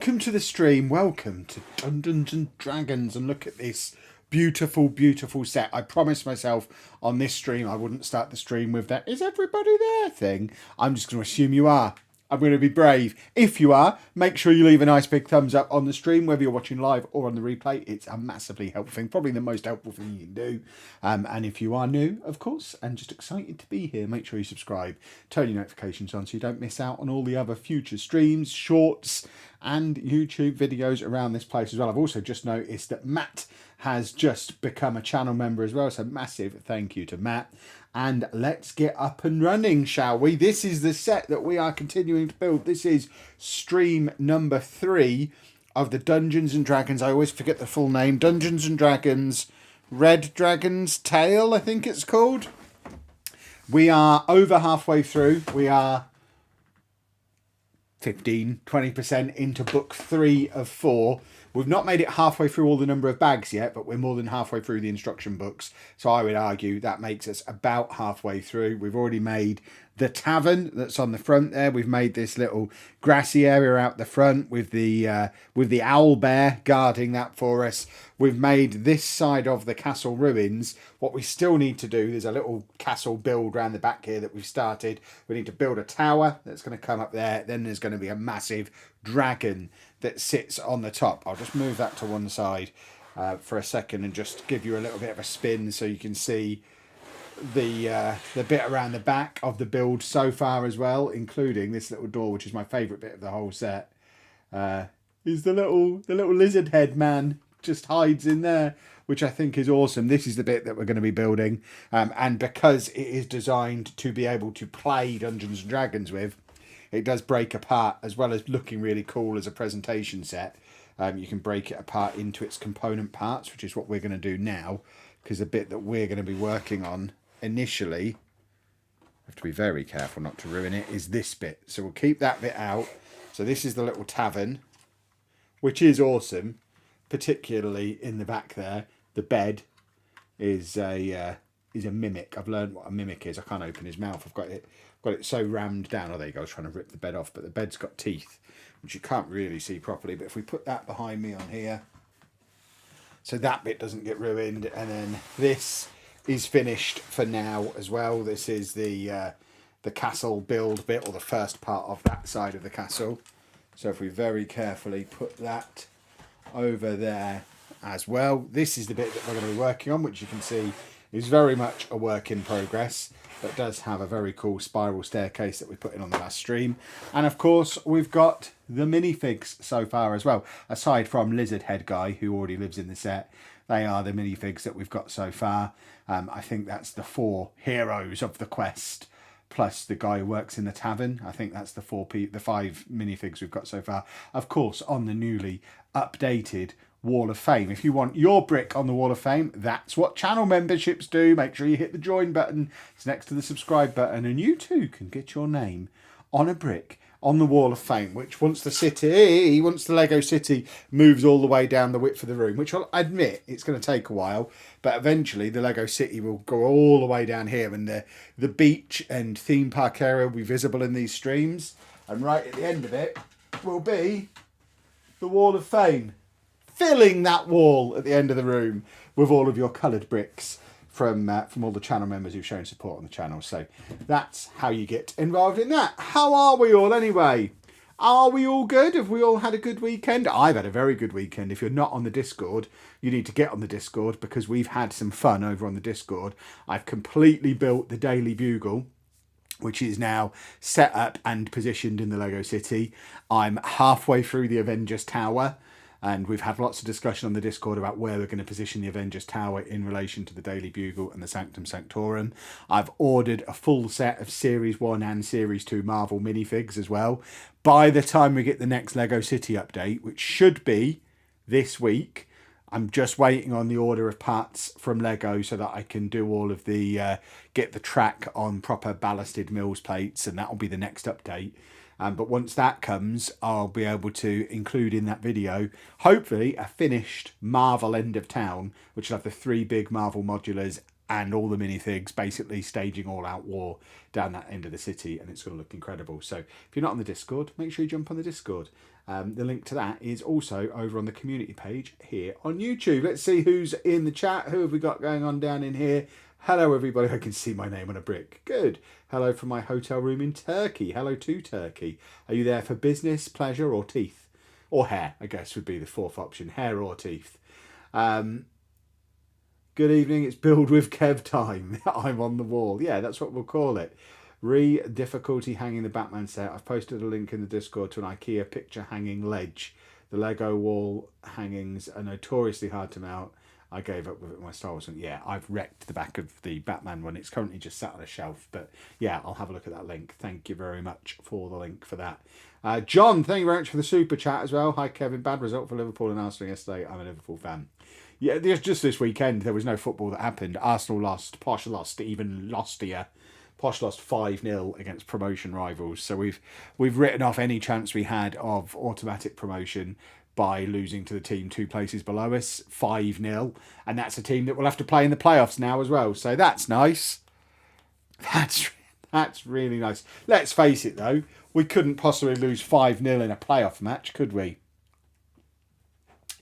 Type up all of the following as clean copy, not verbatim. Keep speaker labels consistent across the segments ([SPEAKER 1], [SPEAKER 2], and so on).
[SPEAKER 1] Welcome to the stream. Welcome to Dungeons and Dragons, and look at this beautiful, beautiful set. I promised myself on this stream I wouldn't start the stream with that "is everybody there" thing. I'm just going to assume you are. I'm going to be brave. If you are, make sure you leave a nice big thumbs up on the stream, whether you're watching live or on the replay. It's a massively helpful thing, probably the most helpful thing you can do. And if you are new, of course, and just excited to be here, make sure you subscribe, turn your notifications on so you don't miss out on all the other future streams, shorts, and YouTube videos around this place as well. I've also just noticed that Matt has just become a channel member as well, so massive thank you to Matt. And let's get up and running, shall we? This is the set that we are continuing to build. This is stream number 3 of the Dungeons and Dragons. I always forget the full name. Dungeons and Dragons Red Dragon's Tale, I think it's called. We are over halfway through. We are 15-20% into book 3 of 4. We've not made it halfway through all the number of bags yet, but we're more than halfway through the instruction books. So I would argue that makes us about halfway through. We've already made the tavern that's on the front there. We've made this little grassy area out the front with the owl bear guarding that for us. We've made this side of the castle ruins. What we still need to do, there's a little castle build around the back here that we've started. We need to build a tower that's going to come up there. Then there's going to be a massive dragon that sits on the top. I'll just move that to one side for a second and just give you a little bit of a spin so you can see the bit around the back of the build so far as well, including this little door, which is my favourite bit of the whole set. Is the little lizard head man just hides in there, which I think is awesome. This is the bit that we're going to be building, and because it is designed to be able to play Dungeons and Dragons with, it does break apart, as well as looking really cool as a presentation set. You can break it apart into its component parts, which is what we're going to do now, because the bit that we're going to be working on initially, I have to be very careful not to ruin it, is this bit. So we'll keep that bit out. So this is the little tavern, which is awesome, particularly in the back there. The bed is a mimic. I've learned what a mimic is. I can't open his mouth. I've got it so rammed down. Oh, there you go. I was trying to rip the bed off, but the bed's got teeth, which you can't really see properly. But if we put that behind me on here, so that bit doesn't get ruined, and then this is finished for now as well. This is the castle build bit, or the first part of that side of the castle. So if we very carefully put that over there as well, this is the bit that we're going to be working on, which you can see is very much a work in progress, but does have a very cool spiral staircase that we put in on the last stream. And of course, we've got the minifigs so far as well. Aside from Lizard Head Guy, who already lives in the set, they are the minifigs that we've got so far. I think that's the 4 heroes of the quest, plus the guy who works in the tavern. I think that's the 5 minifigs we've got so far. Of course, on the newly updated Wall of Fame. If you want your brick on the Wall of Fame, that's what channel memberships do. Make sure you hit the join button. It's next to the subscribe button, and you too can get your name on a brick on the Wall of Fame, which once the Lego City moves all the way down the width of the room, which I'll admit it's going to take a while, but eventually the Lego City will go all the way down here, and the beach and theme park area will be visible in these streams, and right at the end of it will be the Wall of Fame, filling that wall at the end of the room with all of your coloured bricks from all the channel members who've shown support on the channel. So that's how you get involved in that. How are we all anyway? Are we all good? Have we all had a good weekend? I've had a very good weekend. If you're not on the Discord, you need to get on the Discord, because we've had some fun over on the Discord. I've completely built the Daily Bugle, which is now set up and positioned in the Lego City. I'm halfway through the Avengers Tower, and we've had lots of discussion on the Discord about where we're going to position the Avengers Tower in relation to the Daily Bugle and the Sanctum Sanctorum. I've ordered a full set of Series 1 and Series 2 Marvel minifigs as well. By the time we get the next Lego City update, which should be this week, I'm just waiting on the order of parts from Lego so that I can do all of the, get the track on proper ballasted Mills plates, and that'll be the next update. But once that comes, I'll be able to include in that video, hopefully, a finished Marvel end of town, which will have the 3 big Marvel modulars and all the minifigs basically staging all out war down that end of the city, and it's going to look incredible. So if you're not on the Discord, make sure you jump on the Discord. The link to that is also over on the community page here on YouTube. Let's see who's in the chat. Who have we got going on down in here? Hello, everybody. I can see my name on a brick. Good. Hello from my hotel room in Turkey. Hello to Turkey. Are you there for business, pleasure, or teeth? Or hair, I guess, would be the fourth option. Hair or teeth. Good evening. It's Build with Kev time. I'm on the wall. Yeah, that's what we'll call it. Difficulty hanging the Batman set. I've posted a link in the Discord to an IKEA picture hanging ledge. The Lego wall hangings are notoriously hard to mount. I gave up with my Star Wars one. Yeah, I've wrecked the back of the Batman one. It's currently just sat on a shelf. But yeah, I'll have a look at that link. Thank you very much for the link for that. John, thank you very much for the super chat as well. Hi, Kevin. Bad result for Liverpool and Arsenal yesterday. I'm a Liverpool fan. Yeah, just this weekend, there was no football that happened. Arsenal lost. Posh lost. Even lost here. Posh lost 5-0 against promotion rivals. So we've written off any chance we had of automatic promotion by losing to the team 2 places below us, 5-0. And that's a team that will have to play in the playoffs now as well. So that's nice. That's really nice. Let's face it, though. We couldn't possibly lose 5-0 in a playoff match, could we?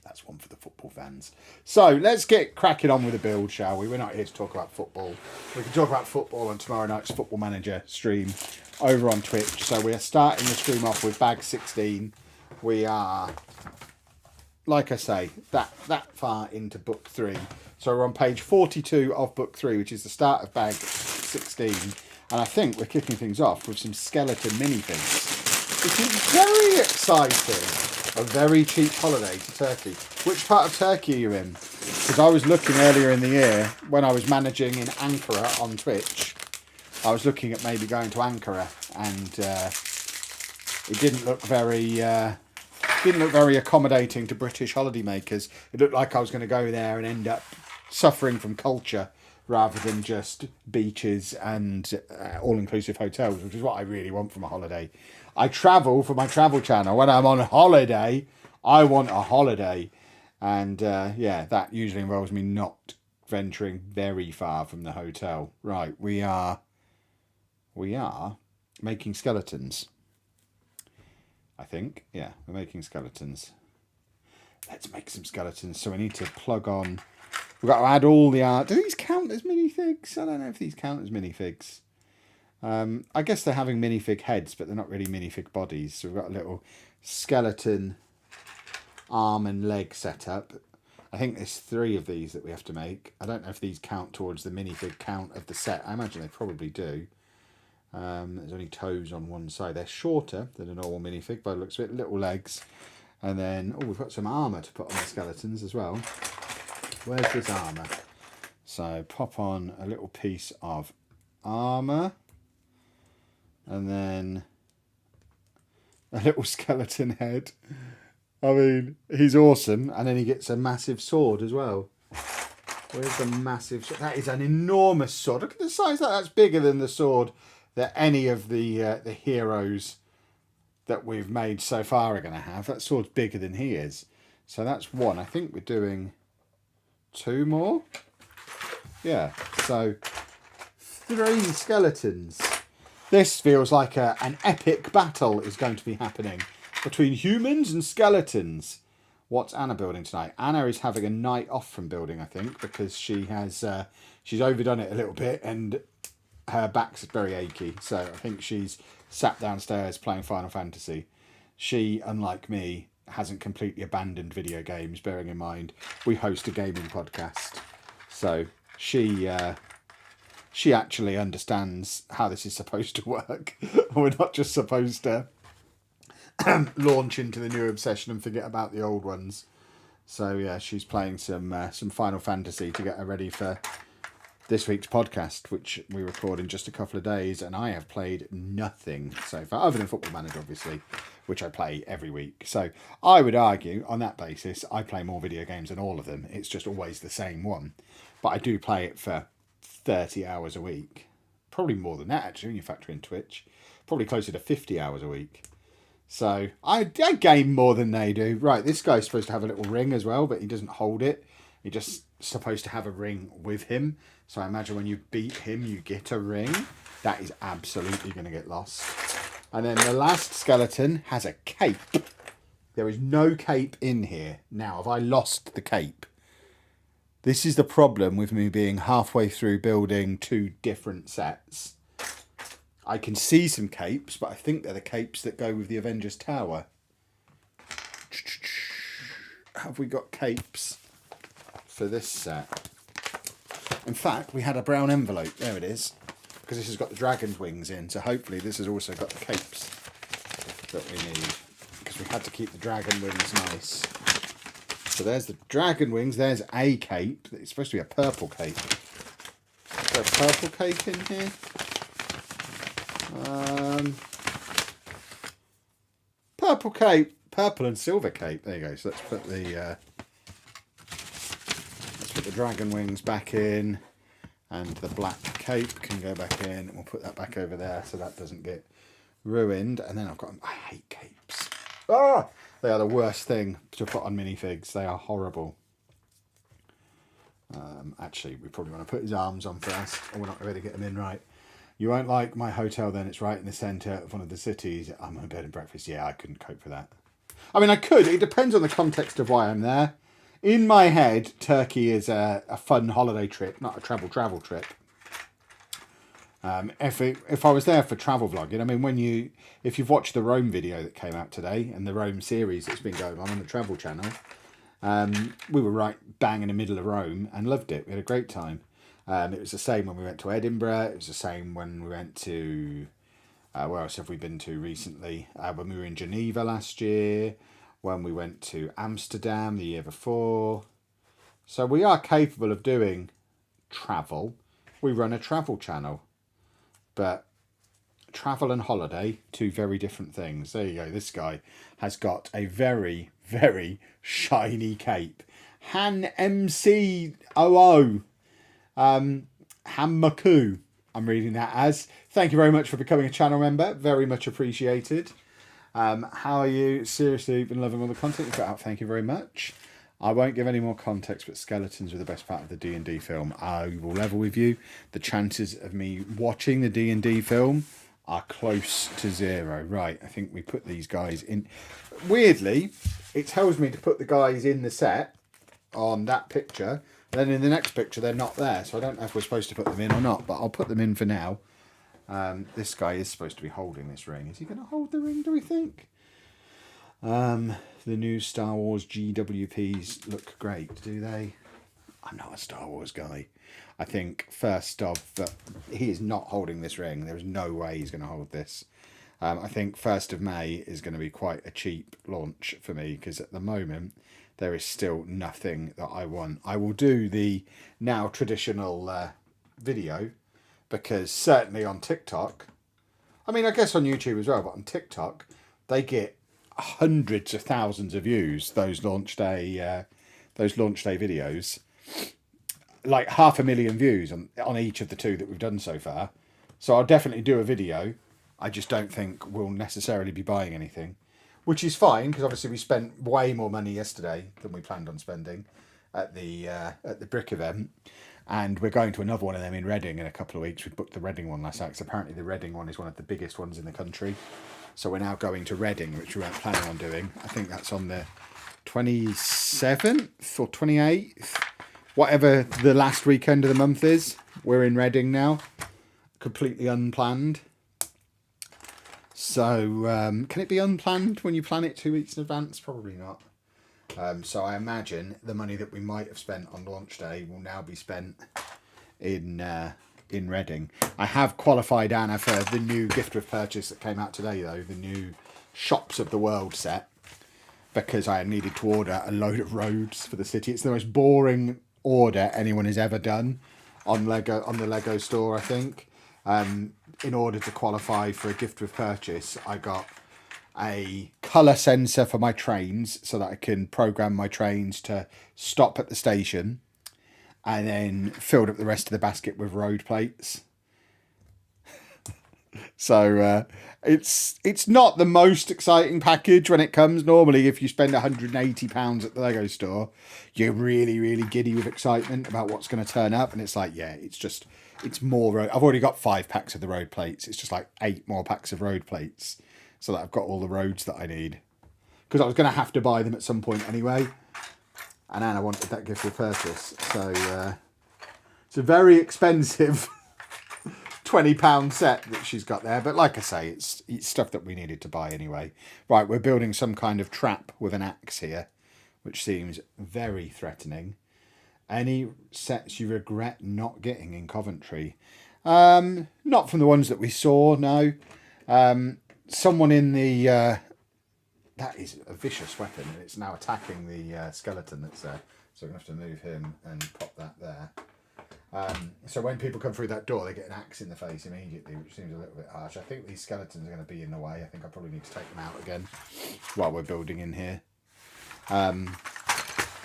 [SPEAKER 1] That's one for the football fans. So let's get cracking on with the build, shall we? We're not here to talk about football. We can talk about football on tomorrow night's Football Manager stream over on Twitch. So we are starting the stream off with bag 16. We are, like I say, that far into book 3. So we're on page 42 of book 3, which is the start of bag 16. And I think we're kicking things off with some skeleton minifigs, which is very exciting. A very cheap holiday to Turkey. Which part of Turkey are you in? Because I was looking earlier in the year when I was managing in Ankara on Twitch. I was looking at maybe going to Ankara, and it didn't look very accommodating to British holidaymakers. It looked like I was going to go there and end up suffering from culture rather than just beaches and all-inclusive hotels, which is what I really want from a holiday. I travel for my travel channel. When I'm on holiday, I want a holiday. And yeah, that usually involves me not venturing very far from the hotel. Right, we are making skeletons. I think. Yeah, we're making skeletons. Let's make some skeletons. So we need to plug on. We've got to add all the art. Do these count as minifigs? I don't know if these count as minifigs. I guess they're having minifig heads, but they're not really minifig bodies. So we've got a little skeleton arm and leg set up. I think there's 3 of these that we have to make. I don't know if these count towards the minifig count of the set. I imagine they probably do. There's only toes on one side. They're shorter than a normal minifig by the looks of it. Little legs. And then, we've got some armour to put on the skeletons as well. Where's this armour? So pop on a little piece of armour. And then a little skeleton head. I mean, he's awesome. And then he gets a massive sword as well. Where's the massive sword? That is an enormous sword. Look at the size of that. That's bigger than the sword that any of the heroes that we've made so far are going to have. That sword's bigger than he is. So that's 1. I think we're doing 2 more. Yeah, so 3 skeletons. This feels like an epic battle is going to be happening between humans and skeletons. What's Anna building tonight? Anna is having a night off from building, I think, because she has she's overdone it a little bit and her back's very achy. So I think she's sat downstairs playing Final Fantasy. She, unlike me, hasn't completely abandoned video games, bearing in mind we host a gaming podcast. So she actually understands how this is supposed to work. We're not just supposed to launch into the new obsession and forget about the old ones. So yeah, she's playing some Final Fantasy to get her ready for this week's podcast, which we record in just a couple of days, and I have played nothing so far, other than Football Manager, obviously, which I play every week. So I would argue, on that basis, I play more video games than all of them. It's just always the same one. But I do play it for 30 hours a week. Probably more than that, actually, when you factor in Twitch. Probably closer to 50 hours a week. So I game more than they do. Right, this guy's supposed to have a little ring as well, but he doesn't hold it. He's just supposed to have a ring with him. So I imagine when you beat him, you get a ring. That is absolutely going to get lost. And then the last skeleton has a cape. There is no cape in here. Now, have I lost the cape? This is the problem with me being halfway through building 2 different sets. I can see some capes, but I think they're the capes that go with the Avengers Tower. Have we got capes for this set? In fact, we had a brown envelope. There it is. Because this has got the dragon's wings in. So hopefully this has also got the capes that we need. Because we had to keep the dragon wings nice. So there's the dragon wings. There's a cape. It's supposed to be a purple cape. Is there a purple cape in here? Purple cape. Purple and silver cape. There you go. So let's put the dragon wings back in. And the black cape can go back in. And we'll put that back over there so that doesn't get ruined. And then I've got... I hate capes. Ah! They are the worst thing to put on minifigs. They are horrible. Actually, we probably want to put his arms on first, or we're not going to get them in right. You won't like my hotel then. It's right in the centre of one of the cities. I'm on a bed and breakfast. Yeah, I couldn't cope with that. I mean, I could. It depends on the context of why I'm there. In my head, Turkey is a fun holiday trip, not a travel trip. If I was there for travel vlogging, I mean, if you've watched the Rome video that came out today and the Rome series that's been going on the Travel Channel, we were right bang in the middle of Rome and loved it. We had a great time. It was the same when we went to Edinburgh. It was the same when we went to where else have we been to recently? When we were in Geneva last year, when we went to Amsterdam the year before. So we are capable of doing travel. We run a travel channel. But travel and holiday, 2 very different things. There you go. This guy has got a very, very shiny cape. Han MCOO. Hammaku. I'm reading that as. Thank you very much for becoming a channel member. Very much appreciated. How are you? Seriously, been loving all the content you've got out. Thank you very much. I won't give any more context, but skeletons are the best part of the D&D film. I will level with you. The chances of me watching the D&D film are close to 0. Right, I think we put these guys in. Weirdly, it tells me to put the guys in the set on that picture. Then in the next picture, they're not there. So I don't know if we're supposed to put them in or not, but I'll put them in for now. This guy is supposed to be holding this ring. Is he going to hold the ring, do we think? The new Star Wars GWPs look great, do they? I'm not a Star Wars guy. I think first off, that he is not holding this ring. There's no way he's going to hold this. I think 1st of May is going to be quite a cheap launch for me because at the moment there is still nothing that I want. I will do the now traditional video because certainly on TikTok, I mean I guess on YouTube as well, but on TikTok they get hundreds of thousands of views, those launch day videos, like 500,000 views on each of the 2 that we've done so far. So I'll definitely do a video. I just don't think we'll necessarily be buying anything, which is fine because obviously we spent way more money yesterday than we planned on spending at the Brick event, and we're going to another one of them in Reading in a couple of weeks. We booked the Reading one last night because apparently the Reading one is one of the biggest ones in the country. So we're now going to Reading, which we weren't planning on doing. I think that's on the 27th or 28th, whatever the last weekend of the month is. We're in Reading now, completely unplanned. So can it be unplanned when you plan it 2 weeks in advance? Probably not. So I imagine the money that we might have spent on launch day will now be spent in Reading. I have qualified Anna for the new gift with purchase that came out today, though, the new Shops of the World set, because I needed to order a load of roads for the city. It's the most boring order anyone has ever done on the Lego store, I think. In order to qualify for a gift with purchase, I got a colour sensor for my trains so that I can program my trains to stop at the station, and then filled up the rest of the basket with road plates. So it's not the most exciting package when it comes. Normally, if you spend £180 at the Lego store, you're really, really giddy with excitement about what's going to turn up. And it's like, yeah, it's more. I've already got 5 packs of the road plates. It's just like 8 more packs of road plates so that I've got all the roads that I need. because I was going to have to buy them at some point anyway. And Anna wanted that gift with purpose. So it's a very expensive £20 set that she's got there. But like I say, it's stuff that we needed to buy anyway. Right, we're building some kind of trap with an axe here, which seems very threatening. Any sets you regret not getting in Coventry? Not from the ones that we saw, no. Someone in the... that is a vicious weapon, and it's now attacking the skeleton that's there. So I'm going to have to move him and pop that there. So when people come through that door, they get an axe in the face immediately, which seems a little bit harsh. I think these skeletons are going to be in the way. I think I probably need to take them out again while we're building in here.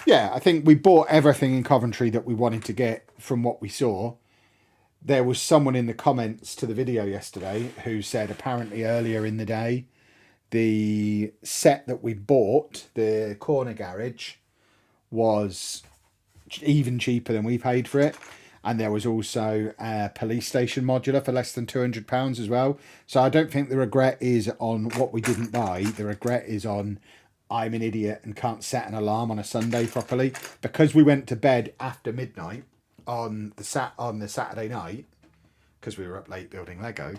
[SPEAKER 1] Yeah, I think we bought everything in Coventry that we wanted to get from what we saw. There was someone in the comments to the video yesterday who said apparently earlier in the day, the set that we bought, the corner garage, was even cheaper than we paid for it. And there was also a police station modular for less than £200 as well. So I don't think the regret is on what we didn't buy. The regret is on I'm an idiot and can't set an alarm on a Sunday properly. Because we went to bed after midnight on the Saturday night, because we were up late building Lego,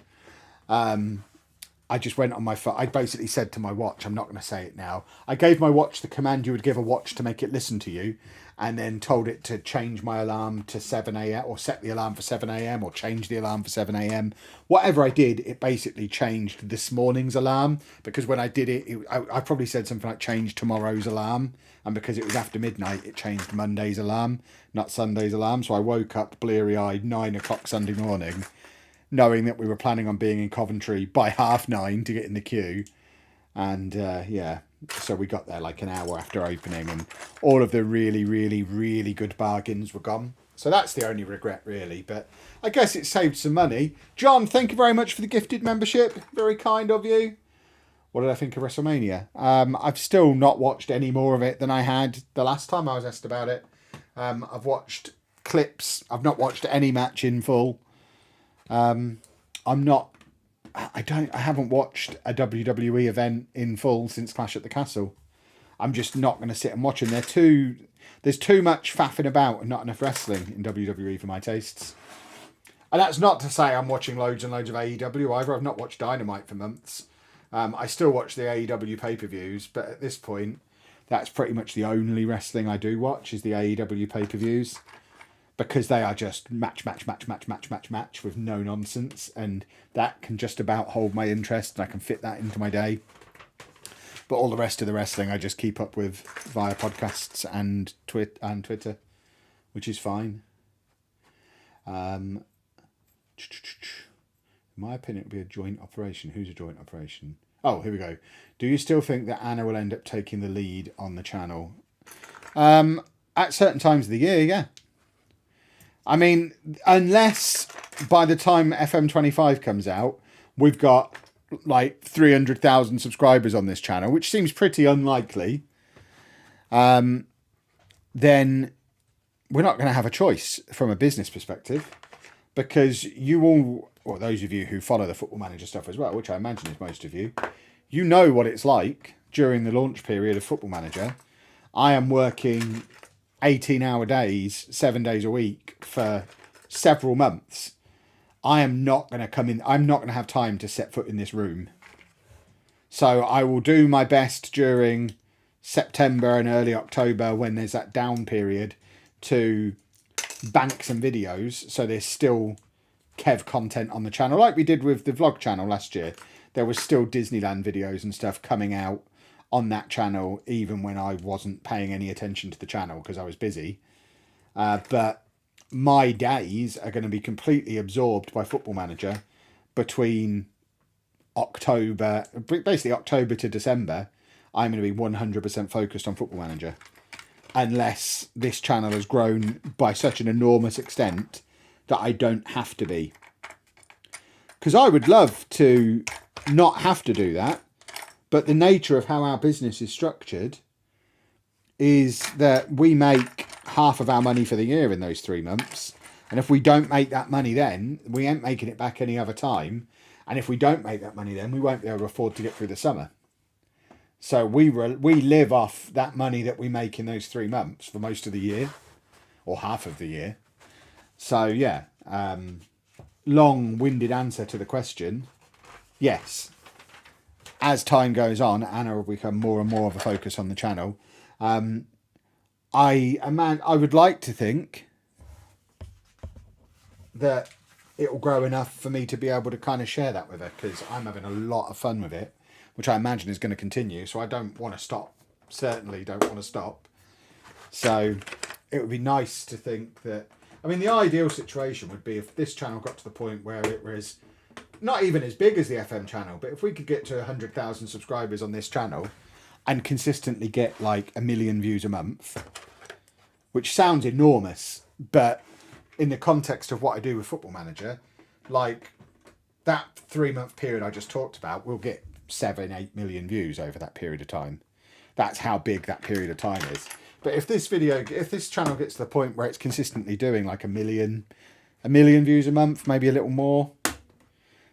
[SPEAKER 1] I just went on my phone. I basically said to my watch, I'm not going to say it now. I gave my watch the command you would give a watch to make it listen to you, and then told it to change my alarm to 7 a.m. or set the alarm for 7 a.m. or change the alarm for 7 a.m. Whatever I did, it basically changed this morning's alarm, because when I did it, I probably said something like change tomorrow's alarm. And because it was after midnight, it changed Monday's alarm, not Sunday's alarm. So I woke up bleary-eyed 9 o'clock Sunday morning, knowing that we were planning on being in Coventry by 9:30 to get in the queue. And yeah, so we got there like an hour after opening, and all of the really, really, really good bargains were gone. So that's the only regret, really. But I guess it saved some money. John, thank you very much for the gifted membership. Very kind of you. What did I think of WrestleMania? I've still not watched any more of it than I had the last time I was asked about it. I've watched clips. I've not watched any match in full. I haven't watched a WWE event in full since Clash at the Castle. I'm just not going to sit and watch them. There's too much faffing about and not enough wrestling in WWE for my tastes. And that's not to say I'm watching loads and loads of AEW either. I've not watched Dynamite for months. I still watch the AEW pay-per-views, but at this point, that's pretty much the only wrestling I do watch is the AEW pay-per-views. Because they are just match with no nonsense, and that can just about hold my interest, and I can fit that into my day. But all the rest of the wrestling I just keep up with via podcasts and Twitter, which is fine. In my opinion, it would be a joint operation. Who's a joint operation? Oh, here we go. Do you still think that Anna will end up taking the lead on the channel? At certain times of the year, yeah. I mean, unless by the time FM25 comes out, we've got like 300,000 subscribers on this channel, which seems pretty unlikely, then we're not going to have a choice from a business perspective, because you all, or those of you who follow the Football Manager stuff as well, which I imagine is most of you, you know what it's like during the launch period of Football Manager. I am working 18-hour days, 7 days a week for several months. I am not going to come in. I'm not going to have time to set foot in this room. So I will do my best during September and early October, when there's that down period, to bank some videos. So there's still Kev content on the channel, like we did with the vlog channel last year. There was still Disneyland videos and stuff coming out on that channel, even when I wasn't paying any attention to the channel because I was busy. But my days are going to be completely absorbed by Football Manager between basically October to December. I'm going to be 100% focused on Football Manager, unless this channel has grown by such an enormous extent that I don't have to be. Because I would love to not have to do that. But the nature of how our business is structured is that we make half of our money for the year in those 3 months. And if we don't make that money then, we ain't making it back any other time. And if we don't make that money then, we won't be able to afford to get through the summer. So we live off that money that we make in those 3 months for most of the year, or half of the year. So yeah, long-winded answer to the question. Yes. As time goes on, Anna will become more and more of a focus on the channel. I would like to think that it will grow enough for me to be able to kind of share that with her, because I'm having a lot of fun with it, which I imagine is going to continue. So I don't want to stop. Certainly don't want to stop. So it would be nice to think that, I mean, the ideal situation would be if this channel got to the point where it was not even as big as the FM channel, but if we could get to 100,000 subscribers on this channel and consistently get like 1 million views a month, which sounds enormous, but in the context of what I do with Football Manager, like that 3-month period I just talked about, we'll get 7-8 million views over that period of time. That's how big that period of time is. But if this channel gets to the point where it's consistently doing like 1 million views a month, maybe a little more,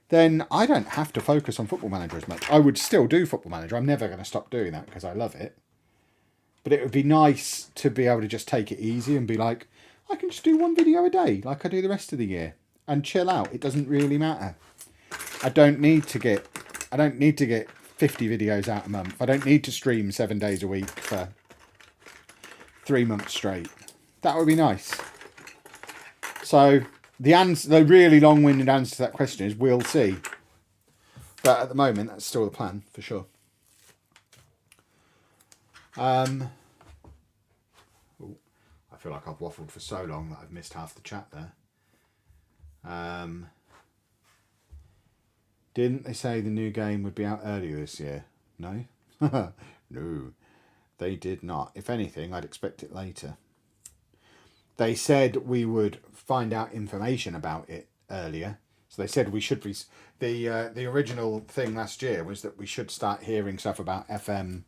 [SPEAKER 1] then I don't have to focus on Football Manager as much. I would still do Football Manager. I'm never going to stop doing that because I love it. But it would be nice to be able to just take it easy and be like, I can just do 1 video a day like I do the rest of the year and chill out. It doesn't really matter. I don't need to get 50 videos out a month. I don't need to stream 7 days a week for 3 months straight. That would be nice. So the really long-winded answer to that question is we'll see. But at the moment, that's still the plan for sure. I feel like I've waffled for so long that I've missed half the chat there. Didn't they say the new game would be out earlier this year? No? No, they did not. If anything, I'd expect it later. They said we would find out information about it earlier. So they said we should be... The original thing last year was that we should start hearing stuff about FM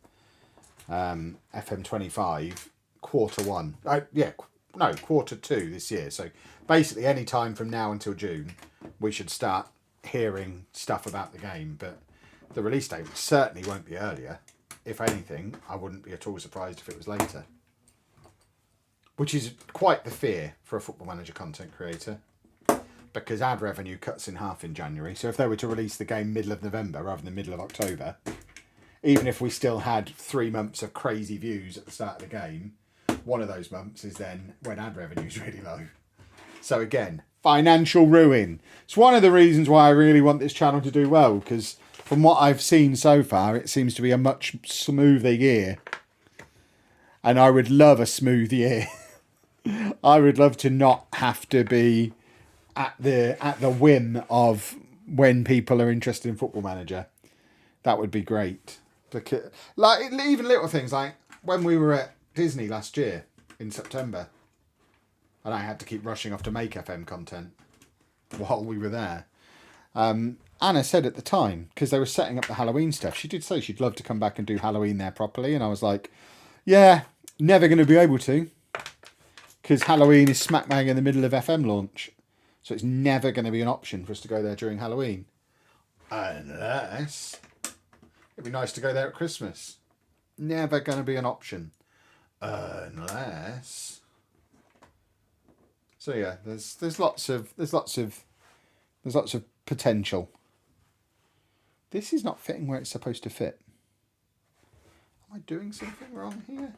[SPEAKER 1] 25 Q1. Q2 this year. So basically any time from now until June, we should start hearing stuff about the game. But the release date certainly won't be earlier. If anything, I wouldn't be at all surprised if it was later. Which is quite the fear for a Football Manager content creator, because ad revenue cuts in half in January. So if they were to release the game middle of November rather than middle of October, even if we still had 3 months of crazy views at the start of the game, one of those months is then when ad revenue is really low. So again, financial ruin. It's one of the reasons why I really want this channel to do well, because from what I've seen so far, it seems to be a much smoother year. And I would love a smooth year. I would love to not have to be at the whim of when people are interested in Football Manager. That would be great. Because, like, even little things like when we were at Disney last year in September, and I had to keep rushing off to make FM content while we were there. Anna said at the time, because they were setting up the Halloween stuff, she did say she'd love to come back and do Halloween there properly, and I was like, yeah, never going to be able to, because Halloween is smack bang in the middle of FM launch. So it's never going to be an option for us to go there during Halloween. Unless it'd be nice to go there at Christmas. Never going to be an option. Unless... So yeah, there's lots of potential. This is not fitting where it's supposed to fit. Am I doing something wrong here?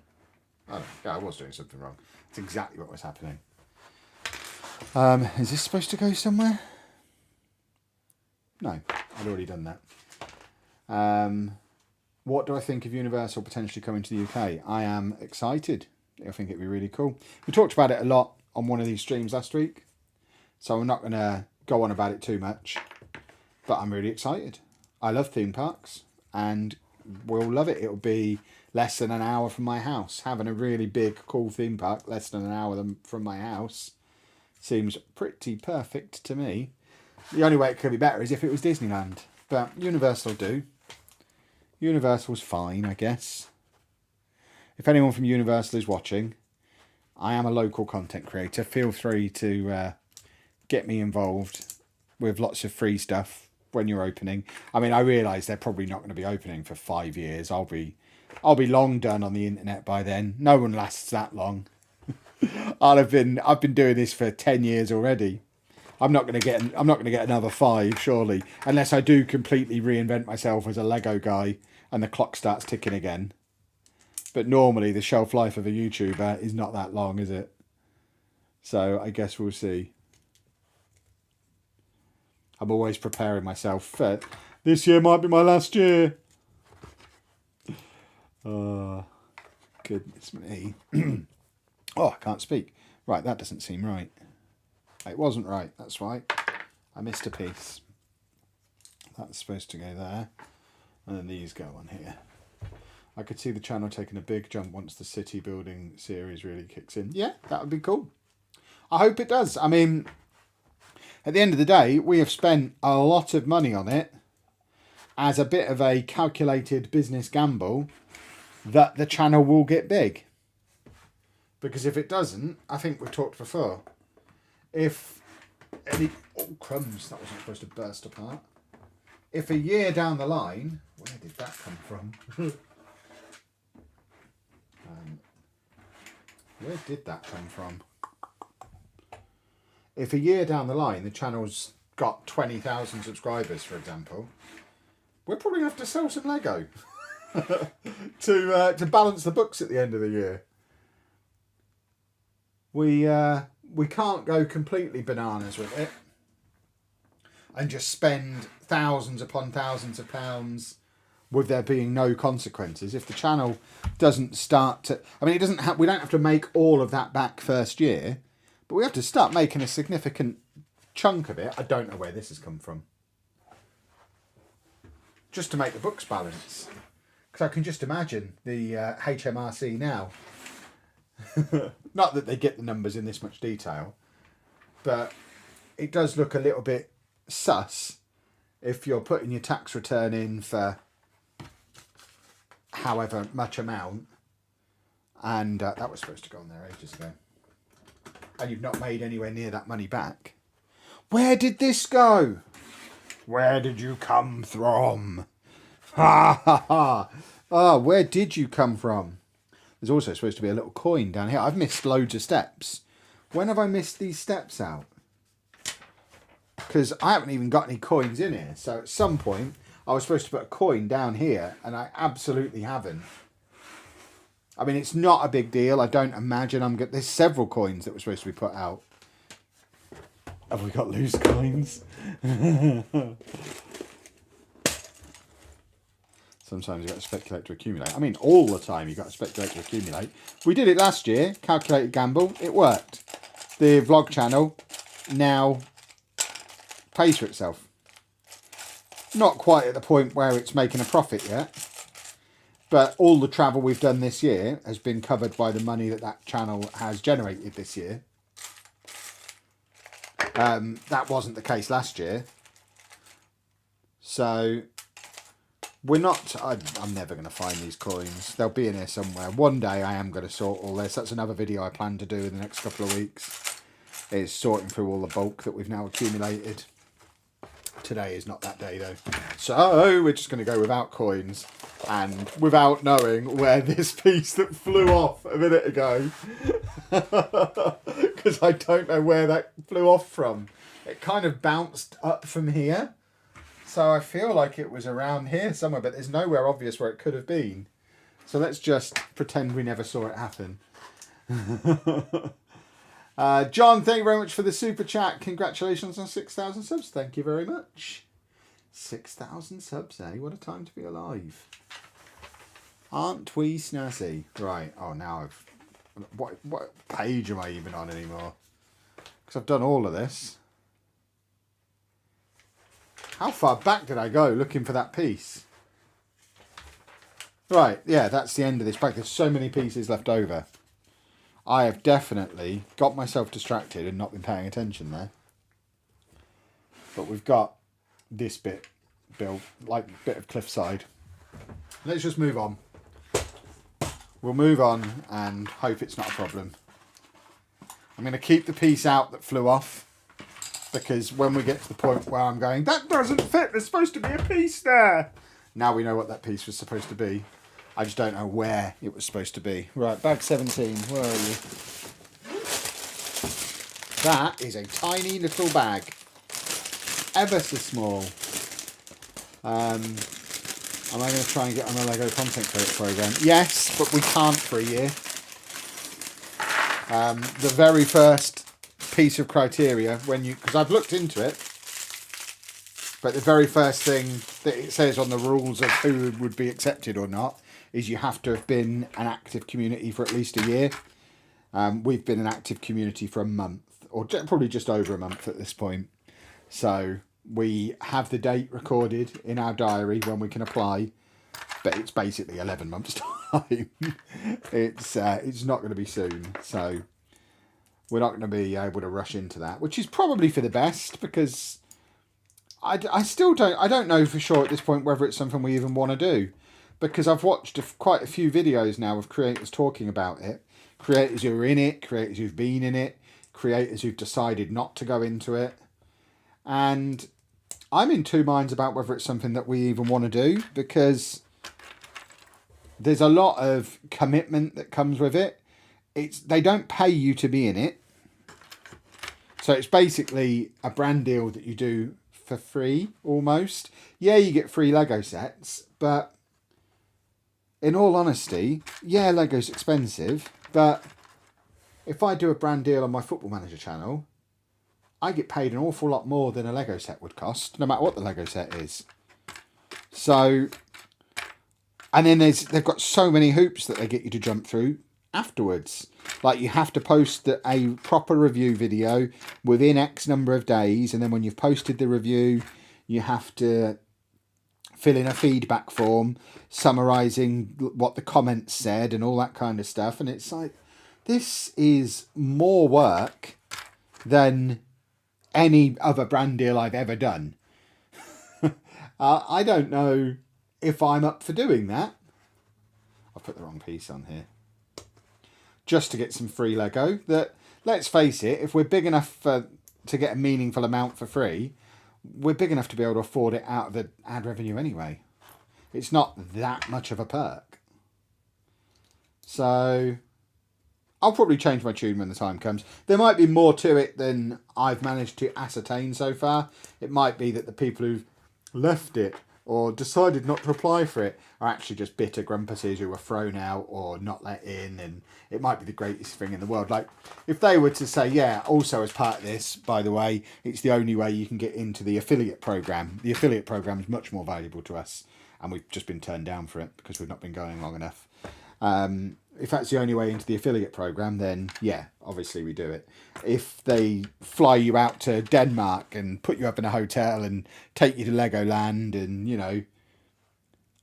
[SPEAKER 1] Oh, yeah, I was doing something wrong. That's exactly what was happening. Is this supposed to go somewhere? No, I'd already done that. What do I think of Universal potentially coming to the UK? I am excited. I think it'd be really cool. We talked about it a lot on one of these streams last week, so I'm not going to go on about it too much, but I'm really excited. I love theme parks, and we'll love it. It'll be less than an hour from my house. Having a really big, cool theme park less than an hour from my house seems pretty perfect to me. The only way it could be better is if it was Disneyland, but Universal do. Universal's fine, I guess. If anyone from Universal is watching, I am a local content creator. Feel free to get me involved with lots of free stuff when you're opening. I mean, I realise they're probably not going to be opening for 5 years. I'll be long done on the internet by then. No one lasts that long. I've been doing this for 10 years already. I'm not going to get another 5 surely, unless I do completely reinvent myself as a Lego guy and the clock starts ticking again. But normally the shelf life of a YouTuber is not that long, is it? So I guess we'll see. I'm always preparing myself for this year might be my last year. Oh, goodness me. Oh, I can't speak. Right, that doesn't seem right. It wasn't right, that's why. I missed a piece. That's supposed to go there. And then these go on here. I could see the channel taking a big jump once the city building series really kicks in. Yeah, that would be cool. I hope it does. I mean, at the end of the day, we have spent a lot of money on it as a bit of a calculated business gamble that the channel will get big. Because if it doesn't, I think we've talked before, if any... Oh, crumbs, that wasn't supposed to burst apart. If a year down the line... Where did that come from? Where did that come from? If a year down the line the channel's got 20,000 subscribers, for example, we're probably going to have to sell some Lego to balance the books at the end of the year. We can't go completely bananas with it and just spend thousands upon thousands of pounds with there being no consequences. If the channel doesn't start to... I mean, we don't have to make all of that back first year, but we have to start making a significant chunk of it. I don't know where this has come from. Just to make the books balance. Because I can just imagine the HMRC now. Not that they get the numbers in this much detail, but it does look a little bit sus if you're putting your tax return in for however much amount, and that was supposed to go on there ages ago, and you've not made anywhere near that money back. Where did this go? Where did you come from? Ha ha ha! Oh, where did you come from? There's also supposed to be a little coin down here. I've missed loads of steps. When have I missed these steps out? Because I haven't even got any coins in here. So at some point, I was supposed to put a coin down here, and I absolutely haven't. I mean, it's not a big deal. I don't imagine I'm good. There's several coins that were supposed to be put out. Have we got loose coins? Sometimes you've got to speculate to accumulate. I mean, all the time you've got to speculate to accumulate. We did it last year. Calculated gamble. It worked. The vlog channel now pays for itself. Not quite at the point where it's making a profit yet. But all the travel we've done this year has been covered by the money that channel has generated this year. That wasn't the case last year. So... we're not... I'm never going to find these coins. They'll be in here somewhere. One day I am going to sort all this. That's another video I plan to do in the next couple of weeks. Is sorting through all the bulk that we've now accumulated. Today is not that day though. So we're just going to go without coins. And without knowing where this piece that flew off a minute ago. Because I don't know where that flew off from. It kind of bounced up from here. So I feel like it was around here somewhere, but there's nowhere obvious where it could have been. So let's just pretend we never saw it happen. John, thank you very much for the super chat. Congratulations on 6,000 subs. Thank you very much. 6,000 subs, eh? What a time to be alive. Aren't we snazzy? Right. Oh, now I've... What page am I even on anymore? Because I've done all of this. How far back did I go looking for that piece? Right, yeah, that's the end of this pack. There's so many pieces left over. I have definitely got myself distracted and not been paying attention there. But we've got this bit built, like a bit of cliffside. Let's just move on. We'll move on and hope it's not a problem. I'm going to keep the piece out that flew off. Because when we get to the point where I'm going, that doesn't fit, there's supposed to be a piece there. Now we know what that piece was supposed to be. I just don't know where it was supposed to be. Right, bag 17, where are you? That is a tiny little bag. Ever so small. Am I going to try and get on a Lego content credit program? Yes, but we can't for a year. The very first piece of criteria because I've looked into it, but the very first thing that it says on the rules of who would be accepted or not is you have to have been an active community for at least a year. We've been an active community for a month, or probably just over a month at this point. So we have the date recorded in our diary when we can apply, but it's basically 11 months time. It's not going to be soon, so we're not going to be able to rush into that, which is probably for the best, because I still don't know for sure at this point whether it's something we even want to do, because I've watched quite a few videos now of creators talking about it, creators who are in it, creators who've been in it, creators who've decided not to go into it, and I'm in two minds about whether it's something that we even want to do, because there's a lot of commitment that comes with it. They don't pay you to be in it. So it's basically a brand deal that you do for free, almost. Yeah, you get free Lego sets, but in all honesty, yeah, Lego's expensive, but if I do a brand deal on my Football Manager channel, I get paid an awful lot more than a Lego set would cost, no matter what the Lego set is. So, and then they've got so many hoops that they get you to jump through afterwards. Like, you have to post a proper review video within X number of days, and then when you've posted the review, you have to fill in a feedback form summarising what the comments said and all that kind of stuff. And it's like, this is more work than any other brand deal I've ever done. I don't know if I'm up for doing that. I've put the wrong piece on here. Just to get some free Lego. That, let's face it, if we're big enough to get a meaningful amount for free, we're big enough to be able to afford it out of the ad revenue anyway. It's not that much of a perk. So I'll probably change my tune when the time comes. There might be more to it than I've managed to ascertain so far. It might be that the people who've left it or decided not to apply for it are actually just bitter grumpuses who were thrown out or not let in, and it might be the greatest thing in the world. Like, if they were to say, yeah, also as part of this, by the way, it's the only way you can get into the affiliate program. The affiliate program is much more valuable to us, and we've just been turned down for it because we've not been going long enough. If that's the only way into the affiliate program, then yeah, obviously we do it. If they fly you out to Denmark and put you up in a hotel and take you to Legoland and, you know,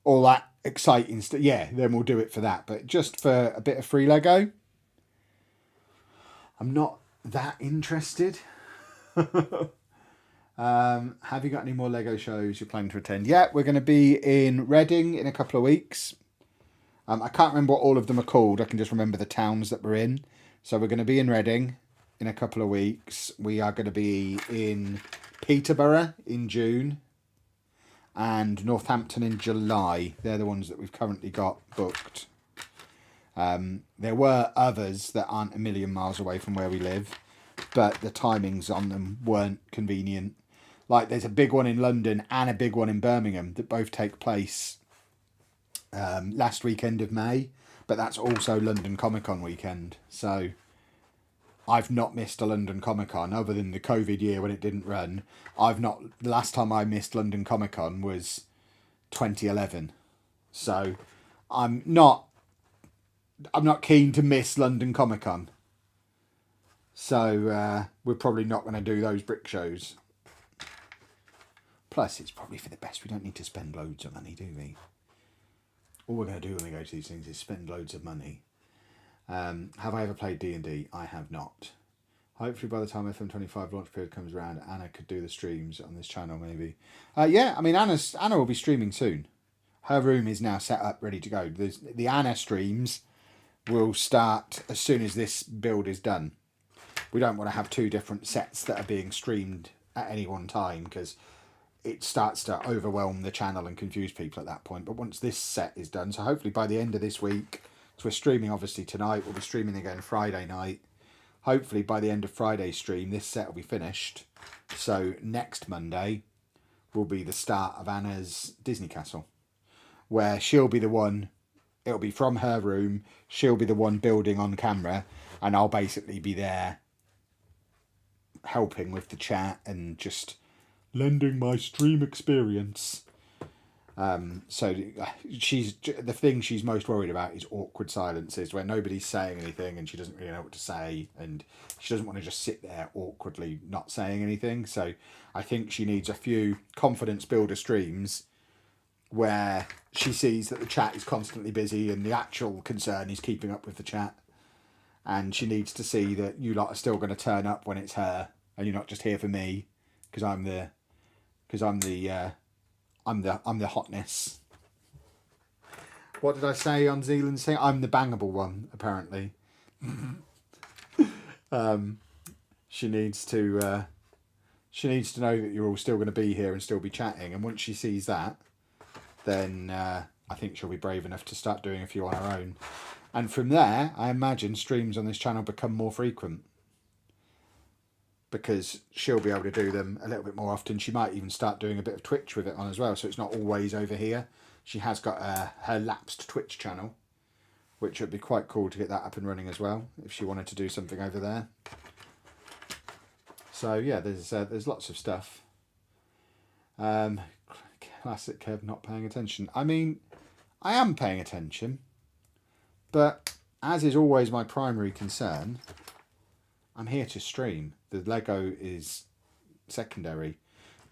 [SPEAKER 1] all that exciting stuff, yeah, then we'll do it for that. But just for a bit of free Lego, I'm not that interested. Have you got any more Lego shows you're planning to attend? Yeah, we're going to be in Reading in a couple of weeks. I can't remember what all of them are called. I can just remember the towns that we're in. So we're going to be in Reading in a couple of weeks. We are going to be in Peterborough in June and Northampton in July. They're the ones that we've currently got booked. There were others that aren't a million miles away from where we live, but the timings on them weren't convenient. Like, there's a big one in London and a big one in Birmingham that both take place last weekend of May, but that's also London Comic Con weekend. So I've not missed a London Comic Con other than the COVID year when it didn't run. The last time I missed London Comic Con was 2011. So I'm not keen to miss London Comic Con. So we're probably not going to do those brick shows. Plus, it's probably for the best. We don't need to spend loads of money, do we? All we're going to do when we go to these things is spend loads of money. Have I ever played D&D? I have not. Hopefully by the time FM25 launch period comes around, Anna could do the streams on this channel maybe. Yeah, I mean, Anna will be streaming soon. Her room is now set up, ready to go. The Anna streams will start as soon as this build is done. we don't want to have two different sets that are being streamed at any one time, because it starts to overwhelm the channel and confuse people at that point. But once this set is done, so hopefully by the end of this week, so we're streaming obviously tonight, we'll be streaming again Friday night. Hopefully by the end of Friday's stream, this set will be finished. So next Monday will be the start of Anna's Disney Castle, where she'll be the one, it'll be from her room, she'll be the one building on camera, and I'll basically be there helping with the chat and just lending my stream experience. So the thing she's most worried about is awkward silences where nobody's saying anything and she doesn't really know what to say, and she doesn't want to just sit there awkwardly not saying anything. So I think she needs a few confidence builder streams where she sees that the chat is constantly busy and the actual concern is keeping up with the chat, and she needs to see that you lot are still going to turn up when it's her and you're not just here for me because I'm the hotness. What did I say on Zealand's thing? I'm the bangable one, apparently. She needs to know that you're all still going to be here and still be chatting. And once she sees that, then I think she'll be brave enough to start doing a few on her own. And from there, I imagine streams on this channel become more frequent, because she'll be able to do them a little bit more often. She might even start doing a bit of Twitch with it on as well, so it's not always over here. She has got her lapsed Twitch channel, which would be quite cool to get that up and running as well, if she wanted to do something over there. So yeah, there's lots of stuff. Classic Kev not paying attention. I mean, I am paying attention, but as is always my primary concern, I'm here to stream. The Lego is secondary.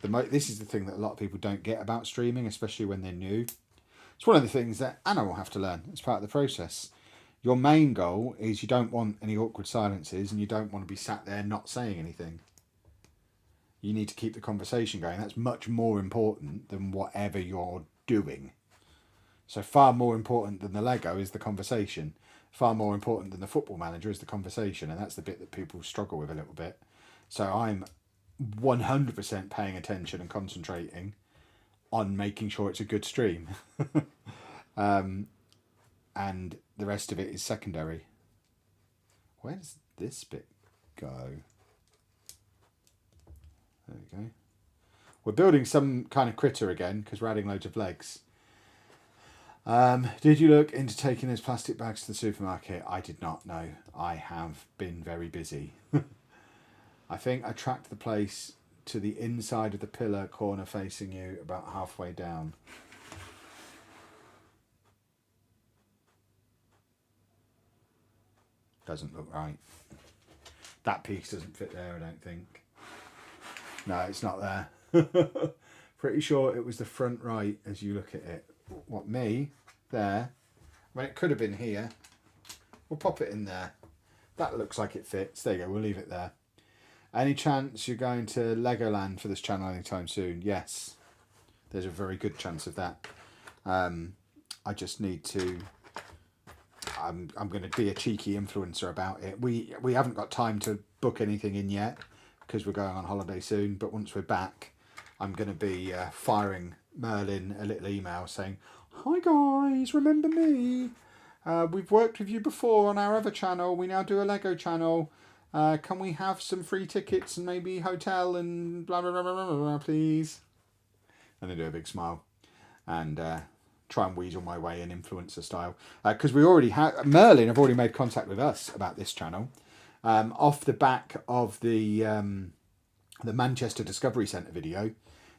[SPEAKER 1] This is the thing that a lot of people don't get about streaming, especially when they're new. It's one of the things that Anna will have to learn as part of the process. Your main goal is you don't want any awkward silences and you don't want to be sat there not saying anything. You need to keep the conversation going. That's much more important than whatever you're doing. So far more important than the Lego is the conversation. Far more important than the Football Manager is the conversation, and that's the bit that people struggle with a little bit. So I'm 100% paying attention and concentrating on making sure it's a good stream. And the rest of it is secondary. Where does this bit go? There we go. We're building some kind of critter again because we're adding loads of legs. Did you look into taking those plastic bags to the supermarket? I did not, no. I have been very busy. I think I tracked the place to the inside of the pillar corner facing you, about halfway down. Doesn't look right. That piece doesn't fit there, I don't think. No, it's not there. Pretty sure it was the front right as you look at it. What, me? There. I mean, it could have been here. We'll pop it in there. That looks like it fits. There you go, we'll leave it there. Any chance you're going to Legoland for this channel anytime soon? Yes. There's a very good chance of that. I just need to... I'm going to be a cheeky influencer about it. We haven't got time to book anything in yet because we're going on holiday soon, but once we're back, I'm going to be firing Merlin a little email saying, "Hi guys, remember me? We've worked with you before on our other channel. We now do a Lego channel. Can we have some free tickets and maybe hotel and blah, blah, blah, blah, blah, blah, please?" And they do a big smile and try and weasel my way in influencer style. Because we already have, Merlin have already made contact with us about this channel. Off the back of the Manchester Discovery Centre video,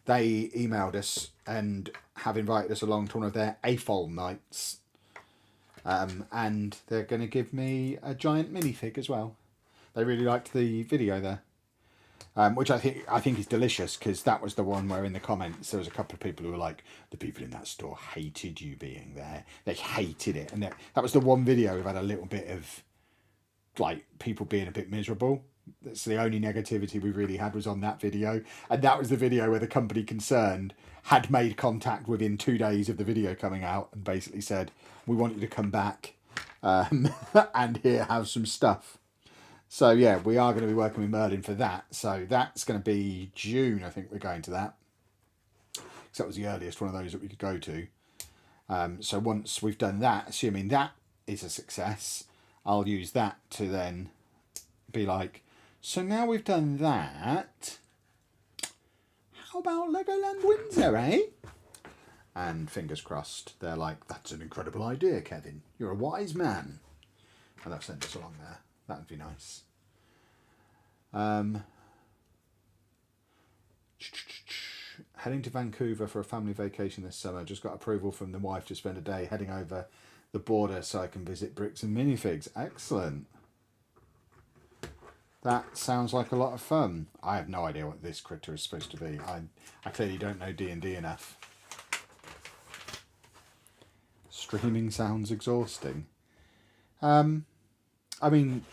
[SPEAKER 1] they emailed us and have invited us along to one of their AFOL nights. And they're going to give me a giant minifig as well. They really liked the video there. Which I think is delicious, because that was the one where in the comments there was a couple of people who were like, the people in that store hated you being there. They hated it. And that was the one video we've had a little bit of, like, people being a bit miserable. That's the only negativity we really had was on that video. And that was the video where the company concerned had made contact within 2 days of the video coming out and basically said, "We want you to come back and here have some stuff." So yeah, we are going to be working with Merlin for that. So that's going to be June, I think we're going to that. Because that was the earliest one of those that we could go to. So once we've done that, assuming that is a success, I'll use that to then be like, so now we've done that, how about Legoland Windsor, eh? And fingers crossed, they're like, that's an incredible idea, Kevin. You're a wise man. And they'll send us along there. That would be nice. Heading to Vancouver for a family vacation this summer. Just got approval from the wife to spend a day heading over the border so I can visit bricks and minifigs. Excellent. That sounds like a lot of fun. I have no idea what this critter is supposed to be. I clearly don't know D&D enough. Streaming sounds exhausting. I mean,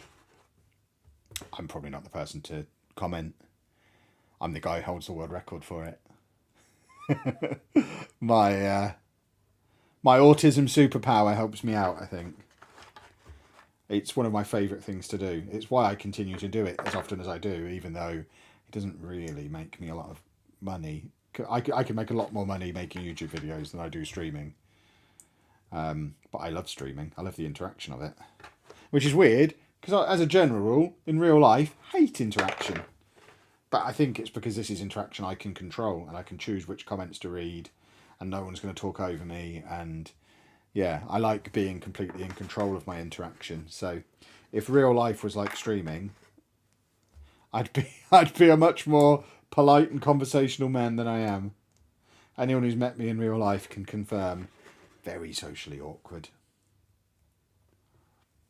[SPEAKER 1] I'm probably not the person to comment. I'm the guy who holds the world record for it. My autism superpower helps me out, I think. It's one of my favourite things to do. It's why I continue to do it as often as I do, even though it doesn't really make me a lot of money. I can make a lot more money making YouTube videos than I do streaming. But I love streaming. I love the interaction of it. Which is weird, because as a general rule, in real life, hate interaction. But I think it's because this is interaction I can control, and I can choose which comments to read, and no one's going to talk over me, and yeah, I like being completely in control of my interaction. So if real life was like streaming, I'd be a much more polite and conversational man than I am. Anyone who's met me in real life can confirm, very socially awkward.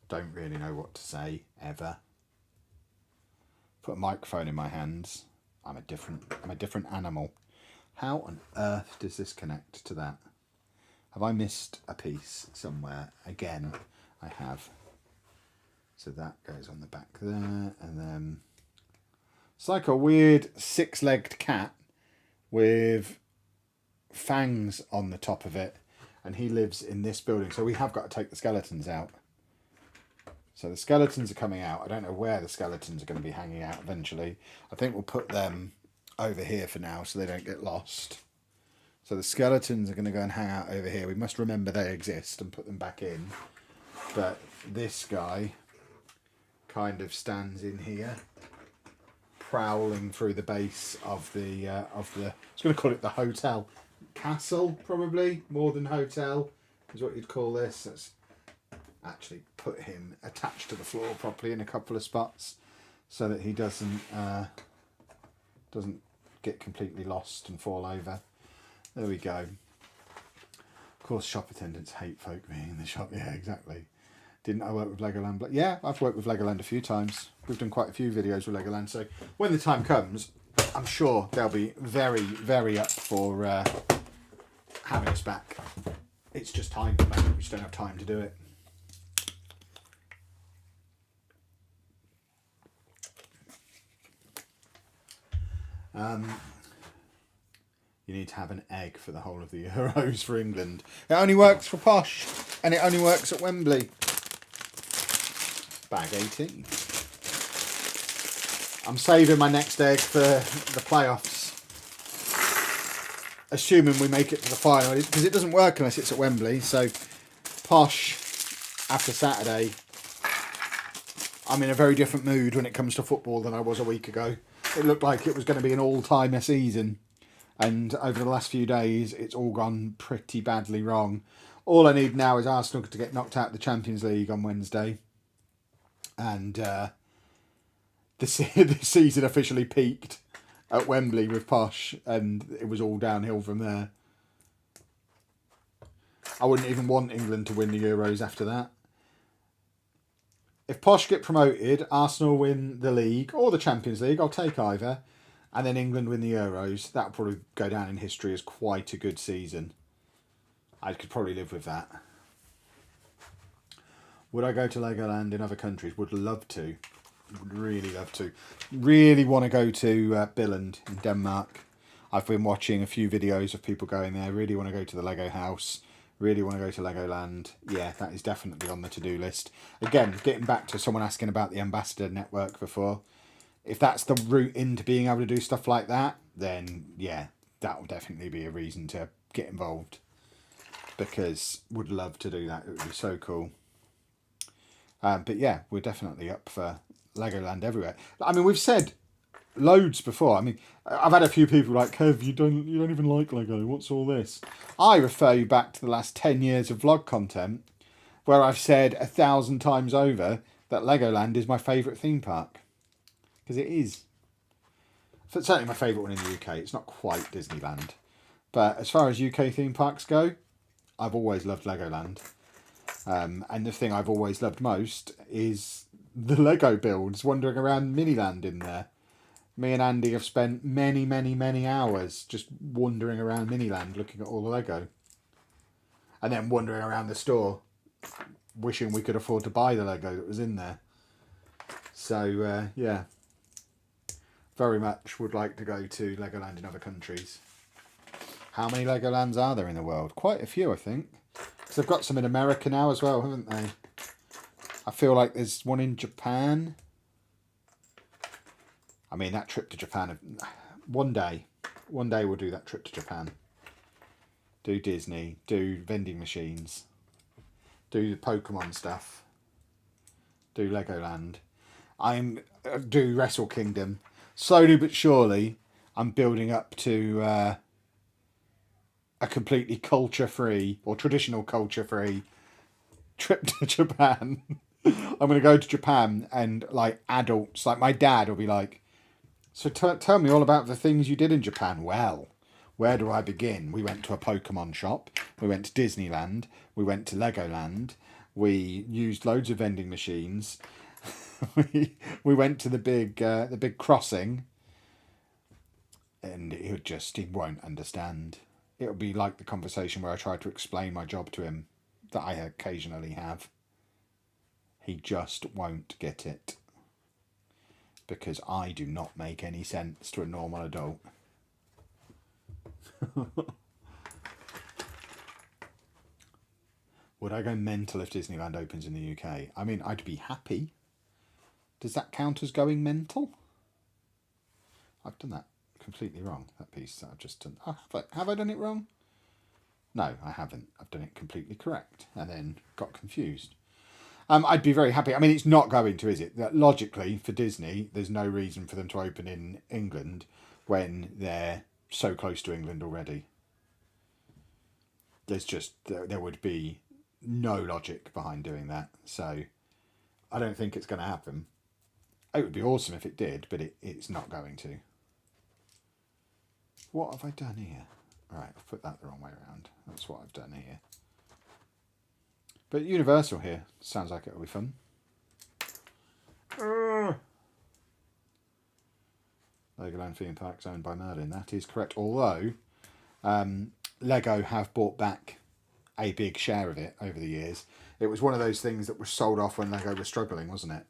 [SPEAKER 1] Don't really know what to say, ever. Put a microphone in my hands. I'm a different animal. How on earth does this connect to that? Have I missed a piece somewhere? Again, I have. So that goes on the back there, and then it's like a weird six-legged cat with fangs on the top of it, and he lives in this building. So we have got to take the skeletons out. So the skeletons are coming out. I don't know where the skeletons are going to be hanging out eventually. I think we'll put them over here for now so they don't get lost. So the skeletons are going to go and hang out over here. We must remember they exist and put them back in. But this guy kind of stands in here, prowling through the base of the I was going to call it the hotel. Castle, probably, more than hotel, is what you'd call this. Let's actually put him attached to the floor properly in a couple of spots so that he doesn't get completely lost and fall over. There we go. Of course, shop attendants hate folk being in the shop. Yeah, exactly. Didn't I work with Legoland? But yeah, I've worked with Legoland a few times. We've done quite a few videos with Legoland. So when the time comes, I'm sure they'll be very, very up for having us back. It's just time. We just don't have time to do it. You need to have an egg for the whole of the Euros for England. It only works for Posh, and it only works at Wembley. Bag 18. I'm saving my next egg for the playoffs. Assuming we make it to the final, because it doesn't work unless it's at Wembley. So, Posh, after Saturday, I'm in a very different mood when it comes to football than I was a week ago. It looked like it was going to be an all-timer season. And over the last few days, it's all gone pretty badly wrong. All I need now is Arsenal to get knocked out of the Champions League on Wednesday. And the season officially peaked at Wembley with Posh. And it was all downhill from there. I wouldn't even want England to win the Euros after that. If Posh get promoted, Arsenal win the league or the Champions League, I'll take either. And then England win the Euros. That'll probably go down in history as quite a good season. I could probably live with that. Would I go to Legoland in other countries? Would love to. Would really love to. Really want to go to Billund in Denmark. I've been watching a few videos of people going there. Really want to go to the Lego house. Really want to go to Legoland. Yeah, that is definitely on the to-do list. Again, getting back to someone asking about the Ambassador Network before. If that's the route into being able to do stuff like that, then yeah, that will definitely be a reason to get involved. Because would love to do that. It would be so cool. But yeah, we're definitely up for Legoland everywhere. I mean, we've said loads before. I mean, I've had a few people like, Kev, you don't even like Lego. What's all this? I refer you back to the last 10 years of vlog content where I've said 1,000 times over that Legoland is my favourite theme park. Because it is. It's certainly my favourite one in the UK. It's not quite Disneyland. But as far as UK theme parks go, I've always loved Legoland. And the thing I've always loved most is the Lego builds, wandering around Miniland in there. Me and Andy have spent many, many, many hours just wandering around Miniland looking at all the Lego. And then wandering around the store, wishing we could afford to buy the Lego that was in there. So, yeah. Very much would like to go to Legoland in other countries. How many Legolands are there in the world? Quite a few, I think. Because they've got some in America now as well, haven't they? I feel like there's one in Japan. I mean, that trip to Japan, one day we'll do that trip to Japan. Do Disney, do vending machines, do the Pokemon stuff, do Legoland. Do Wrestle Kingdom. Slowly but surely, I'm building up to a completely culture-free or traditional culture-free trip to Japan. I'm going to go to Japan and like adults, like my dad will be like, so tell me all about the things you did in Japan. Well, where do I begin? We went to a Pokemon shop. We went to Disneyland. We went to Legoland. We used loads of vending machines. we went to the big crossing. And he won't understand. It'll be like the conversation where I try to explain my job to him that I occasionally have. He just won't get it. Because I do not make any sense to a normal adult. Would I go mental if Disneyland opens in the UK? I mean, I'd be happy. Does that count as going mental? I've done that completely wrong, that piece that I've just done. Oh, have I done it wrong? No, I haven't. I've done it completely correct and then got confused. I'd be very happy. I mean, it's not going to, is it? Logically, for Disney, there's no reason for them to open in England when they're so close to England already. There would be no logic behind doing that. So I don't think it's going to happen. It would be awesome if it did, but it's not going to. What have I done here? Right, I've put that the wrong way around. That's what I've done here. But Universal here sounds like it'll be fun. Legoland theme parks owned by Merlin. That is correct. Although Lego have bought back a big share of it over the years. It was one of those things that was sold off when Lego was struggling, wasn't it?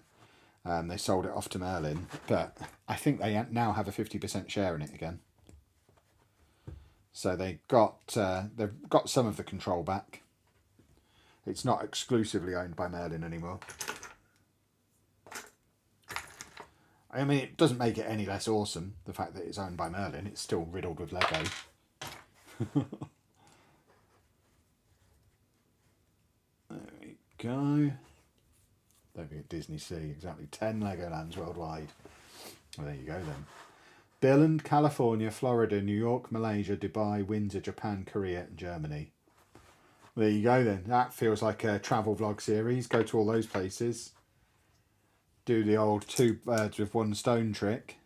[SPEAKER 1] They sold it off to Merlin, but I think they now have a 50% share in it again. So they've got some of the control back. It's not exclusively owned by Merlin anymore. I mean, it doesn't make it any less awesome, the fact that it's owned by Merlin. It's still riddled with Lego. There we go. Don't forget Disney Sea. Exactly 10 Legolands worldwide. Well, there you go then. Billund, California, Florida, New York, Malaysia, Dubai, Windsor, Japan, Korea, and Germany. There you go then. That feels like a travel vlog series. Go to all those places. Do the old 2 birds with 1 stone trick.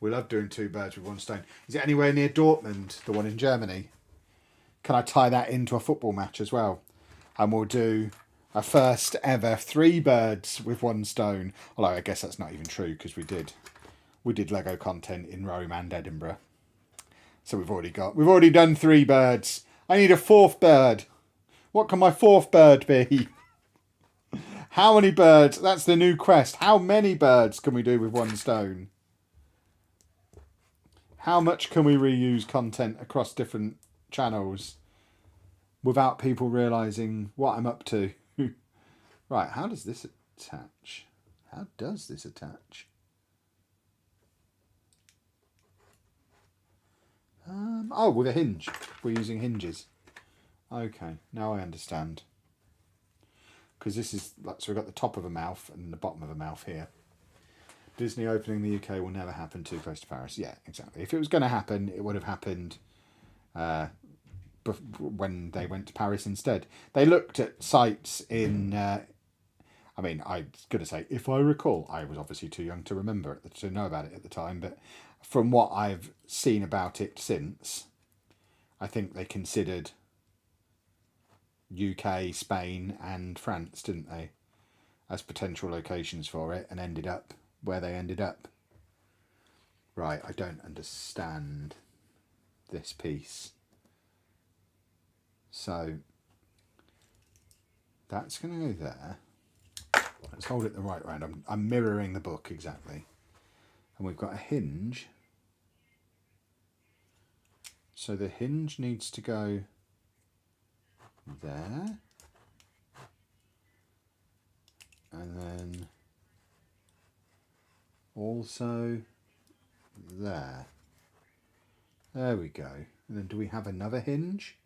[SPEAKER 1] We love doing 2 birds with 1 stone. Is it anywhere near Dortmund, the one in Germany? Can I tie that into a football match as well? And we'll do a first ever 3 birds with 1 stone. Although I guess that's not even true because we did Lego content in Rome and Edinburgh. So we've already done 3 birds. I need a 4th bird. What can my 4th bird be? How many birds? That's the new quest. How many birds can we do with 1 stone? How much can we reuse content across different channels? without people realising what I'm up to. Right, how does this attach? How does this attach? Oh, with a hinge. We're using hinges. Okay, now I understand. Because this is, so we've got the top of a mouth and the bottom of a mouth here. Disney opening the UK will never happen too close to Paris. Yeah, exactly. If it was going to happen, it would have happened when they went to Paris instead. They looked at sites in... I mean, I was going to say, if I recall, I was obviously too young to remember it, to know about it at the time, but from what I've seen about it since, I think they considered UK, Spain and France, didn't they, as potential locations for it, and ended up where they ended up. Right, I don't understand this piece. So that's going to go there. Let's hold it the right way. I'm mirroring the book exactly. And we've got a hinge. So the hinge needs to go there. And then also there. There we go. And then do we have another hinge?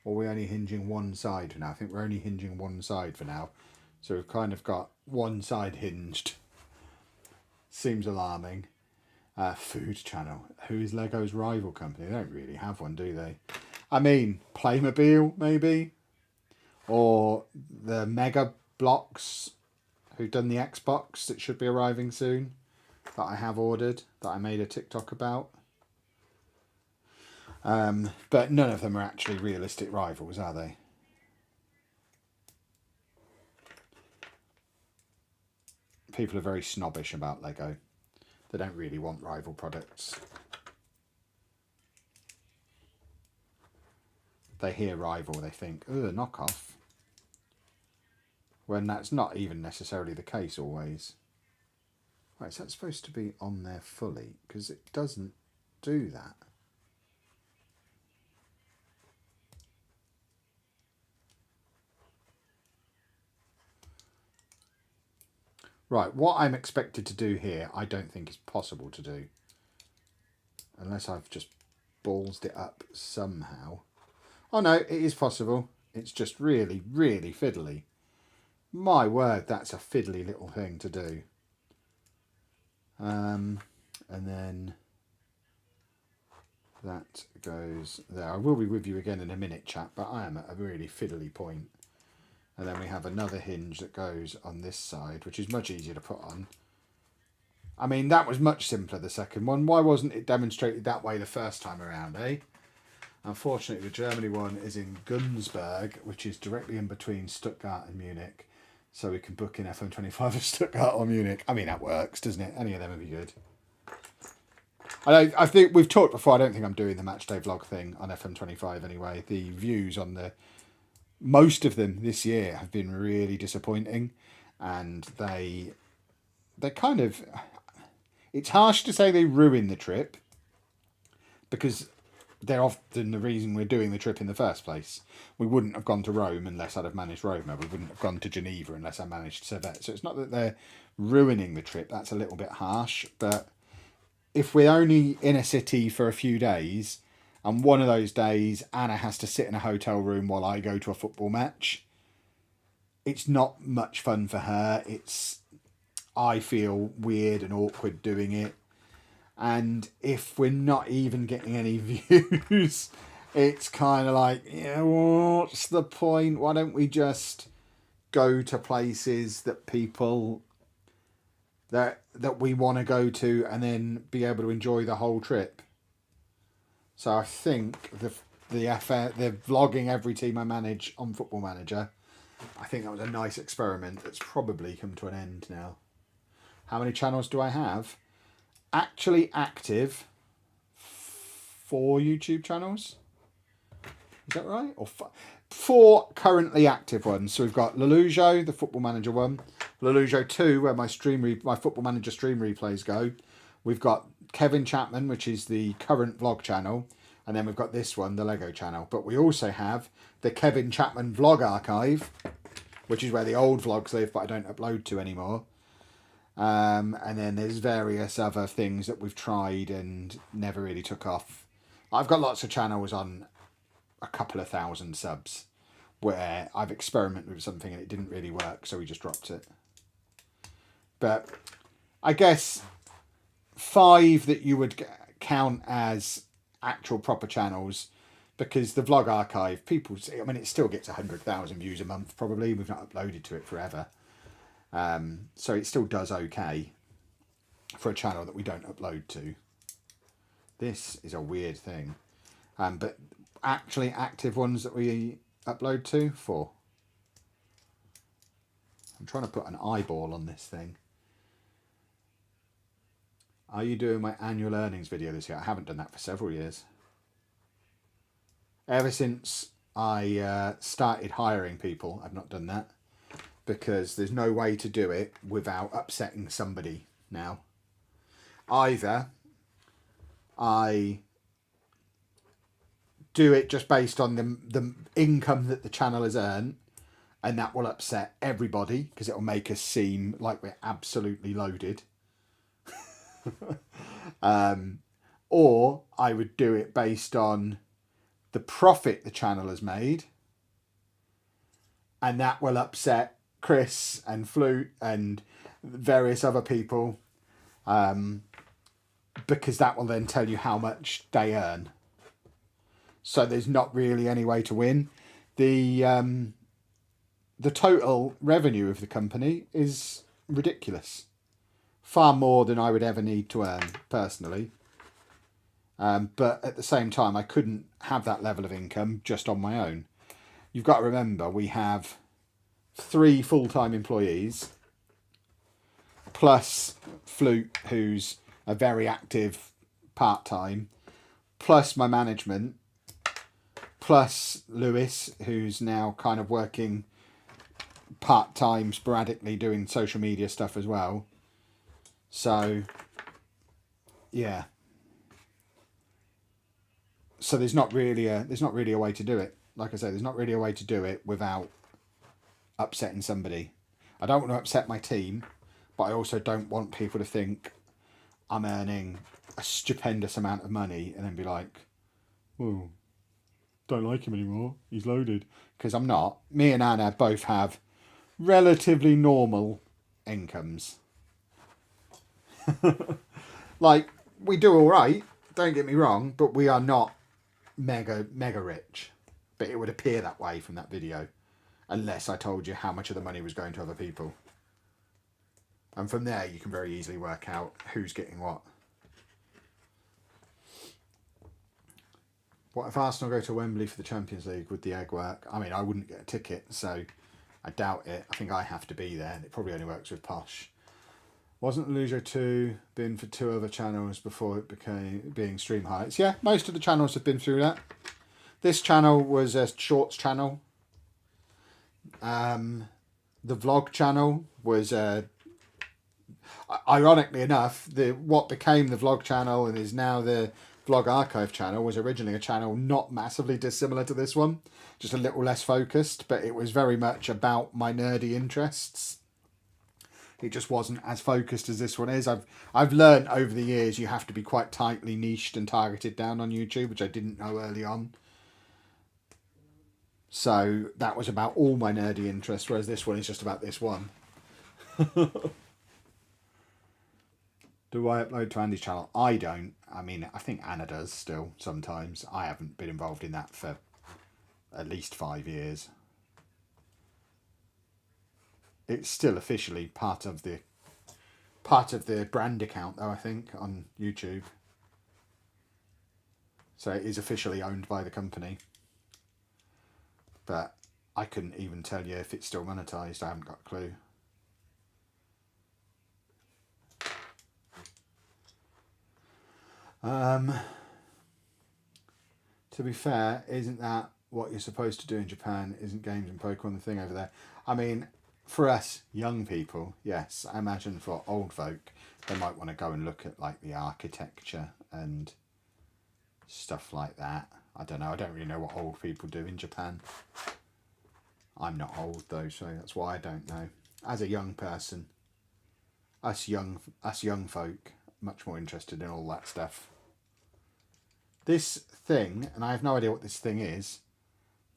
[SPEAKER 1] Or are we only hinging one side for now? I think we're only hinging one side for now. So we've kind of got one side hinged. Seems alarming. Food Channel. Who is Lego's rival company? They don't really have one, do they? I mean, Playmobil, maybe? Or the Mega Bloks, who've done the Xbox that should be arriving soon, that I have ordered, that I made a TikTok about. But none of them are actually realistic rivals, are they? People are very snobbish about Lego. They don't really want rival products. They hear rival, they think, ugh, knockoff. When that's not even necessarily the case always. Right, so that's supposed to be on there fully, because it doesn't do that. Right, what I'm expected to do here, I don't think is possible to do. Unless I've just ballsed it up somehow. Oh no, it is possible. It's just really, really fiddly. My word, that's a fiddly little thing to do. And then that goes there. I will be with you again in a minute, chat, but I am at a really fiddly point. And then we have another hinge that goes on this side, which is much easier to put on. I mean, that was much simpler, the second one. Why wasn't it demonstrated that way the first time around, eh? Unfortunately, the Germany one is in Günzburg, which is directly in between Stuttgart and Munich. So we can book in FM25 of Stuttgart or Munich. I mean, that works, doesn't it? Any of them would be good. I think we've talked before. I don't think I'm doing the match day vlog thing on FM25 anyway. The views on most of them this year have been really disappointing, and they kind of, it's harsh to say they ruin the trip, because they're often the reason we're doing the trip in the first place. We wouldn't have gone to Rome unless I'd have managed Roma. We wouldn't have gone to Geneva unless I managed Servette. So it's not that they're ruining the trip. That's a little bit harsh. But if we're only in a city for a few days, and one of those days Anna has to sit in a hotel room while I go to a football match, it's not much fun for her. I feel weird and awkward doing it. And if we're not even getting any views, it's kind of like, yeah, what's the point? Why don't we just go to places that people that we want to go to and then be able to enjoy the whole trip? So I think the vlogging every team I manage on Football Manager, I think that was a nice experiment that's probably come to an end now. How many channels do I have? Actually active 4 YouTube channels. Is that right? Or 4 currently active ones. So we've got Lelujo, the Football Manager one. Lelujo 2, where my Football Manager stream replays go. We've got Kevin Chapman, which is the current vlog channel. And then we've got this one, the Lego channel. But we also have the Kevin Chapman Vlog Archive, which is where the old vlogs live, but I don't upload to anymore. And then there's various other things that we've tried and never really took off. I've got lots of channels on a couple of thousand subs where I've experimented with something and it didn't really work, so we just dropped it. But I guess 5 that you would count as actual proper channels, because the Vlog Archive, people see, I mean, it still gets 100,000 views a month probably. We've not uploaded to it forever. So it still does okay for a channel that we don't upload to. This is a weird thing. But actually active ones that we upload to, 4. I'm trying to put an eyeball on this thing. Are you doing my annual earnings video this year? I haven't done that for several years. Ever since I started hiring people, I've not done that. Because there's no way to do it without upsetting somebody now. Either I do it just based on the income that the channel has earned, and that will upset everybody because it will make us seem like we're absolutely loaded. Or I would do it based on the profit the channel has made, and that will upset Chris and Flute and various other people, because that will then tell you how much they earn. So there's not really any way to win. The total revenue of the company is ridiculous. Far more than I would ever need to earn personally. But at the same time, I couldn't have that level of income just on my own. You've got to remember, we have 3 full-time employees, plus Flute, who's a very active part-time, plus my management, plus Lewis, who's now kind of working part-time, sporadically doing social media stuff as well. So, yeah. So there's not really a way to do it. Like I say, there's not really a way to do it without upsetting somebody. I don't want to upset my team, but I also don't want people to think I'm earning a stupendous amount of money and then be like, "Whoa, don't like him anymore. He's loaded." Because I'm not. Me and Anna both have relatively normal incomes. Like, we do all right, don't get me wrong, but we are not mega rich. But it would appear that way from that video, unless I told you how much of the money was going to other people. And from there, you can very easily work out who's getting what. What if Arsenal go to Wembley for the Champions League? Would the egg work? I mean, I wouldn't get a ticket, so I doubt it. I think I have to be there. It probably only works with Posh. Wasn't Lujo 2 been for 2 other channels before it became being stream highlights? Yeah, most of the channels have been through that. This channel was a shorts channel. The vlog channel was ironically enough, what became the vlog channel and is now the Vlog Archive channel was originally a channel not massively dissimilar to this one, just a little less focused, but it was very much about my nerdy interests. It just wasn't as focused as this one is. I've learned over the years you have to be quite tightly niched and targeted down on YouTube, which I didn't know early on. So that was about all my nerdy interests, whereas this one is just about this one. Do I upload to Andy's channel? I don't. I mean, I think Anna does still sometimes. I haven't been involved in that for at least 5 years. It's still officially part of the brand account, though, I think, on YouTube. So it is officially owned by the company. But I couldn't even tell you if it's still monetized. I haven't got a clue. To be fair, isn't that what you're supposed to do in Japan? Isn't games and Pokemon the thing over there? I mean, for us young people, yes. I imagine for old folk, they might want to go and look at like the architecture and Stuff like that. I don't know. I don't really know what old people do in Japan. I'm not old though, so that's why I don't know. As a young person, us young folk, much more interested in all that stuff. This thing, and I have no idea what this thing is,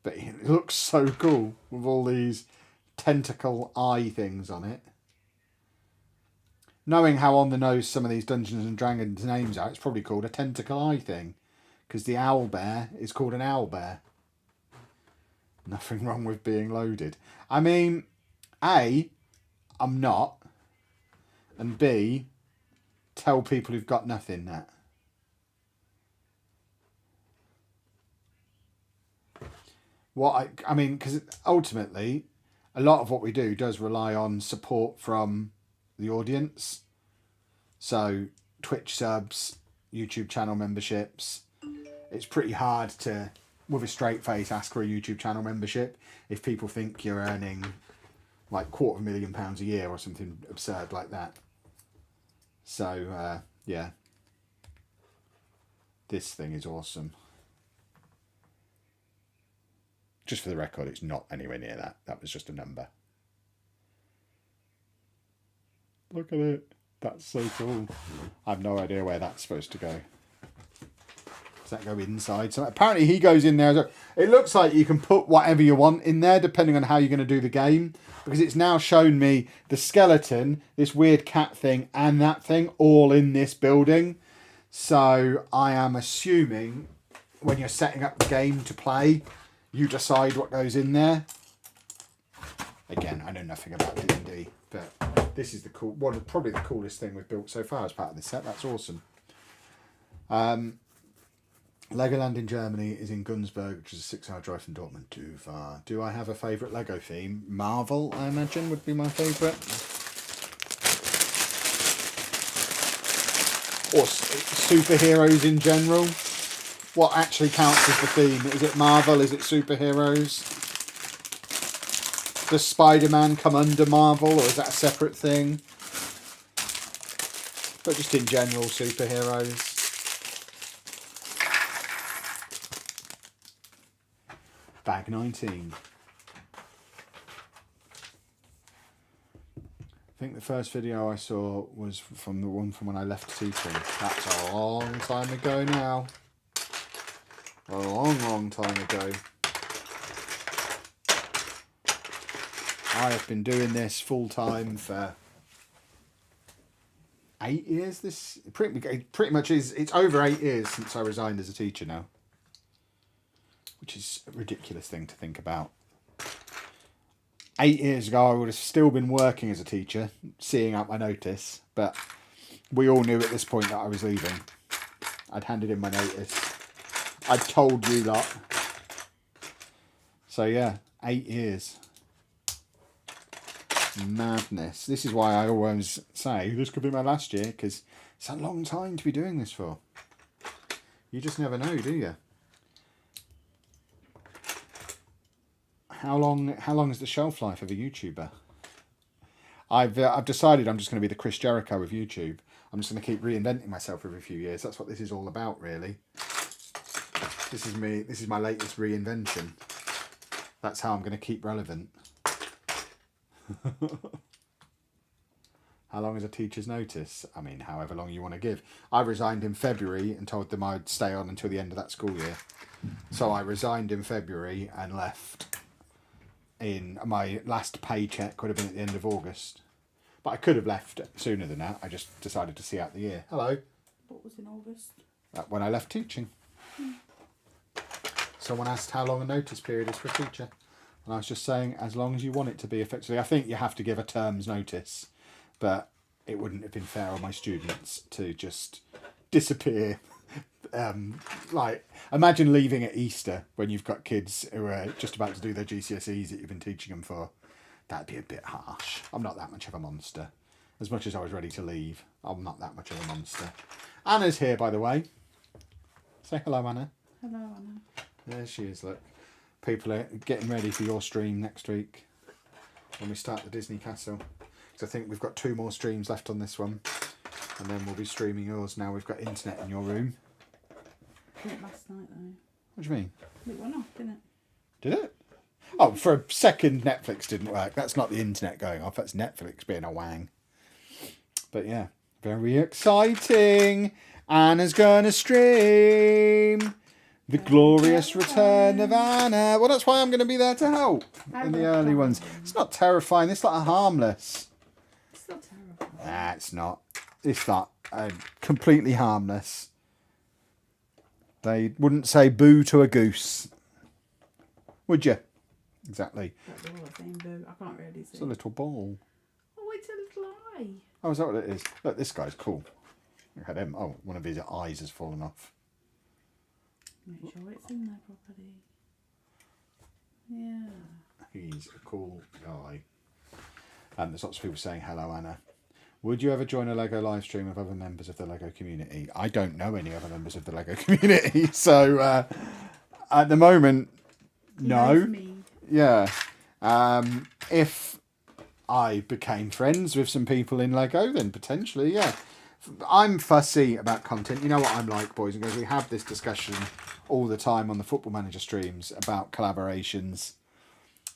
[SPEAKER 1] but it looks so cool with all these tentacle eye things on it. Knowing how on the nose some of these Dungeons and Dragons names are, it's probably called a tentacle eye thing, because the owl bear is called an owl bear. Nothing wrong with being loaded. I mean, A, I'm not, and B, tell people who've got nothing that. I mean, because ultimately, a lot of what we do does rely on support from the audience. So, Twitch subs, YouTube channel memberships. It's pretty hard to, with a straight face, ask for a YouTube channel membership if people think you're earning like £250,000 a year or something absurd like that. So, yeah. This thing is awesome. Just for the record, it's not anywhere near that. That was just a number. Look at it. That's so cool. I have no idea where that's supposed to go. Does that go inside? So apparently he goes in there. It looks like you can put whatever you want in there, depending on how you're going to do the game. Because it's now shown me the skeleton, this weird cat thing, and that thing all in this building. So I am assuming when you're setting up the game to play, you decide what goes in there. Again, I know nothing about D&D, but this is the cool one, probably the coolest thing we've built so far as part of this set. That's awesome. Legoland in Germany is in Gunzburg, which is a 6-hour drive from Dortmund. Too far. Do I have a favourite Lego theme? Marvel, I imagine, would be my favourite. Or superheroes in general. What actually counts as the theme? Is it Marvel? Is it superheroes? Does Spider-Man come under Marvel, or is that a separate thing? But just in general, superheroes. Bag 19. I think the first video I saw was from the one from when I left teaching. That's a long time ago now. A long time ago. I have been doing this full time for 8 years. This pretty much is. It's over 8 years since I resigned as a teacher now, which is a ridiculous thing to think about. 8 years ago, I would have still been working as a teacher, seeing out my notice, but we all knew at this point that I was leaving. I'd handed in my notice. I'd told you lot. So yeah, 8 years. Madness. This is why I always say this could be my last year, because it's a long time to be doing this for. You just never know, do you? How long is the shelf life of a YouTuber? I've decided I'm just going to be the Chris Jericho of YouTube. I'm just going to keep reinventing myself every few years. That's what this is all about, really. This is me. This is my latest reinvention. That's how I'm going to keep relevant. How long is a teacher's notice? I mean, however long you want to give. I resigned in February and told them I'd stay on until the end of that school year. So I resigned in February and left in my last paycheck would have been at the end of August. But I could have left sooner than that. I just decided to see out the year. Hello.
[SPEAKER 2] What was in August?
[SPEAKER 1] When I left teaching. Someone asked how long a notice period is for a teacher. And I was just saying, as long as you want it to be effectively. I think you have to give a term's notice. But it wouldn't have been fair on my students to just disappear. Like, imagine leaving at Easter when you've got kids who are just about to do their GCSEs that you've been teaching them for. That'd be a bit harsh. I'm not that much of a monster. As much as I was ready to leave, I'm not that much of a monster. Anna's here, by the way. Say hello, Anna.
[SPEAKER 2] Hello, Anna.
[SPEAKER 1] There she is, look. People are getting ready for your stream next week when we start the Disney Castle. Because I think we've got 2 more streams left on this one. And then we'll be streaming yours now we've got internet in your room.
[SPEAKER 2] Didn't last night though.
[SPEAKER 1] What do you mean?
[SPEAKER 2] It went off, didn't it?
[SPEAKER 1] Did it? Oh, for a second, Netflix didn't work. That's not the internet going off. That's Netflix being a wang. But yeah, very exciting. Anna's gonna stream the glorious return of Anna. Well, that's why I'm going to be there to help in the early ones. It's not terrifying. It's like a harmless.
[SPEAKER 2] It's not terrible.
[SPEAKER 1] Nah, it's not. It's not completely harmless. They wouldn't say boo to a goose, would you? Exactly.
[SPEAKER 2] That's all the same boo. I can't really see.
[SPEAKER 1] It's a little ball.
[SPEAKER 2] Oh, it's a little eye.
[SPEAKER 1] Oh, is that what it is? Look, this guy's cool. Look at him. Oh, one of his eyes has fallen off.
[SPEAKER 2] Make sure it's in there properly. Yeah.
[SPEAKER 1] He's a cool guy. There's lots of people saying, hello, Anna. Would you ever join a LEGO live stream of other members of the LEGO community? I don't know any other members of the LEGO community. So, at the moment, no.
[SPEAKER 2] Me.
[SPEAKER 1] Yeah. If I became friends with some people in LEGO, then potentially, yeah. I'm fussy about content. You know what I'm like, boys and girls. We have this discussion all the time on the Football Manager streams about collaborations.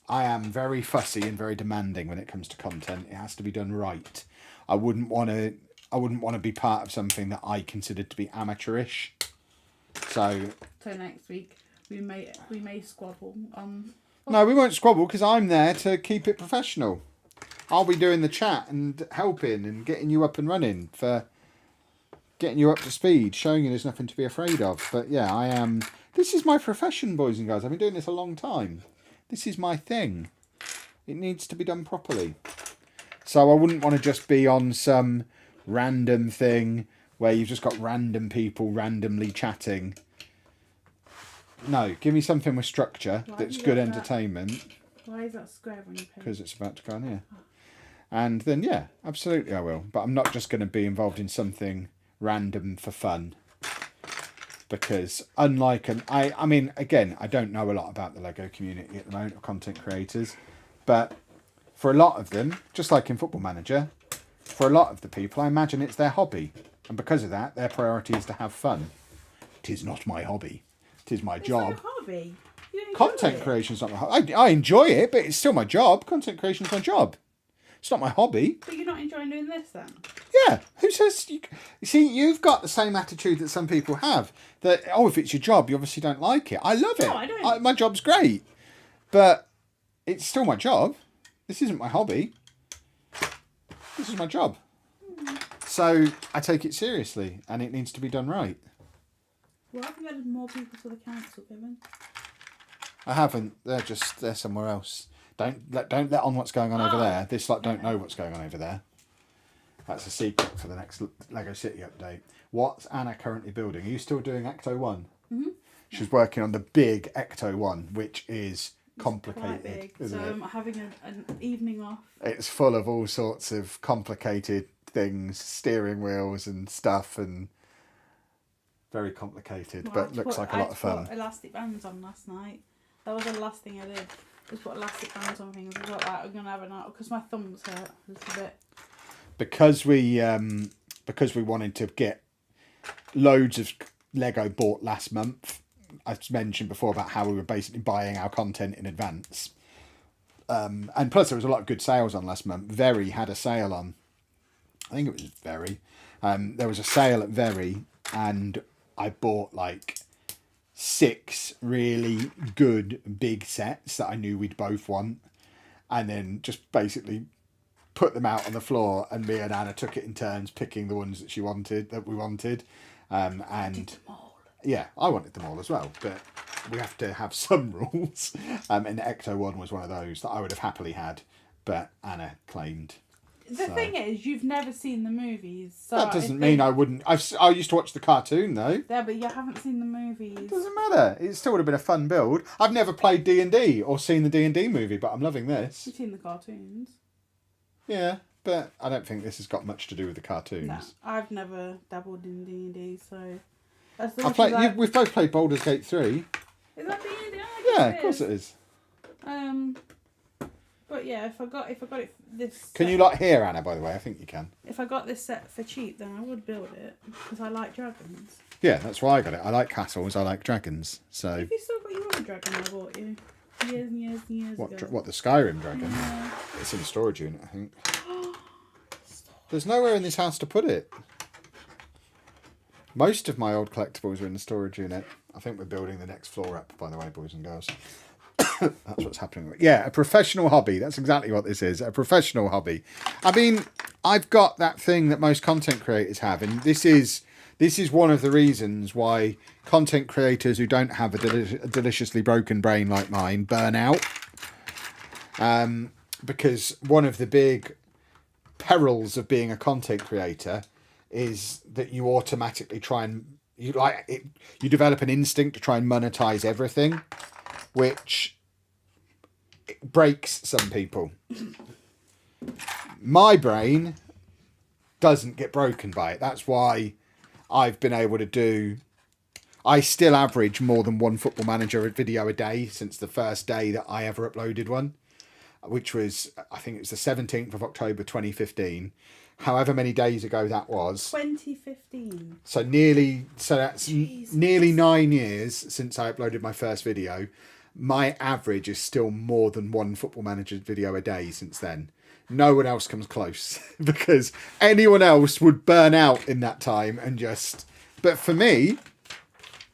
[SPEAKER 1] I am very fussy and very demanding when it comes to content. It has to be done right. I wouldn't want to be part of something that I considered to be amateurish. So
[SPEAKER 2] next week we may squabble on.
[SPEAKER 1] No, we won't squabble because I'm there to keep it professional. I'll be doing the chat and helping and getting you up and running, for getting you up to speed, showing you there's nothing to be afraid of. But yeah, I am. This is my profession, boys and girls. I've been doing this a long time. This is my thing. It needs to be done properly. So I wouldn't want to just be on some random thing where you've just got random people randomly chatting. No, give me something with structure that's good entertainment.
[SPEAKER 2] Why is that square when you pay?
[SPEAKER 1] Because it's about to go on here. And then, yeah, absolutely I will. But I'm not just going to be involved in something random for fun. Because unlike I mean, again, I don't know a lot about the LEGO community at the moment, of content creators. But for a lot of them, just like in Football Manager, for a lot of the people, I imagine it's their hobby. And because of that, their priority is to have fun. It is not my hobby. It is my job.
[SPEAKER 2] It's not a hobby. You don't enjoy
[SPEAKER 1] Content creation is not my hobby. I enjoy it, but it's still my job. Content creation is my job. It's not my hobby.
[SPEAKER 2] But you're not enjoying doing this then?
[SPEAKER 1] Yeah. Who says... You see, you've got the same attitude that some people have. That, oh, if it's your job, you obviously don't like it. I love it.
[SPEAKER 2] No, I don't.
[SPEAKER 1] My job's great. But it's still my job. This isn't my hobby. This is my job. So I take it seriously, and it needs to be done right.
[SPEAKER 2] Well, have you added more people to the council, Kevin?
[SPEAKER 1] I haven't. They're somewhere else. Don't let on what's going on over there. This lot don't know what's going on over there. That's a secret for the next Lego City update. What's Anna currently building? Are you still doing Ecto 1?
[SPEAKER 2] Mm-hmm.
[SPEAKER 1] She's working on the big Ecto 1, which is complicated,
[SPEAKER 2] Quite big.
[SPEAKER 1] isn't
[SPEAKER 2] So
[SPEAKER 1] it?
[SPEAKER 2] I'm having an evening off.
[SPEAKER 1] It's full of all sorts of complicated things, steering wheels and stuff, and very complicated,
[SPEAKER 2] Well,
[SPEAKER 1] but looks like a lot of fun.
[SPEAKER 2] I put elastic bands on last night. That was the last thing I did. Just put elastic bands on things. I thought, right, I'm gonna have an out because my thumbs hurt a little bit.
[SPEAKER 1] Because we wanted to get loads of Lego bought last month. I've mentioned before about how we were basically buying our content in advance. And plus there was a lot of good sales on last month. Very had a sale on. I think it was Very. There was a sale at Very, and I bought like 6 really good big sets that I knew we'd both want, and then just basically put them out on the floor, and me and Anna took it in turns picking the ones that we wanted. And yeah, I wanted them all as well, but we have to have some rules. And Ecto 1 was one of those that I would have happily had, but Anna claimed.
[SPEAKER 2] The thing is, you've never seen the movies. So
[SPEAKER 1] that doesn't mean I wouldn't. I used to watch the cartoon though.
[SPEAKER 2] Yeah, but you haven't seen the movies.
[SPEAKER 1] It doesn't matter. It still would have been a fun build. I've never played D&D or seen the D&D movie, but I'm loving this.
[SPEAKER 2] You've seen the cartoons.
[SPEAKER 1] Yeah, but I don't think this has got much to do with the cartoons.
[SPEAKER 2] No, I've never dabbled in D&D, so that's
[SPEAKER 1] We've both played Baldur's Gate 3.
[SPEAKER 2] Is that D&D?
[SPEAKER 1] Yeah, of course it is.
[SPEAKER 2] But yeah, if I got it this.
[SPEAKER 1] Can you lot hear Anna? By the way, I think you can.
[SPEAKER 2] If I got this set for cheap, then I would build it because I like dragons.
[SPEAKER 1] Yeah, that's why I got it. I like castles. I like dragons. So.
[SPEAKER 2] Have you still got your other dragon I bought you years and years and years ago?
[SPEAKER 1] What the Skyrim dragon?
[SPEAKER 2] Yeah.
[SPEAKER 1] It's in a storage unit, I think. There's nowhere in this house to put it. Most of my old collectibles are in the storage unit. I think we're building the next floor up, by the way, boys and girls. That's what's happening. Yeah, a professional hobby. That's exactly what this is. A professional hobby. I mean, I've got that thing that most content creators have, and this is one of the reasons why content creators who don't have a deliciously broken brain like mine burn out. Because one of the big perils of being a content creator is that you automatically you develop an instinct to try and monetize everything, which breaks some people. My brain doesn't get broken by it. That's why I've been able to I still average more than one Football Manager video a day since the first day that I ever uploaded one, which was, I think it was the 17th of October 2015. However many days ago that was.
[SPEAKER 2] 2015.
[SPEAKER 1] So that's nearly 9 years since I uploaded my first video. My average is still more than one Football Manager video a day since then. No one else comes close because anyone else would burn out in that time and just... But for me,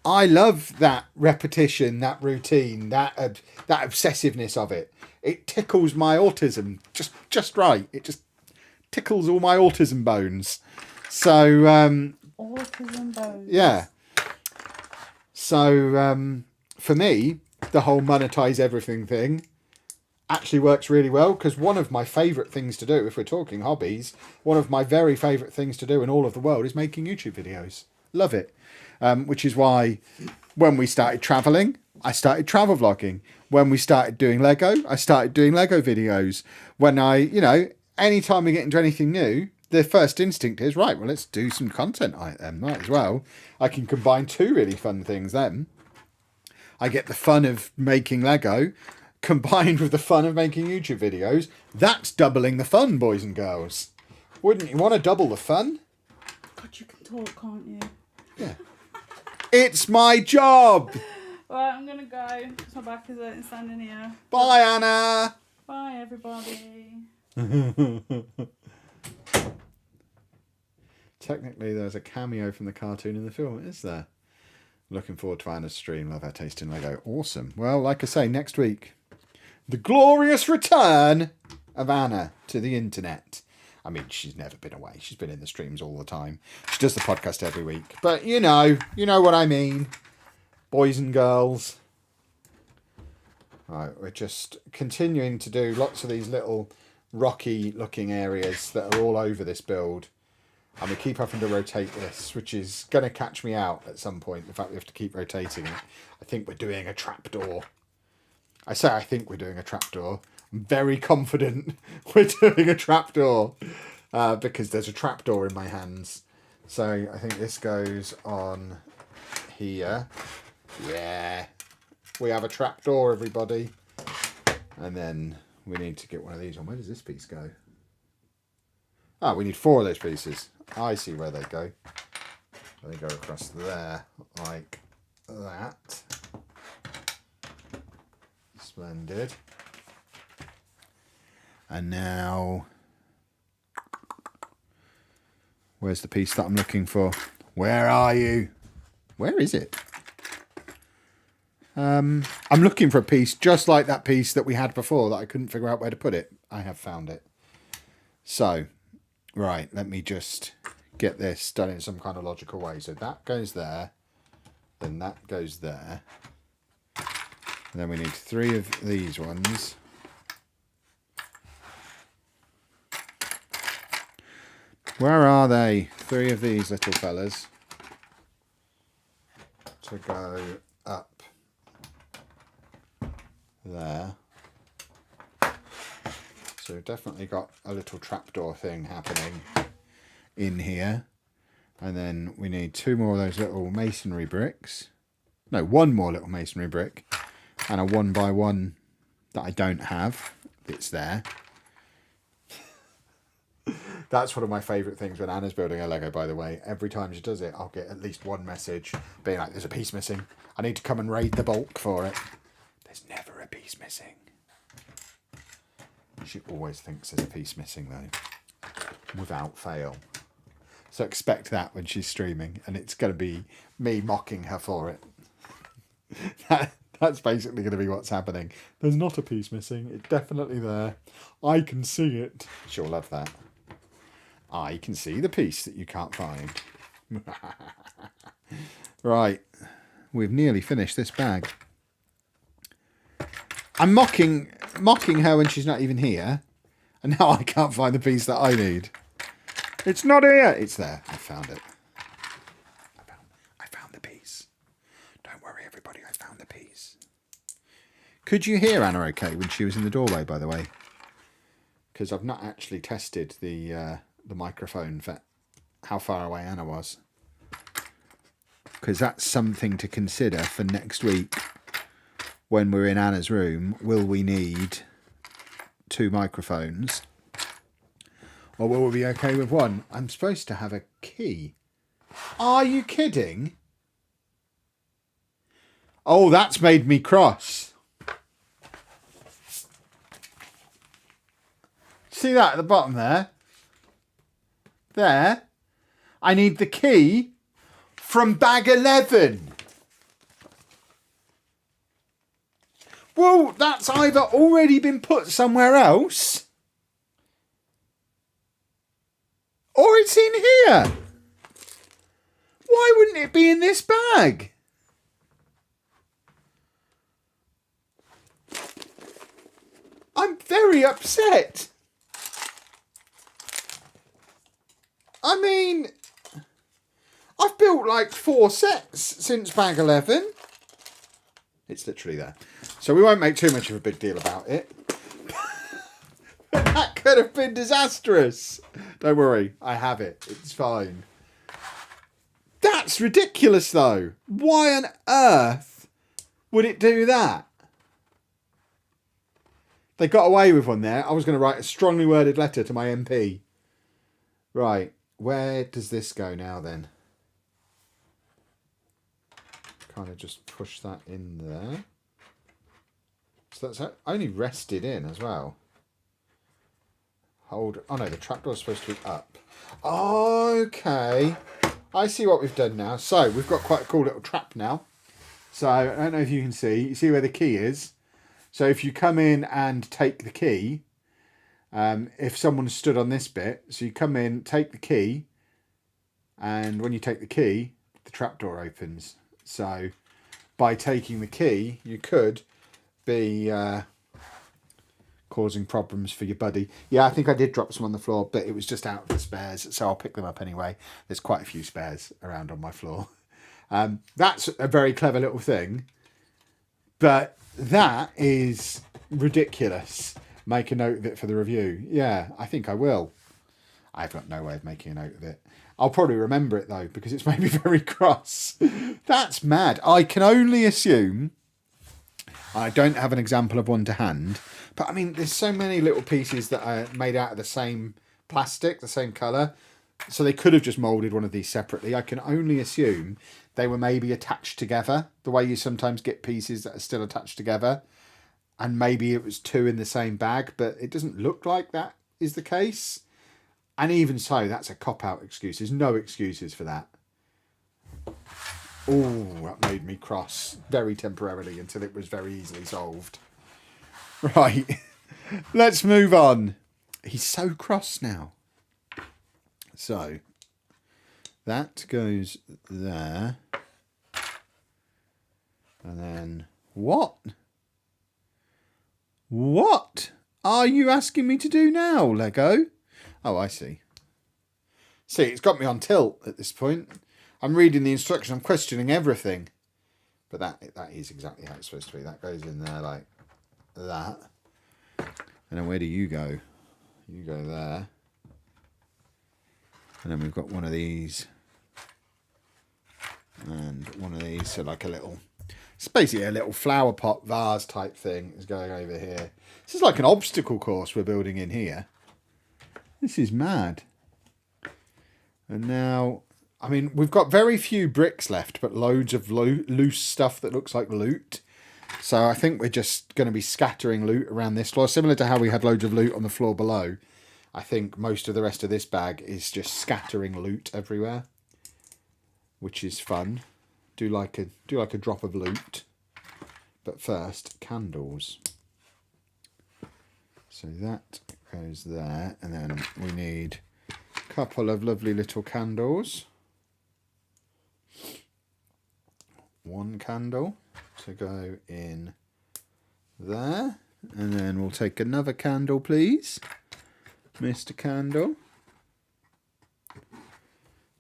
[SPEAKER 1] I love that repetition, that routine, that obsessiveness of it. It tickles my autism just right. It just tickles all my autism bones. So
[SPEAKER 2] autism bones.
[SPEAKER 1] Yeah. So for me, the whole monetize everything thing actually works really well, because one of my favourite things to do, if we're talking hobbies, one of my very favourite things to do in all of the world is making YouTube videos. Love it. Which is why when we started travelling, I started travel vlogging. When we started doing Lego, I started doing Lego videos. When anytime we get into anything new, the first instinct is, right, well, let's do some content on it then. Might as well. I can combine two really fun things then. I get the fun of making Lego combined with the fun of making YouTube videos. That's doubling the fun, boys and girls. Wouldn't you want to double the fun?
[SPEAKER 2] God, you can talk, can't you?
[SPEAKER 1] Yeah. It's my job.
[SPEAKER 2] Right, I'm going to go. My back is standing here.
[SPEAKER 1] Bye, Anna.
[SPEAKER 2] Bye, everybody.
[SPEAKER 1] Technically, there's a cameo from the cartoon in the film, is there? Looking forward to Anna's stream. Love her taste in Lego. Awesome. Well, like I say, next week, the glorious return of Anna to the internet. I mean, she's never been away. She's been in the streams all the time. She does the podcast every week. But you know what I mean. Boys and girls. Right, we're just continuing to do lots of these little rocky looking areas that are all over this build. And we keep having to rotate this, which is going to catch me out at some point. The fact we have to keep rotating it. I think we're doing a trapdoor. I say I think we're doing a trapdoor. I'm very confident we're doing a trapdoor because there's a trapdoor in my hands. So I think this goes on here. Yeah. We have a trapdoor, everybody. And then we need to get one of these on. Where does this piece go? Ah, we need 4 of those pieces. I see where they go. They go across there like that. Splendid. And now, where's the piece that I'm looking for? Where are you? Where is it? I'm looking for a piece just like that piece that we had before that I couldn't figure out where to put it. I have found it. So, right, let me just get this done in some kind of logical way. So that goes there, then that goes there. And then we need 3 of these ones. Where are they? 3 of these little fellas to go up there. So we've definitely got a little trapdoor thing happening in here. And then we need 2 more of those little masonry bricks. No, 1 more little masonry brick. And a 1x1 that I don't have that's there. That's one of my favourite things when Anna's building a Lego, by the way. Every time she does it, I'll get at least one message being like, there's a piece missing. I need to come and raid the bulk for it. There's never a piece missing. She always thinks there's a piece missing, though. Without fail. So expect that when she's streaming, and it's going to be me mocking her for it. That's basically going to be what's happening. There's not a piece missing. It's definitely there. I can see it. She'll love that. I can see the piece that you can't find. Right. We've nearly finished this bag. I'm mocking her when she's not even here. And now I can't find the piece that I need. It's not here. It's there. I found it. I found the piece. Don't worry, everybody. I found the piece. Could you hear Anna okay when she was in the doorway, by the way? Because I've not actually tested the microphone for how far away Anna was. Because that's something to consider for next week. When we're in Anna's room, will we need 2 microphones? Or will we be okay with one? I'm supposed to have a key. Are you kidding? Oh, that's made me cross. See that at the bottom there? There. I need the key from bag 11. Well, that's either already been put somewhere else, or it's in here. Why wouldn't it be in this bag? I'm very upset. I mean, I've built like 4 sets since bag 11. It's literally there. So we won't make too much of a big deal about it. That could have been disastrous. Don't worry, I have it. It's fine. That's ridiculous, though. Why on earth would it do that? They got away with one there. I was going to write a strongly worded letter to my MP. Right, where does this go now, then? Kind of just push that in there. So that's only rested in as well. Hold. Oh no, the trapdoor's supposed to be up. Okay. I see what we've done now. So we've got quite a cool little trap now. So I don't know if you can see. You see where the key is? So if you come in and take the key, if someone stood on this bit, so you come in, take the key, and when you take the key, the trapdoor opens. So by taking the key, you could be causing problems for your buddy. Yeah, I think I did drop some on the floor, but it was just out of the spares, so I'll pick them up anyway. There's quite a few spares around on my floor. That's a very clever little thing, but that is ridiculous. Make a note of it for the review. Yeah, I think I will. I've got no way of making a note of it. I'll probably remember it, though, because it's made me very cross. That's mad. I can only assume... I don't have an example of one to hand, but I mean, there's so many little pieces that are made out of the same plastic, the same colour, so they could have just moulded one of these separately. I can only assume they were maybe attached together, the way you sometimes get pieces that are still attached together, and maybe it was 2 in the same bag, but it doesn't look like that is the case. And even so, that's a cop-out excuse. There's no excuses for that. Oh, that made me cross very temporarily until it was very easily solved. Right, let's move on. He's so cross now. So, that goes there. And then, what? What are you asking me to do now, Lego? Oh, I see. See, it's got me on tilt at this point. I'm reading the instructions. I'm questioning everything. But that is exactly how it's supposed to be. That goes in there like that. And then where do you go? You go there. And then we've got one of these. And one of these. So like a little It's basically a little flower pot vase type thing is going over here. This is like an obstacle course we're building in here. This is mad. And now, I mean, we've got very few bricks left, but loads of loose stuff that looks like loot. So I think we're just going to be scattering loot around this floor, similar to how we had loads of loot on the floor below. I think most of the rest of this bag is just scattering loot everywhere, which is fun. Do like a drop of loot. But first, candles. So that goes there, and then we need a couple of lovely little candles. One candle to go in there, and then we'll take another candle, please, Mr. Candle.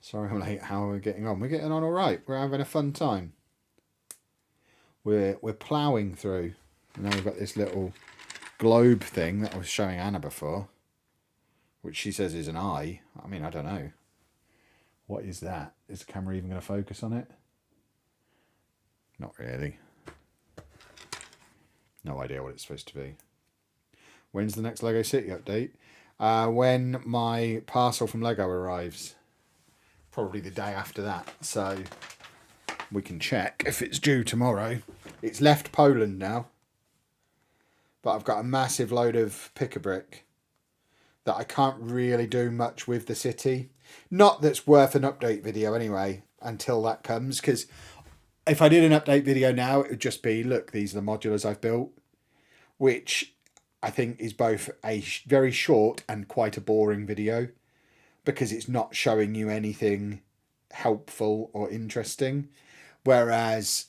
[SPEAKER 1] Sorry I'm late. How are we getting on? We're getting on all right. We're having a fun time. We're ploughing through. And now we've got this little globe thing that I was showing Anna before, which she says is an eye. I mean, I don't know. What is that? Is the camera even going to focus on it? Not really. No idea what it's supposed to be. When's the next Lego City update? When my parcel from Lego arrives. Probably the day after that. So we can check if it's due tomorrow. It's left Poland now. But I've got a massive load of pick-a-brick that I can't really do much with the city. Not that's worth an update video anyway, until that comes. Because if I did an update video now, it would just be, look, these are the modulars I've built. Which I think is both a very short and quite a boring video. Because it's not showing you anything helpful or interesting. Whereas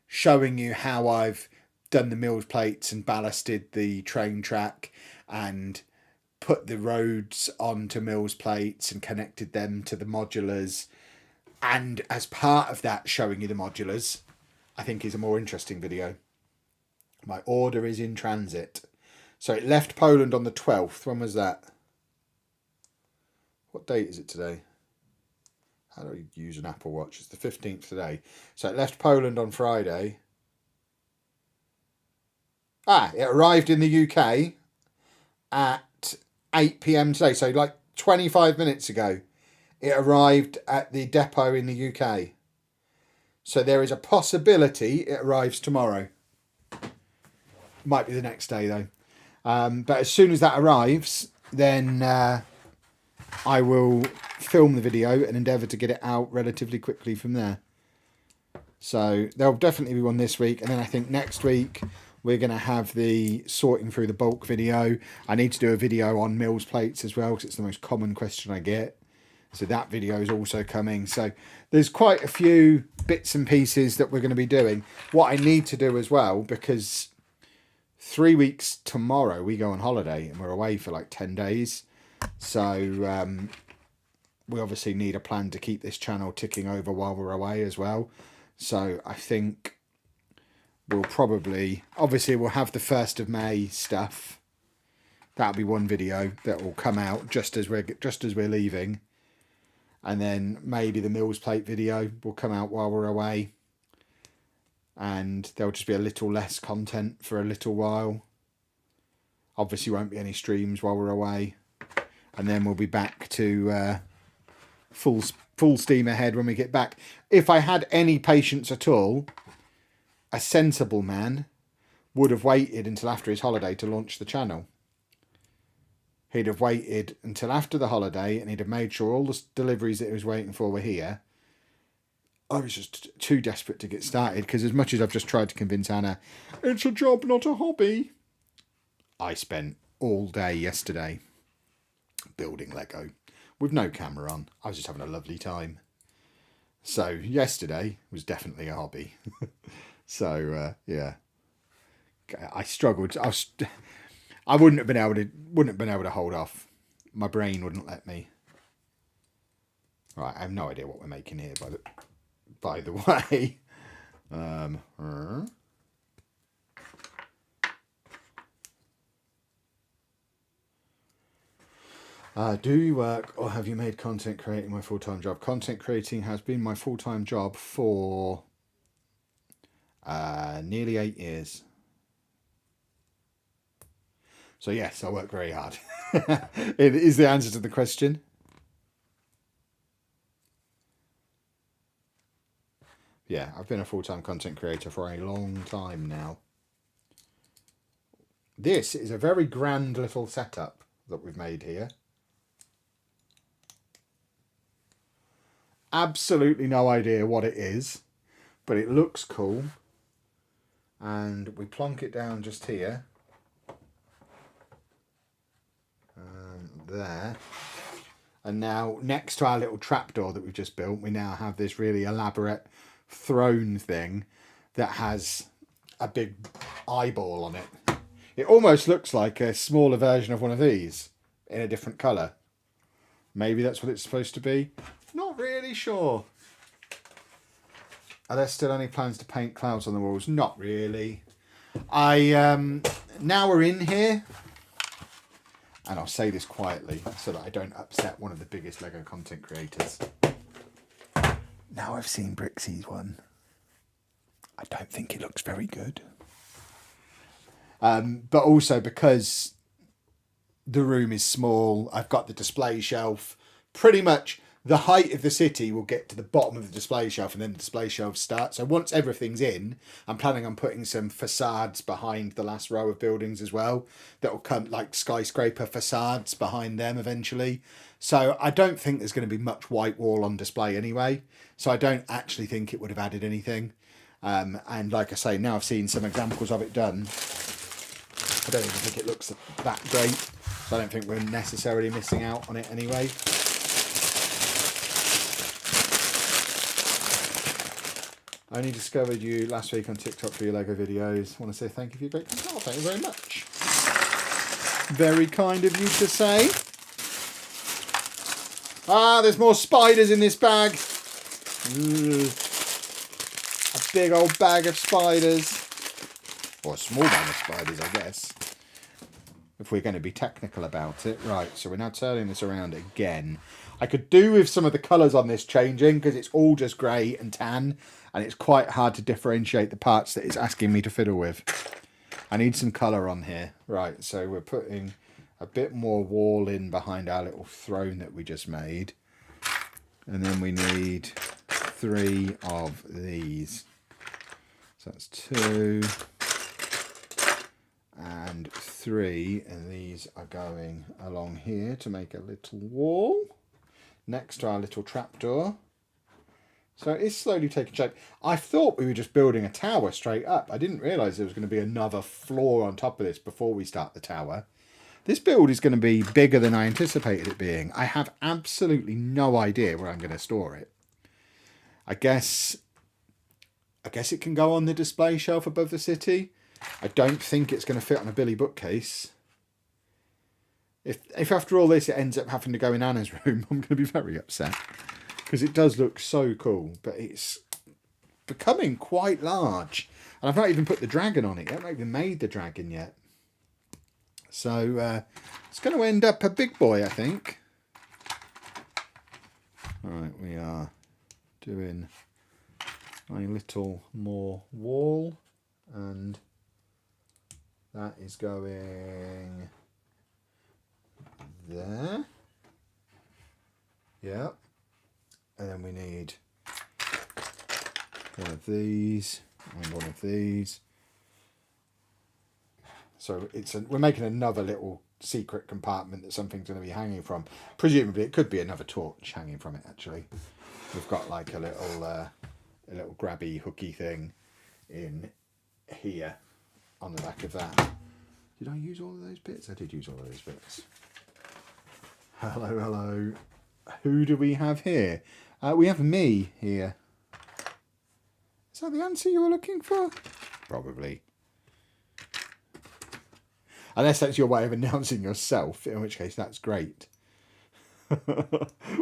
[SPEAKER 1] showing you how I've done the Mills plates and ballasted the train track and put the roads onto Mills plates and connected them to the modulars, and as part of that showing you the modulars, I think is a more interesting video. My order is in transit. So it left Poland on the 12th. When was that? What date is it today? How do I use an Apple Watch? It's the 15th today. So it left Poland on Friday. It arrived in the UK at 8 p.m. today. So like 25 minutes ago, it arrived at the depot in the UK. So there is a possibility it arrives tomorrow. Might be the next day though. But as soon as that arrives, then I will film the video and endeavour to get it out relatively quickly from there. So there'll definitely be one this week. And then I think next week we're going to have the sorting through the bulk video. I need to do a video on Mills plates as well, because it's the most common question I get. So that video is also coming. So there's quite a few bits and pieces that we're going to be doing. What I need to do as well, because 3 weeks tomorrow we go on holiday and we're away for like 10 days. So we obviously need a plan to keep this channel ticking over while we're away as well. So I think we'll probably, obviously we'll have the 1st of May stuff. That'll be one video that will come out just as we're leaving. And then maybe the Mills plate video will come out while we're away. And there'll just be a little less content for a little while. Obviously won't be any streams while we're away. And then we'll be back to full steam ahead when we get back. If I had any patience at all, a sensible man would have waited until after his holiday to launch the channel. He'd have waited until after the holiday and he'd have made sure all the deliveries that he was waiting for were here. I was just too desperate to get started, because as much as I've just tried to convince Anna, it's a job, not a hobby, I spent all day yesterday building Lego with no camera on. I was just having a lovely time. So yesterday was definitely a hobby. So yeah, I struggled. I wouldn't have been able to hold off. My brain wouldn't let me. Right, I have no idea what we're making here by the way. Do you work or have you made content creating my full-time job? Content creating has been my full-time job for Nearly 8 years. So yes, I work very hard. It is the answer to the question. Yeah, I've been a full-time content creator for a long time now. This is a very grand little setup that we've made here. Absolutely no idea what it is, but it looks cool. And we plonk it down just here. And there. And now, next to our little trapdoor that we've just built, we now have this really elaborate throne thing that has a big eyeball on it. It almost looks like a smaller version of one of these in a different colour. Maybe that's what it's supposed to be. Not really sure. Are there still any plans to paint clouds on the walls? Not really. Now we're in here, and I'll say this quietly so that I don't upset one of the biggest Lego content creators. Now I've seen Brixie's one. I don't think it looks very good. But also because the room is small, I've got the display shelf. Pretty much the height of the city will get to the bottom of the display shelf, and then the display shelves start. So once everything's in, I'm planning on putting some facades behind the last row of buildings as well. That will come like skyscraper facades behind them eventually. So I don't think there's going to be much white wall on display anyway. So I don't actually think it would have added anything. And like I say, now I've seen some examples of it done. I don't even think it looks that great. So I don't think we're necessarily missing out on it anyway. I only discovered you last week on TikTok for your Lego videos. I want to say thank you for your great content. Oh, thank you very much. Very kind of you to say. Ah, there's more spiders in this bag. A big old bag of spiders. Or a small bag of spiders, I guess. If we're going to be technical about it. Right, so we're now turning this around again. I could do with some of the colours on this changing because it's all just grey and tan. And it's quite hard to differentiate the parts that it's asking me to fiddle with. I need some colour on here. Right, so we're putting a bit more wall in behind our little throne that we just made. And then we need 3 of these. So that's 2 and 3. And these are going along here to make a little wall next to our little trapdoor. So it is slowly taking shape. I thought we were just building a tower straight up. I didn't realise there was going to be another floor on top of this before we start the tower. This build is going to be bigger than I anticipated it being. I have absolutely no idea where I'm going to store it. I guess it can go on the display shelf above the city. I don't think it's going to fit on a Billy bookcase. If after all this it ends up having to go in Anna's room, I'm going to be very upset. Because it does look so cool, but it's becoming quite large. And I've not even put the dragon on it yet. I've not even made the dragon yet. So it's going to end up a big boy, I think. Alright, we are doing a little more wall. And that is going there. Yep. And then we need one of these and one of these. So we're making another little secret compartment that something's going to be hanging from. Presumably it could be another torch hanging from it, actually. We've got like a little grabby hooky thing in here on the back of that. Did I use all of those bits? I did use all of those bits. Hello, hello. Who do we have here? We have me here. Is that the answer you were looking for? Probably. Unless that's your way of announcing yourself, in which case that's great.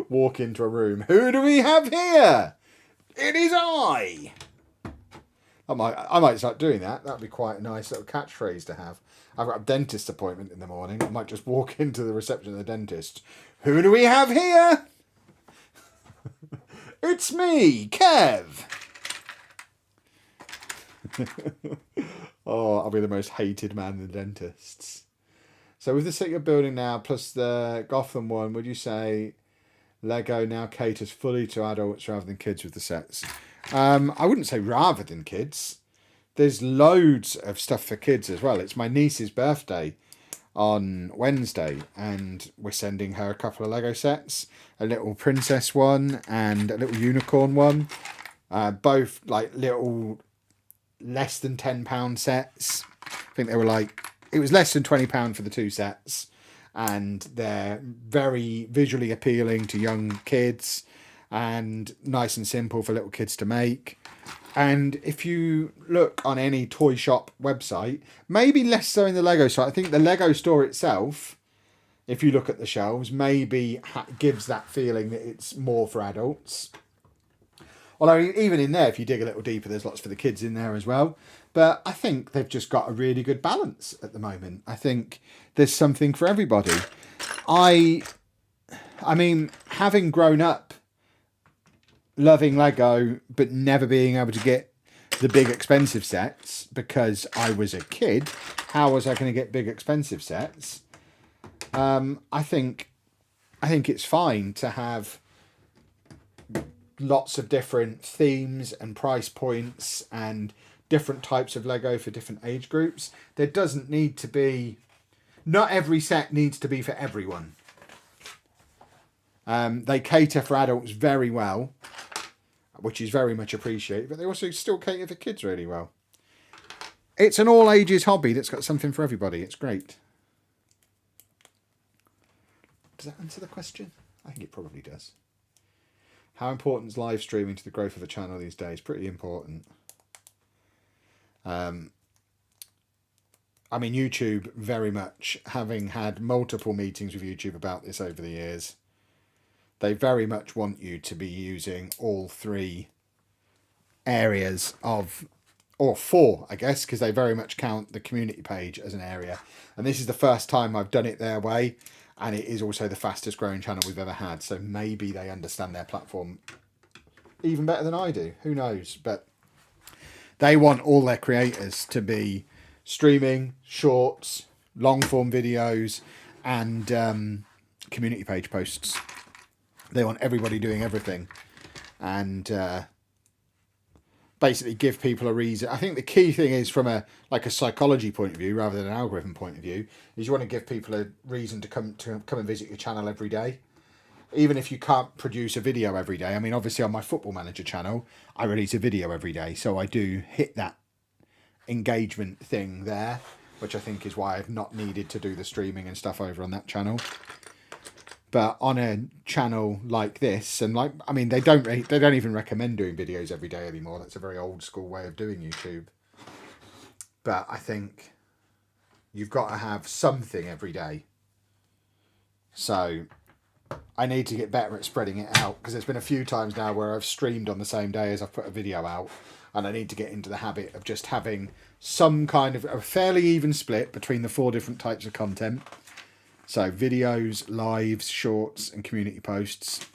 [SPEAKER 1] Walk into a room. Who do we have here? It is I. I might start doing that. That'd be quite a nice little catchphrase to have. I've got a dentist appointment in the morning. I might just walk into the reception of the dentist. Who do we have here? It's me, Kev. Oh, I'll be the most hated man in the dentists. So with the set you're building now, plus the Gotham one, would you say Lego now caters fully to adults rather than kids with the sets? I wouldn't say rather than kids. There's loads of stuff for kids as well. It's my niece's birthday on Wednesday, and we're sending her a couple of Lego sets, a little princess one and a little unicorn one. Both like little less than £10 sets. I think they were like, it was less than £20 for the two sets, and they're very visually appealing to young kids and nice and simple for little kids to make. And if you look on any toy shop website, maybe less so in the Lego store, I think the Lego store itself, if you look at the shelves, maybe gives that feeling that it's more for adults. Although even in there, if you dig a little deeper, there's lots for the kids in there as well. But I think they've just got a really good balance at the moment. I think there's something for everybody. I mean, having grown up loving Lego, but never being able to get the big expensive sets because I was a kid, how was I going to get big expensive sets? I think it's fine to have lots of different themes and price points and different types of Lego for different age groups. There doesn't need to be, not every set needs to be for everyone. They cater for adults very well, which is very much appreciated, but they also still cater for kids really well. It's an all ages hobby that's got something for everybody. It's great. Does that answer the question? I think it probably does. How important is live streaming to the growth of a channel these days? Pretty important. I mean, YouTube, very much, having had multiple meetings with YouTube about this over the years, they very much want you to be using all three areas of, or four, I guess, because they very much count the community page as an area. And this is the first time I've done it their way, and it is also the fastest growing channel we've ever had. So maybe they understand their platform even better than I do. Who knows? But they want all their creators to be streaming, shorts, long form videos, and community page posts. They want everybody doing everything, and basically give people a reason. I think the key thing is, from a psychology point of view rather than an algorithm point of view, is you want to give people a reason to come and visit your channel every day, even if you can't produce a video every day. I mean, obviously on my Football Manager channel, I release a video every day, so I do hit that engagement thing there, which I think is why I've not needed to do the streaming and stuff over on that channel. But on a channel like this, and I mean, they don't even recommend doing videos every day anymore. That's a very old school way of doing YouTube. But I think you've got to have something every day. So I need to get better at spreading it out, because there's been a few times now where I've streamed on the same day as I've put a video out, and I need to get into the habit of just having some kind of a fairly even split between the 4 different types of content. So videos, lives, shorts, and community posts.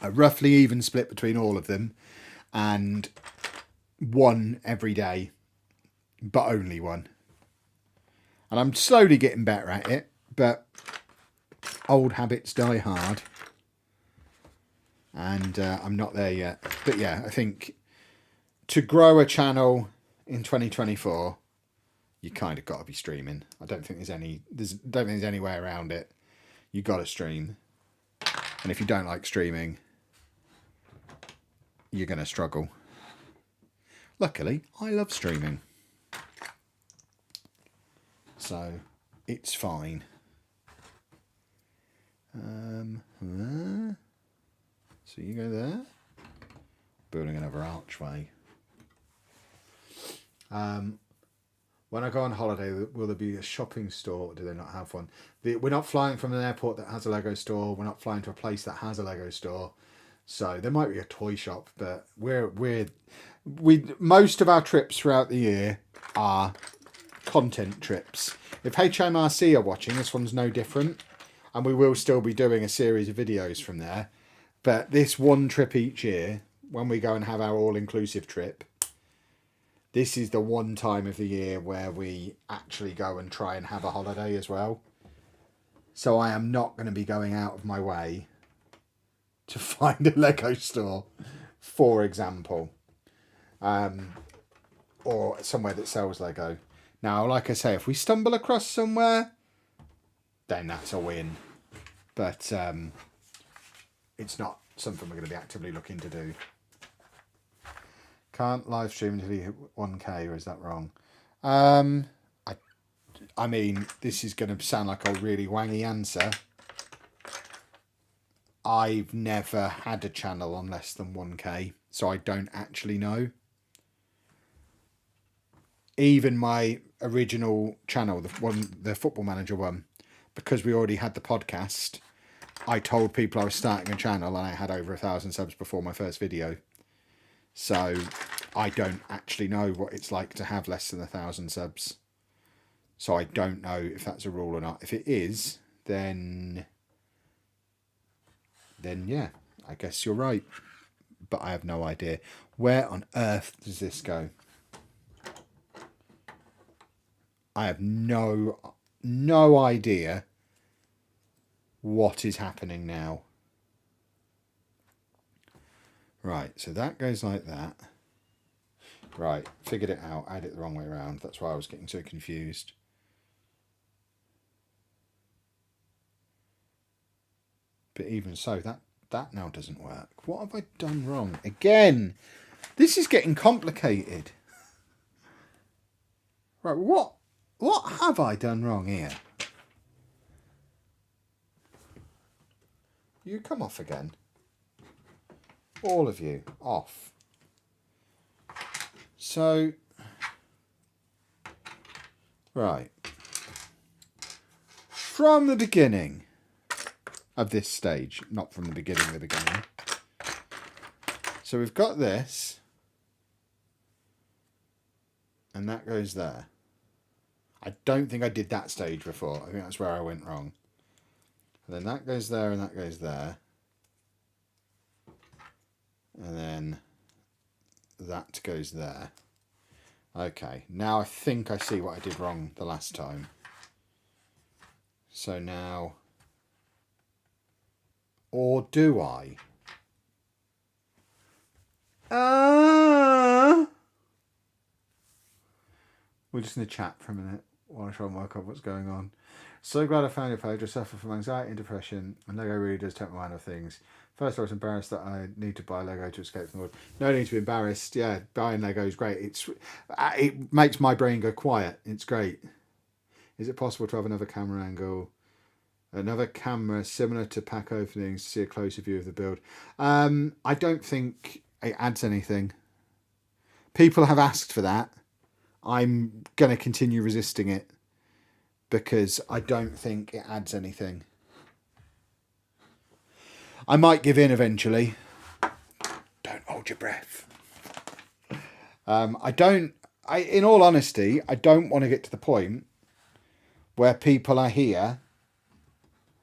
[SPEAKER 1] A roughly even split between all of them, and one every day, but only one. And I'm slowly getting better at it, but old habits die hard. And I'm not there yet. But yeah, I think to grow a channel in 2024, you kind of got to be streaming. I don't think there's any way around it. You got to stream. And if you don't like streaming, you're going to struggle. Luckily, I love streaming, so it's fine. So you go there. Building another archway. When I go on holiday, will there be a shopping store, or do they not have one? We're not flying from an airport that has a Lego store. We're not flying to a place that has a Lego store. So there might be a toy shop, but most of our trips throughout the year are content trips. If HMRC are watching, this one's no different, and we will still be doing a series of videos from there. But this one trip each year, when we go and have our all-inclusive trip, this is the one time of the year where we actually go and try and have a holiday as well. So I am not going to be going out of my way to find a Lego store, for example, or somewhere that sells Lego. Now, like I say, if we stumble across somewhere, then that's a win. But it's not something we're going to be actively looking to do. Can't live stream until you hit 1K, or is that wrong? I mean, this is going to sound like a really wangy answer. I've never had a channel on less than 1K, so I don't actually know. Even my original channel, the Football Manager one, because we already had the podcast, I told people I was starting a channel and I had over 1,000 subs before my first video. So I don't actually know what it's like to have less than 1,000 subs. So I don't know if that's a rule or not. If it is, then yeah, I guess you're right. But I have no idea. Where on earth does this go? I have no idea what is happening now. Right, so that goes like that. Right, figured it out. I had it the wrong way around. That's why I was getting so confused. But even so, that now doesn't work. What have I done wrong? Again, this is getting complicated. Right, what have I done wrong here? You come off again. All of you, off. So, right. From the beginning of this stage, not from the beginning of the beginning. So we've got this, and that goes there. I don't think I did that stage before. I think that's where I went wrong. And then that goes there and that goes there. And then that goes there. Okay, now I think I see what I did wrong the last time. So now... Or do I? We're just in the chat for a minute while I try and work out what's going on. So glad I found your page. I suffer from anxiety and depression, and Lego really does take my mind off things. First, I was embarrassed that I need to buy Lego to escape from the world. No need to be embarrassed. Yeah, buying Lego is great. It makes my brain go quiet. It's great. Is it possible to have another camera angle? Another camera similar to pack openings to see a closer view of the build. I don't think it adds anything. People have asked for that. I'm going to continue resisting it because I don't think it adds anything. I might give in eventually. Don't hold your breath. In all honesty, I don't want to get to the point where people are here,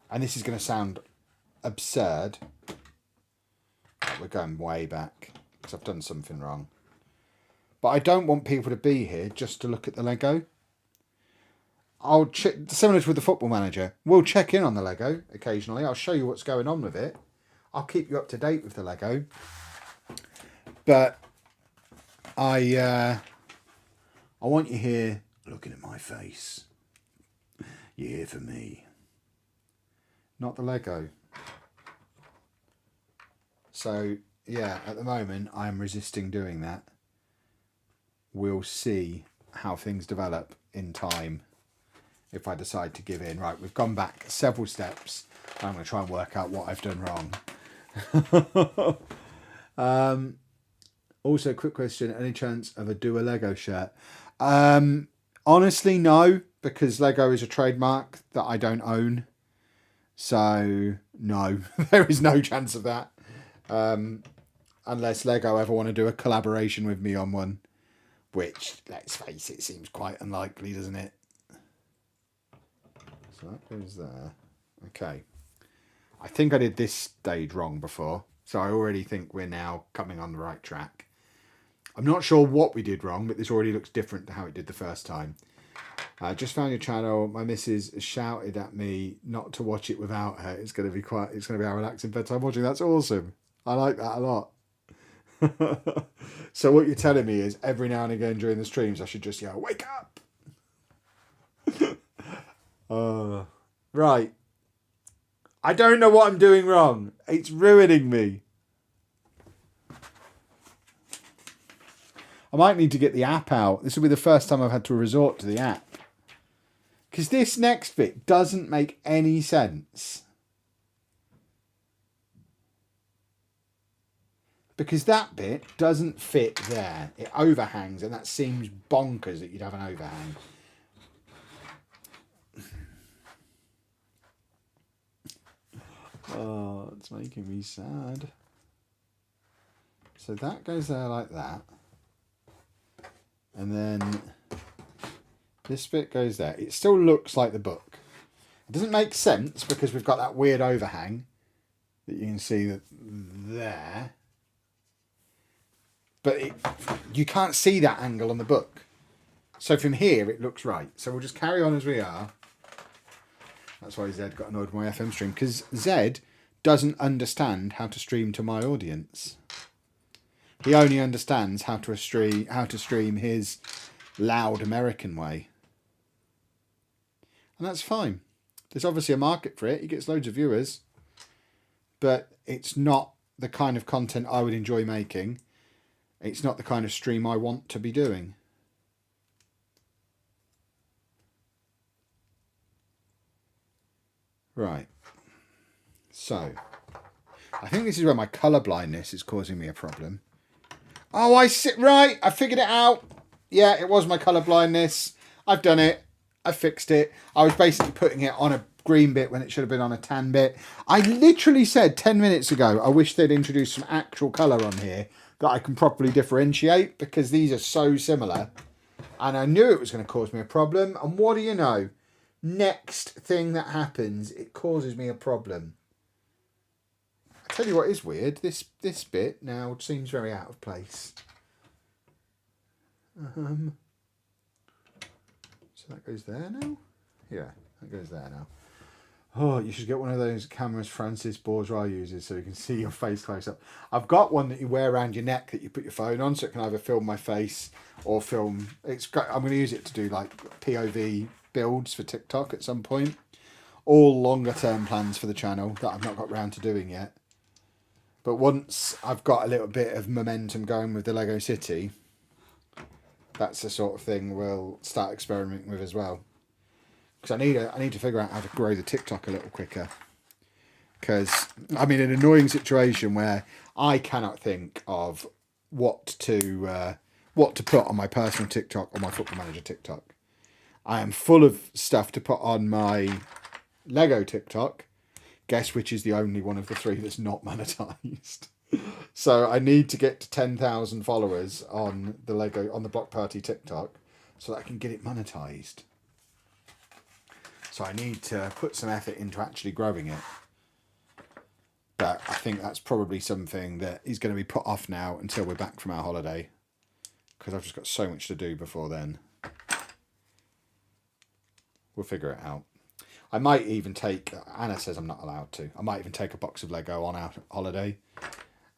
[SPEAKER 1] and this is going to sound absurd. We're going way back because I've done something wrong. But I don't want people to be here just to look at the Lego. I'll check, similar to with the Football Manager. We'll check in on the Lego occasionally. I'll show you what's going on with it. I'll keep you up to date with the Lego. But I want you here looking at my face. You're here for me. Not the Lego. So, yeah, at the moment, I'm resisting doing that. We'll see how things develop in time if I decide to give in. Right, we've gone back several steps. I'm going to try and work out what I've done wrong. Also, quick question. Any chance of a Do a Lego shirt? Honestly, no, because Lego is a trademark that I don't own. So, no, there is no chance of that. Unless Lego ever want to do a collaboration with me on one. Which, let's face it, seems quite unlikely, doesn't it? So that goes there. Okay. I think I did this stage wrong before. So I already think we're now coming on the right track. I'm not sure what we did wrong, but this already looks different to how it did the first time. I just found your channel. My missus shouted at me not to watch it without her. It's going to be our relaxing bedtime watching. That's awesome. I like that a lot. So what you're telling me is every now and again during the streams, I should just yell, "Wake up!" Right. I don't know what I'm doing wrong. It's ruining me. I might need to get the app out. This will be the first time I've had to resort to the app. Because this next bit doesn't make any sense. Because that bit doesn't fit there. It overhangs, and that seems bonkers that you'd have an overhang. Oh, it's making me sad. So that goes there like that. And then this bit goes there. It still looks like the book. It doesn't make sense because we've got that weird overhang that you can see that there. But you can't see that angle on the book. So from here, it looks right. So we'll just carry on as we are. That's why Zed got annoyed with my FM stream. Because Zed doesn't understand how to stream to my audience. He only understands how to stream his loud American way. And that's fine. There's obviously a market for it. He gets loads of viewers. But it's not the kind of content I would enjoy making. It's not the kind of stream I want to be doing. Right. So, I think this is where my colour blindness is causing me a problem. Oh, I figured it out. Yeah, it was my colour blindness. I've done it. I fixed it. I was basically putting it on a green bit when it should have been on a tan bit. I literally said 10 minutes ago, I wish they'd introduced some actual colour on here that I can properly differentiate, because these are so similar. And I knew it was going to cause me a problem. And what do you know? Next thing that happens, it causes me a problem. I tell you what is weird. This bit now seems very out of place. So that goes there now? Yeah, that goes there now. Oh, you should get one of those cameras Francis Bourgeois uses so you can see your face close up. I've got one that you wear around your neck that you put your phone on, so it can either film my face or film... I'm going to use it to do like POV builds for TikTok at some point. All longer term plans for the channel that I've not got round to doing yet. But once I've got a little bit of momentum going with the Lego City, that's the sort of thing we'll start experimenting with as well. Because I need to figure out how to grow the TikTok a little quicker. Because I'm in an annoying situation where I cannot think of what to put on my personal TikTok or my Football Manager TikTok. I am full of stuff to put on my Lego TikTok. Guess which is the only one of the three that's not monetized. So I need to get to 10,000 followers on the Block Party TikTok so that I can get it monetized. So I need to put some effort into actually growing it. But I think that's probably something that is going to be put off now until we're back from our holiday. Because I've just got so much to do before then. We'll figure it out. I might even take... Anna says I'm not allowed to. I might even take a box of Lego on our holiday.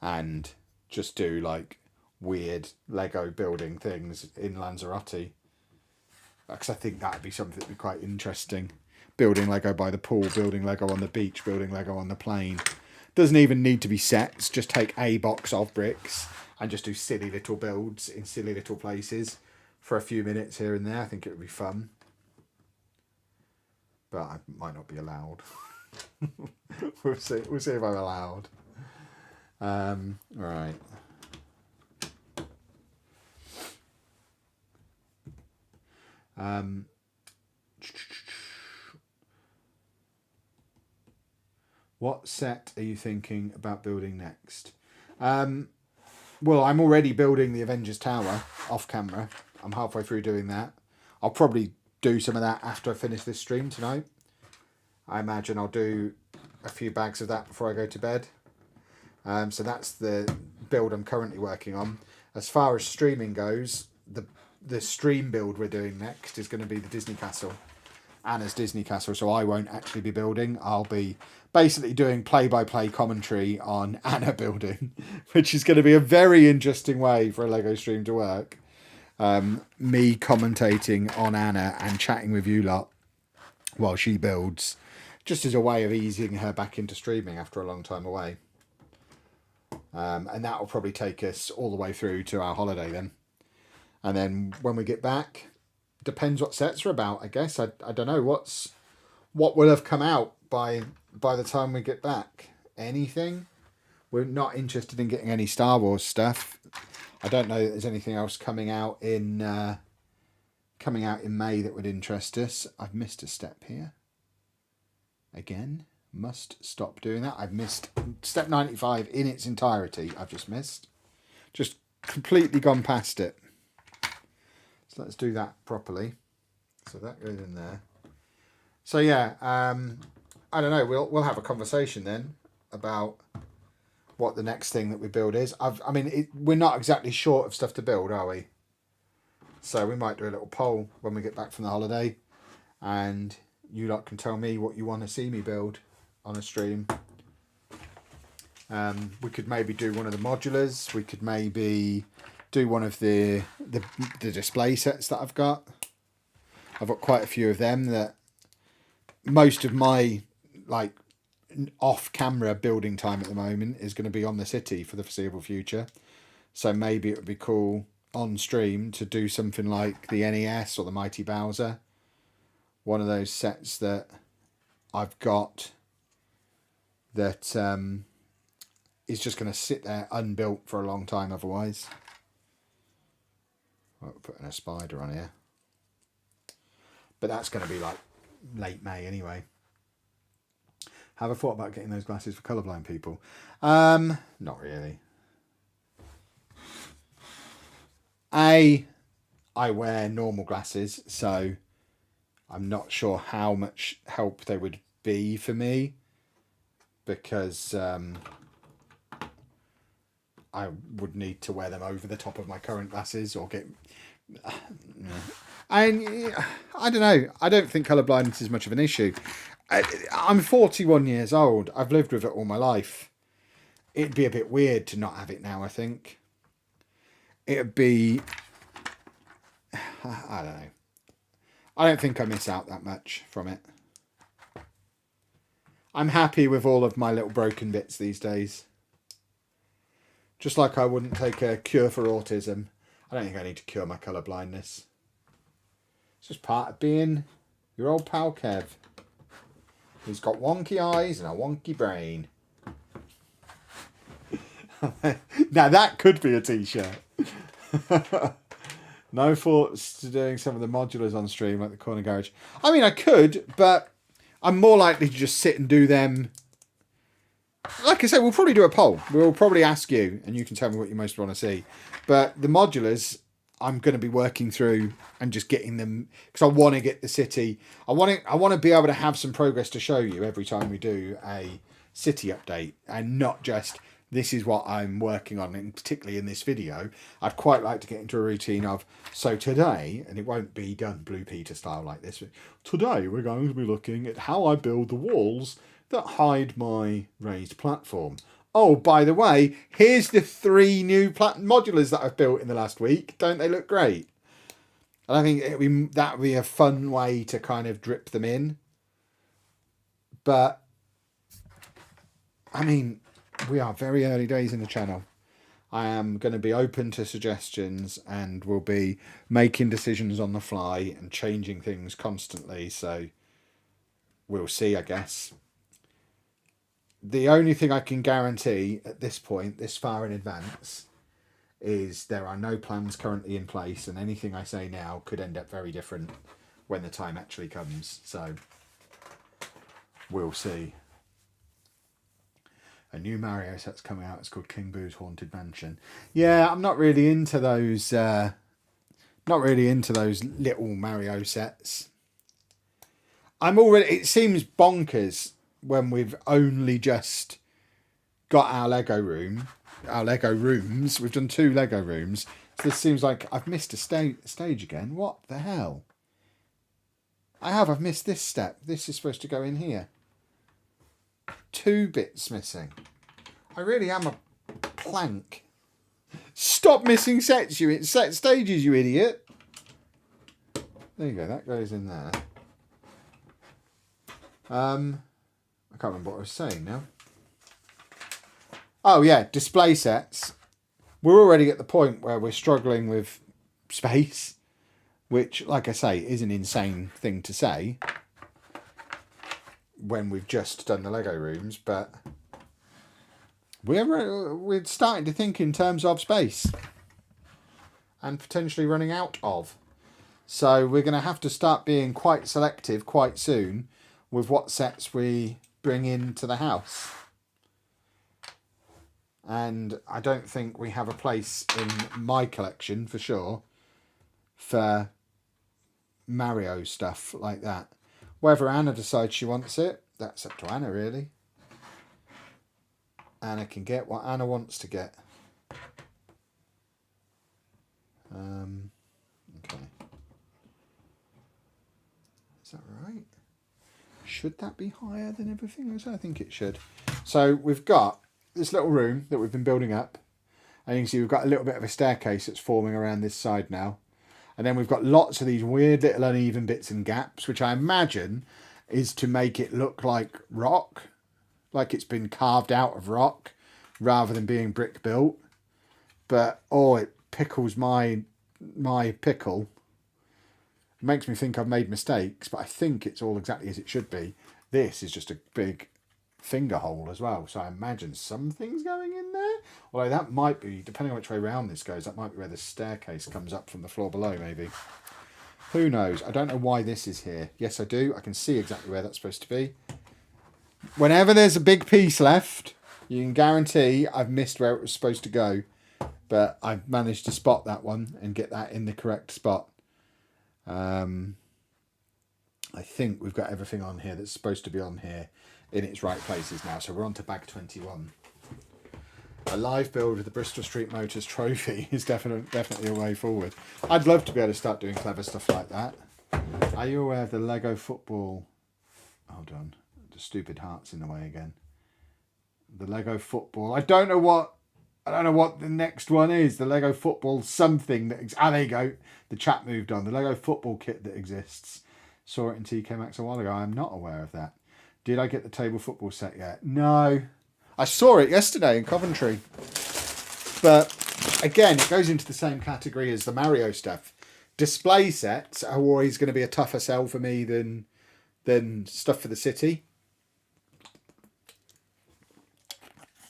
[SPEAKER 1] And just do like weird Lego building things in Lanzarote. Because I think that would be something that would be quite interesting. Building Lego by the pool, building Lego on the beach, building Lego on the plane. Doesn't even need to be sets. Just take a box of bricks and just do silly little builds in silly little places for a few minutes here and there. I think it would be fun. But I might not be allowed. We'll see. We'll see if I'm allowed. Right. What set are you thinking about building next? Well, I'm already building the Avengers Tower off camera. I'm halfway through doing that. I'll probably do some of that after I finish this stream tonight. I imagine I'll do a few bags of that before I go to bed. So that's the build I'm currently working on. as far as streaming goes, the stream build we're doing next is going to be the Disney Castle. Anna's Disney Castle, so I won't actually be building. I'll be basically doing play-by-play commentary on Anna building, which is going to be a very interesting way for a Lego stream to work. Me commentating on Anna and chatting with you lot while she builds, just as a way of easing her back into streaming after a long time away. And that will probably take us all the way through to our holiday then. And then when we get back, depends what sets are about, I guess. I don't know what will have come out by the time we get back. Anything? We're not interested in getting any Star Wars stuff. I don't know that there's anything else coming out in May that would interest us. I've missed a step here. Again, must stop doing that. I've missed step 95 in its entirety. I've just missed. Just completely gone past it. So let's do that properly. So that goes in there. So yeah, I don't know. We'll have a conversation then about what the next thing that we build is. We're not exactly short of stuff to build, are we? So we might do a little poll when we get back from the holiday, and you lot can tell me what you want to see me build on a stream. We could maybe do one of the modulars. We could maybe do one of the display sets that I've got. I've got quite a few of them. That most of my off-camera building time at the moment is going to be on the city for the foreseeable future. So maybe it would be cool on stream to do something like the NES or the Mighty Bowser. One of those sets that I've got that is just going to sit there unbuilt for a long time otherwise. We're putting a spider on here. But that's going to be like late May anyway. Have I thought about getting those glasses for colourblind people? Not really. I wear normal glasses, so I'm not sure how much help they would be for me, because I would need to wear them over the top of my current glasses or get... I don't know. I don't think colour blindness is much of an issue. I'm 41 years old. I've lived with it all my life. It'd be a bit weird to not have it now, I think. It'd be... I don't know. I don't think I miss out that much from it. I'm happy with all of my little broken bits these days. Just like I wouldn't take a cure for autism. I don't think I need to cure my colour blindness. It's just part of being your old pal Kev. He's got wonky eyes and a wonky brain. Now that could be a t-shirt. No thoughts to doing some of the modulars on stream like the corner garage. I mean, I could, but I'm more likely to just sit and do them. Like I said, we'll probably do a poll. We'll probably ask you, and you can tell me what you most want to see. But the modulars, I'm going to be working through and just getting them, because I want to get the city. I want to be able to have some progress to show you every time we do a city update, and not just this is what I'm working on, and particularly in this video. I'd quite like to get into a routine of, so today, and it won't be done Blue Peter style like this, today we're going to be looking at how I build the walls that hide my raised platform. Oh, by the way, here's the 3 new modulars that I've built in the last week. Don't they look great? And I think that would be a fun way to kind of drip them in. But, I mean, we are very early days in the channel. I am going to be open to suggestions, and we'll be making decisions on the fly and changing things constantly. So we'll see, I guess. The only thing I can guarantee at this point, this far in advance, is there are no plans currently in place, and anything I say now could end up very different when the time actually comes. So we'll see. A new Mario set's coming out. It's called King Boo's Haunted Mansion. Yeah, I'm not really into those. Not really into those little Mario sets. It seems bonkers when we've only just got our Lego room our Lego rooms. We've done 2 Lego rooms. So this seems like I've missed a stage again. What the hell? I've missed this step. This is supposed to go in here. 2 bits missing. I really am a plank. Stop missing stages, you idiot. There you go, that goes in there. I can't remember what I was saying now. Oh yeah, display sets. We're already at the point where we're struggling with space, which, like I say, is an insane thing to say when we've just done the Lego rooms, but we're starting to think in terms of space and potentially running out of. So we're going to have to start being quite selective quite soon with what sets we bring into the house. And I don't think we have a place in my collection, for sure, for Mario stuff like that. Whether Anna decides she wants it, that's up to Anna, really. Anna can get what Anna wants to get. Okay. Is that right? Should that be higher than everything else? I think it should. So we've got this little room that we've been building up. And you can see we've got a little bit of a staircase that's forming around this side now. And then we've got lots of these weird little uneven bits and gaps, which I imagine is to make it look like rock. Like it's been carved out of rock rather than being brick built. But, oh, it pickles my pickle. It makes me think I've made mistakes, but I think it's all exactly as it should be. This is just a big finger hole as well, so I imagine something's going in there. Although that might be, depending on which way round this goes, that might be where the staircase comes up from the floor below, maybe. Who knows? I don't know why this is here. Yes, I do. I can see exactly where that's supposed to be. Whenever there's a big piece left, you can guarantee I've missed where it was supposed to go. But I've managed to spot that one and get that in the correct spot. I think we've got everything on here that's supposed to be on here in its right places now. So we're on to bag 21. A live build with the Bristol Street Motors trophy is definitely a way forward. I'd love to be able to start doing clever stuff like that. Are you aware of the Lego football? Hold on. The stupid heart's in the way again. The Lego football. I don't know what the next one is. The Lego football something that... there you go. The chat moved on. The Lego football kit that exists. Saw it in TK Maxx a while ago. I'm not aware of that. Did I get the table football set yet? No. I saw it yesterday in Coventry. But again, it goes into the same category as the Mario stuff. Display sets are always going to be a tougher sell for me than stuff for the city.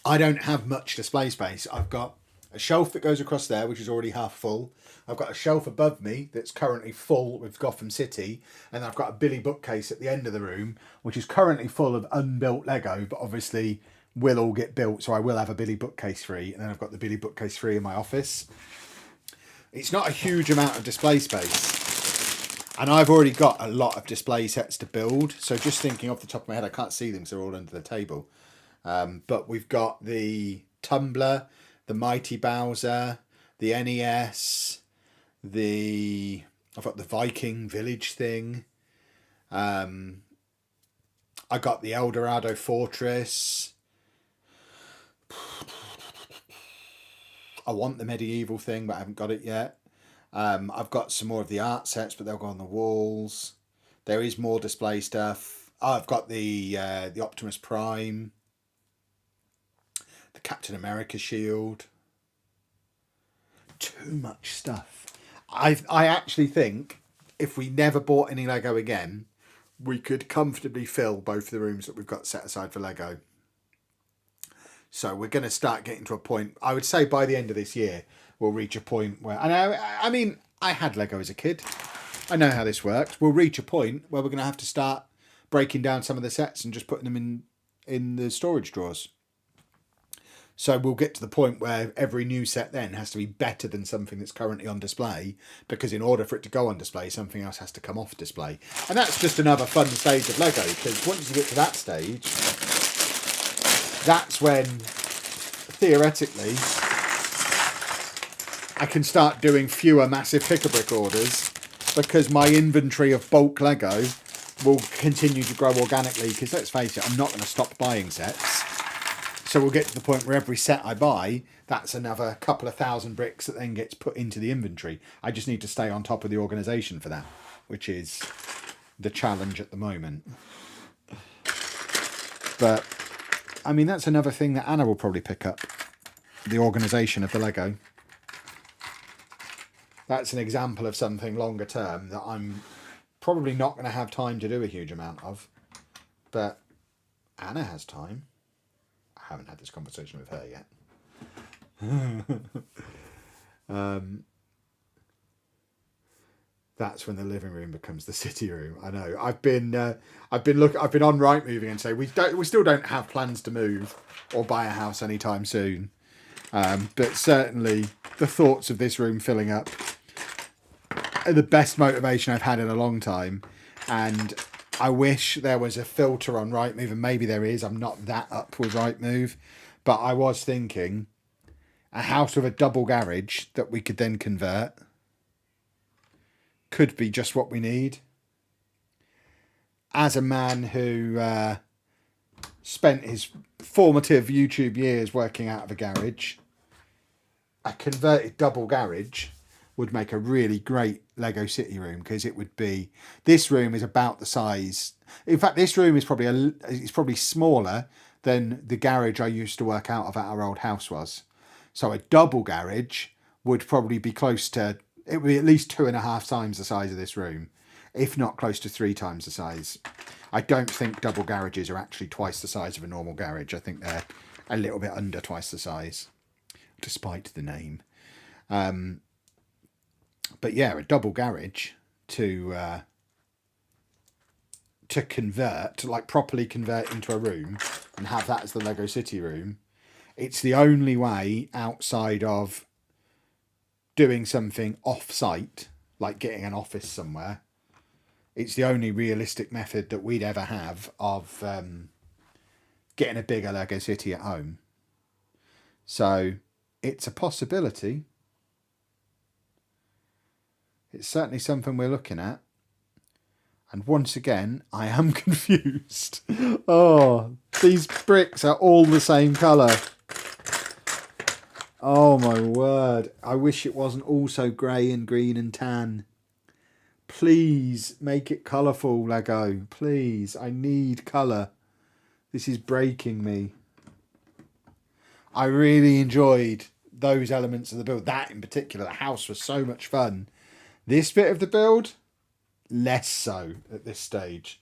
[SPEAKER 1] I don't have much display space. I've got a shelf that goes across there, which is already half full. I've got a shelf above me that's currently full with Gotham City. And I've got a Billy bookcase at the end of the room, which is currently full of unbuilt Lego, but obviously will all get built. So I will have a Billy bookcase free. And then I've got the Billy bookcase free in my office. It's not a huge amount of display space. And I've already got a lot of display sets to build. So just thinking off the top of my head, I can't see them because they're all under the table. But we've got the Tumbler, the Mighty Bowser, the NES, I've got the Viking Village thing. I got the Eldorado Fortress. I want the medieval thing, but I haven't got it yet. I've got some more of the art sets, but they'll go on the walls. There is more display stuff. I've got the Optimus Prime. The Captain America shield. Too much stuff. I actually think if we never bought any Lego again, we could comfortably fill both the rooms that we've got set aside for Lego. So we're going to start getting to a point, I would say by the end of this year, we'll reach a point where... I mean, I had Lego as a kid. I know how this works. We'll reach a point where we're going to have to start breaking down some of the sets and just putting them in the storage drawers. So we'll get to the point where every new set then has to be better than something that's currently on display, because in order for it to go on display, something else has to come off display. And that's just another fun stage of Lego, because once you get to that stage, that's when theoretically, I can start doing fewer massive pick-a-brick orders because my inventory of bulk Lego will continue to grow organically, because let's face it, I'm not going to stop buying sets. So we'll get to the point where every set I buy, that's another couple of thousand bricks that then gets put into the inventory. I just need to stay on top of the organisation for that, which is the challenge at the moment. But, I mean, that's another thing that Anna will probably pick up. The organisation of the Lego. That's an example of something longer term that I'm probably not going to have time to do a huge amount of. But Anna has time. I haven't had this conversation with her yet. That's when the living room becomes the city room. I know. I've been on Rightmove and say we still don't have plans to move or buy a house anytime soon. But certainly the thoughts of this room filling up are the best motivation I've had in a long time. And I wish there was a filter on Rightmove, and maybe there is. I'm not that up with Rightmove, but I was thinking a house with a double garage that we could then convert could be just what we need. As a man who spent his formative YouTube years working out of a garage, a converted double garage would make a really great Lego City room, because it would be, this room is about the size, in fact this room is probably smaller than the garage I used to work out of at our old house was. So a double garage would probably be close to, it would be at least 2.5 times the size of this room, if not close to 3 times the size. I don't think double garages are actually twice the size of a normal garage. I think they're a little bit under twice the size, despite the name. But yeah, a double garage to convert, to like properly convert into a room and have that as the Lego City room. It's the only way outside of doing something off-site, like getting an office somewhere. It's the only realistic method that we'd ever have of getting a bigger Lego City at home. So it's a possibility. It's certainly something we're looking at. And once again, I am confused. Oh, these bricks are all the same colour. Oh my word. I wish it wasn't also grey and green and tan. Please make it colourful, Lego. Please, I need colour. This is breaking me. I really enjoyed those elements of the build. That in particular, the house was so much fun. This bit of the build, less so at this stage,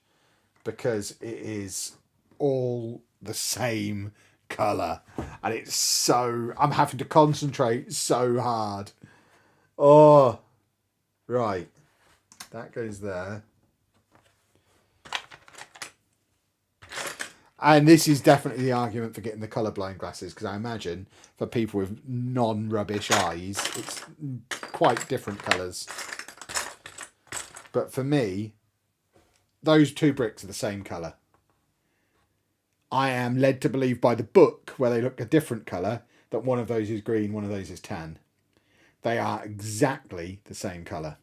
[SPEAKER 1] because it is all the same colour. And it's so, I'm having to concentrate so hard. Oh, right. That goes there. And this is definitely the argument for getting the colourblind glasses, because I imagine for people with non-rubbish eyes, it's quite different colours. But for me, those two bricks are the same colour. I am led to believe by the book, where they look a different colour, that one of those is green, one of those is tan. They are exactly the same colour.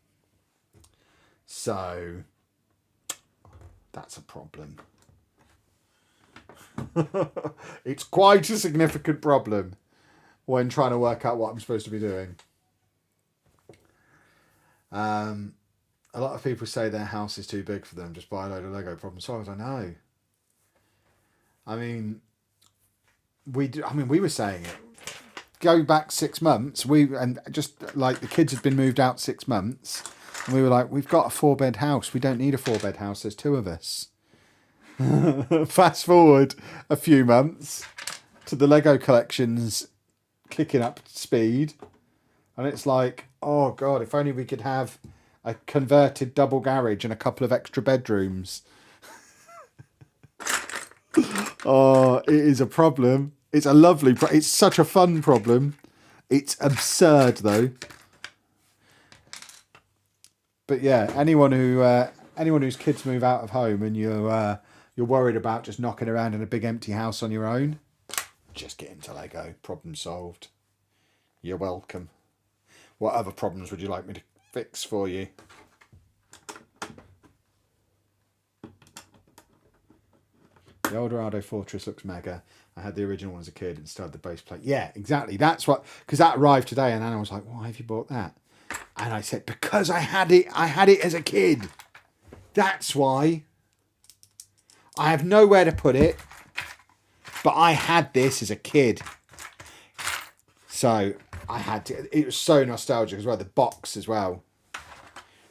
[SPEAKER 1] So, that's a problem. It's quite a significant problem when trying to work out what I'm supposed to be doing. A lot of people say their house is too big for them, just buy a load of Lego problem solved. I know. I mean, we were saying it. Go back 6 months, and just like the kids had been moved out 6 months, and we were like, we've got a 4-bed house. We don't need a 4-bed house. There's 2 of us. Fast forward a few months to the Lego collections kicking up speed, and it's like, oh God, if only we could have a converted double garage and a couple of extra bedrooms. Oh, it is a problem. It's a lovely it's such a fun problem. It's absurd though. But yeah, anyone whose kids move out of home and you're worried about just knocking around in a big empty house on your own, Just get into Lego. Problem solved. You're welcome. What other problems would you like me to fix for you? The Eldorado Fortress looks mega. I had the original one as a kid and still had the base plate. Yeah, exactly. That's what, because that arrived today and Anna was like, why have you bought that? And I said, because I had it as a kid. That's why. I have nowhere to put it, but I had this as a kid. So I had to, it was so nostalgic as well. The box as well.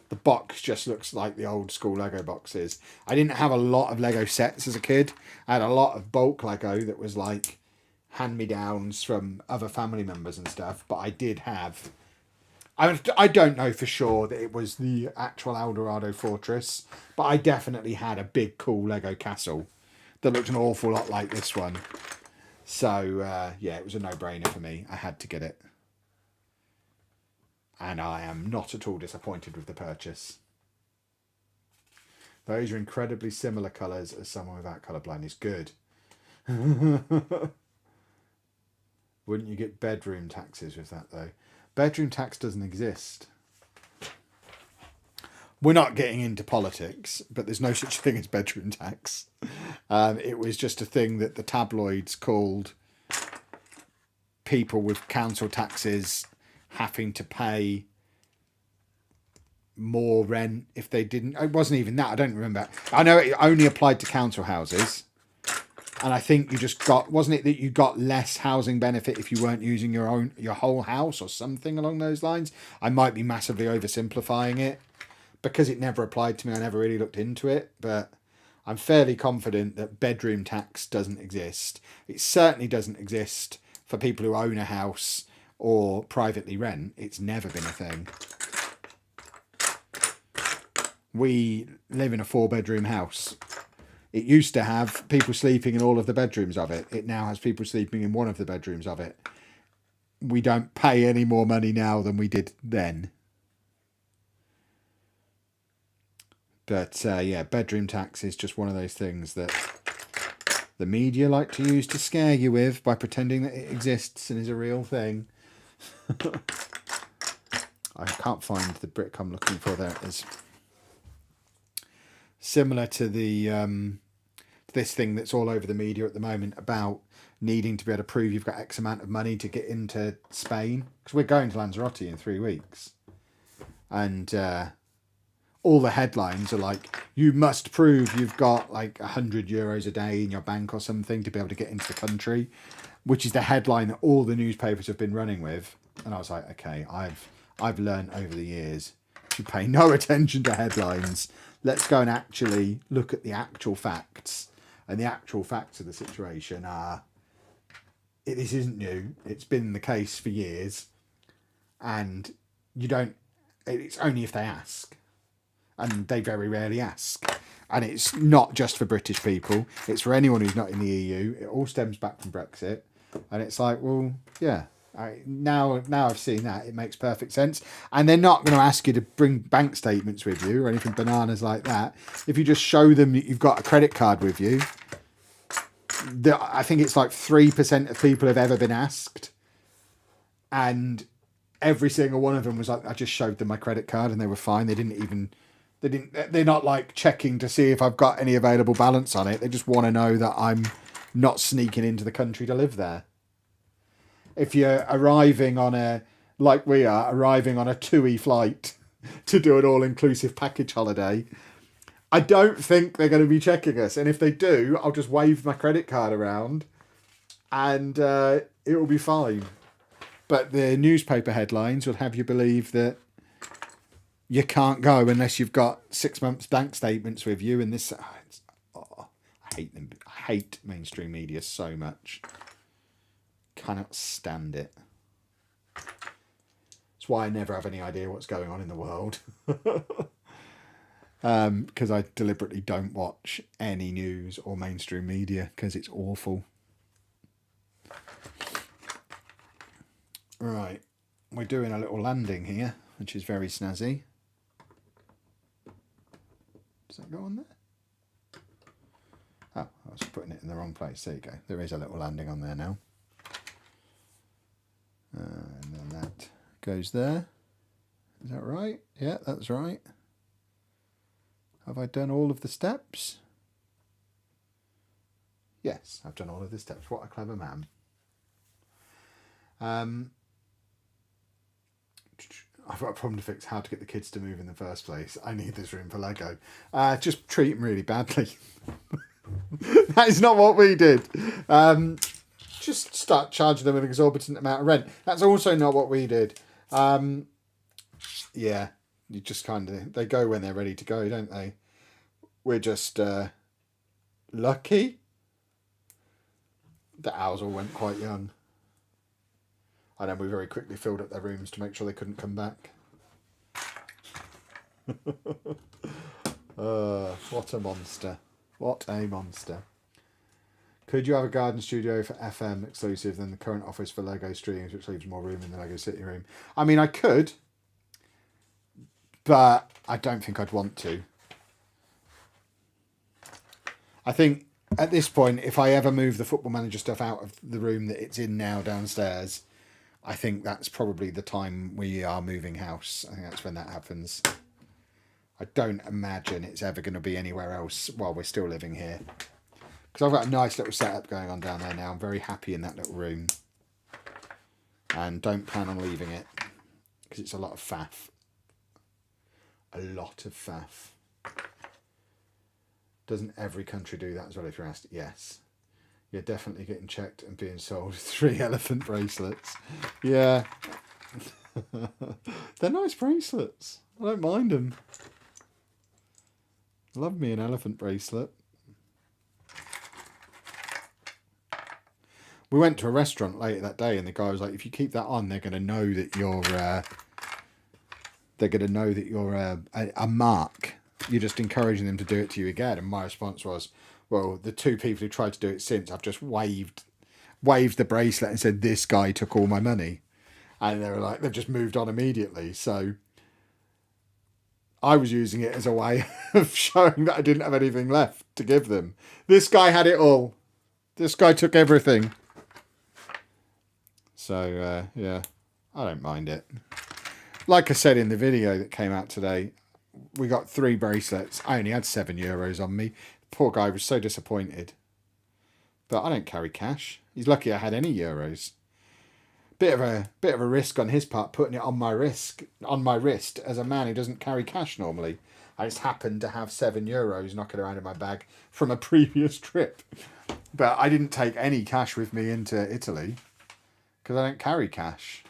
[SPEAKER 1] The box just looks like the old school Lego boxes. I didn't have a lot of Lego sets as a kid. I had a lot of bulk Lego that was like hand-me-downs from other family members and stuff. But I did have... I don't know for sure that it was the actual Eldorado Fortress. But I definitely had a big, cool Lego castle that looked an awful lot like this one. So, yeah, it was a no-brainer for me. I had to get it. And I am not at all disappointed with the purchase. Those are incredibly similar colours as someone without colour blindness. Good. Wouldn't you get bedroom taxes with that, though? Bedroom tax doesn't exist. We're not getting into politics, but there's no such thing as bedroom tax. It was just a thing that the tabloids called people with council taxes having to pay more rent if they didn't. It wasn't even that. I don't remember. I know it only applied to council houses. And I think you just got, wasn't it that you got less housing benefit if you weren't using your whole house or something along those lines? I might be massively oversimplifying it because it never applied to me. I never really looked into it, but I'm fairly confident that bedroom tax doesn't exist. It certainly doesn't exist for people who own a house or privately rent. It's never been a thing. We live in a 4-bedroom house. It used to have people sleeping in all of the bedrooms of it. It now has people sleeping in one of the bedrooms of it. We don't pay any more money now than we did then. But yeah, bedroom tax is just one of those things that the media like to use to scare you with by pretending that it exists and is a real thing. I can't find the brick I'm looking for. There it is. Similar to the this thing that's all over the media at the moment about needing to be able to prove you've got X amount of money to get into Spain, because we're going to Lanzarote in 3 weeks, and all the headlines are like, you must prove you've got like €100 a day in your bank or something to be able to get into the country, which is the headline that all the newspapers have been running with. And I was like, okay, I've learned over the years to pay no attention to headlines. Let's go and actually look at the actual facts. And the actual facts of the situation are, this isn't new. It's been the case for years. And it's only if they ask. And they very rarely ask. And it's not just for British people. It's for anyone who's not in the EU. It all stems back from Brexit. And it's like, well, yeah. Now I've seen that, it makes perfect sense. And they're not going to ask you to bring bank statements with you or anything bananas like that. If you just show them that you've got a credit card with you, I think it's like 3% of people have ever been asked, and every single one of them was like, I just showed them my credit card and they were fine. They're not like checking to see if I've got any available balance on it. They just want to know that I'm not sneaking into the country to live there. If you're arriving on like we are, arriving on a TUI flight to do an all-inclusive package holiday, I don't think they're going to be checking us. And if they do, I'll just wave my credit card around and it will be fine. But the newspaper headlines will have you believe that you can't go unless you've got 6 months bank statements with you. And this, I hate them. I hate mainstream media so much. Cannot stand it. That's why I never have any idea what's going on in the world. Because I deliberately don't watch any news or mainstream media because it's awful. Right, we're doing a little landing here, which is very snazzy. Does that go on there? Oh, I was putting it in the wrong place. There you go. There is a little landing on there now. goes there. Is that right? Yeah, that's right. Have I done all of the steps? Yes, I've done all of the steps. What a clever man. I've got a problem to fix. How to get the kids to move in the first place. I need this room for Lego. Just treat them really badly. That is not what we did. Just start charging them an exorbitant amount of rent. That's also not what we did. Yeah, you just kind of... They go when they're ready to go, don't they? We're just lucky. The owls all went quite young. And then we very quickly filled up their rooms to make sure they couldn't come back. What a monster. What a monster. Could you have a garden studio for FM exclusive than the current office for Lego streams, which leaves more room in the Lego City room? I mean, I could, but I don't think I'd want to. I think at this point, if I ever move the Football Manager stuff out of the room that it's in now downstairs, I think that's probably the time we are moving house. I think that's when that happens. I don't imagine it's ever going to be anywhere else while we're still living here. Because I've got a nice little setup going on down there now. I'm very happy in that little room. And don't plan on leaving it. Because it's a lot of faff. A lot of faff. Doesn't every country do that as well, if you're asked? Yes. You're definitely getting checked and being sold 3 elephant bracelets. Yeah. They're nice bracelets. I don't mind them. Love me an elephant bracelet. We went to a restaurant later that day and the guy was like, if you keep that on, they're going to know that you're... they're going to know that you're a mark. You're just encouraging them to do it to you again. And my response was... Well, the 2 people who tried to do it since, I've just waved the bracelet and said, this guy took all my money. And they were like, they've just moved on immediately. So I was using it as a way of showing that I didn't have anything left to give them. This guy had it all. This guy took everything. So, yeah, I don't mind it. Like I said in the video that came out today, we got 3 bracelets. I only had €7 on me. Poor guy was so disappointed. But I don't carry cash. He's lucky I had any euros. Bit of a risk on his part putting it on my wrist as a man who doesn't carry cash normally. I just happened to have €7 knocking around in my bag from a previous trip. But I didn't take any cash with me into Italy because I don't carry cash.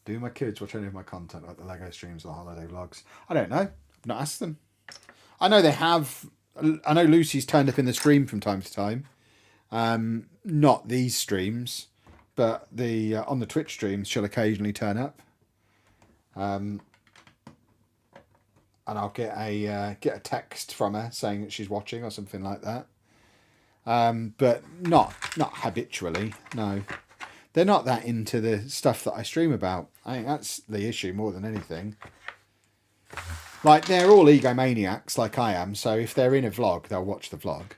[SPEAKER 1] Do my kids watch any of my content like the Lego streams or holiday vlogs? I don't know. I've not asked them. I know they have. I know Lucy's turned up in the stream from time to time. Not these streams, but the on the Twitch streams she'll occasionally turn up. And I'll get a text from her saying that she's watching or something like that. But not habitually. No. They're not that into the stuff that I stream about. I think that's the issue more than anything. Like, they're all egomaniacs like I am, so if they're in a vlog, they'll watch the vlog.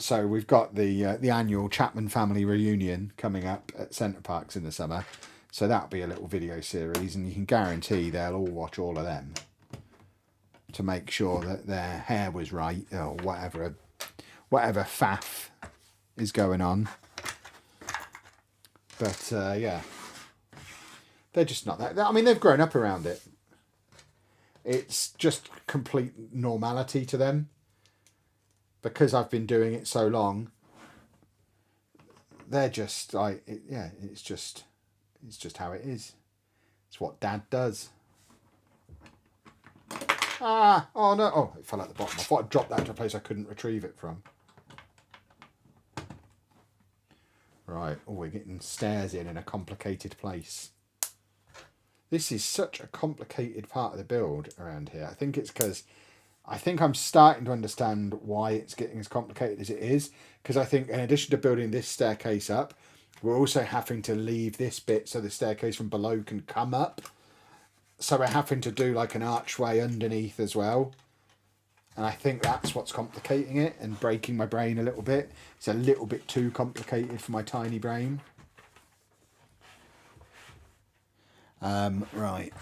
[SPEAKER 1] So we've got the annual Chapman family reunion coming up at Centre Parks in the summer. So that'll be a little video series, and you can guarantee they'll all watch all of them to make sure that their hair was right or whatever faff is going on. But yeah, they're just not that. I mean, they've grown up around it. It's just complete normality to them because I've been doing it so long. They're just like, yeah, it's just how it is. It's what Dad does. Oh no! Oh, it fell at the bottom. I thought I'd dropped that to a place I couldn't retrieve it from. Right, oh, we're getting stairs in a complicated place. This is such a complicated part of the build around here. I think it's because I'm starting to understand why it's getting as complicated as it is. Because I think in addition to building this staircase up, we're also having to leave this bit so the staircase from below can come up. So we're having to do like an archway underneath as well. And I think that's what's complicating it and breaking my brain a little bit. It's a little bit too complicated for my tiny brain. Right.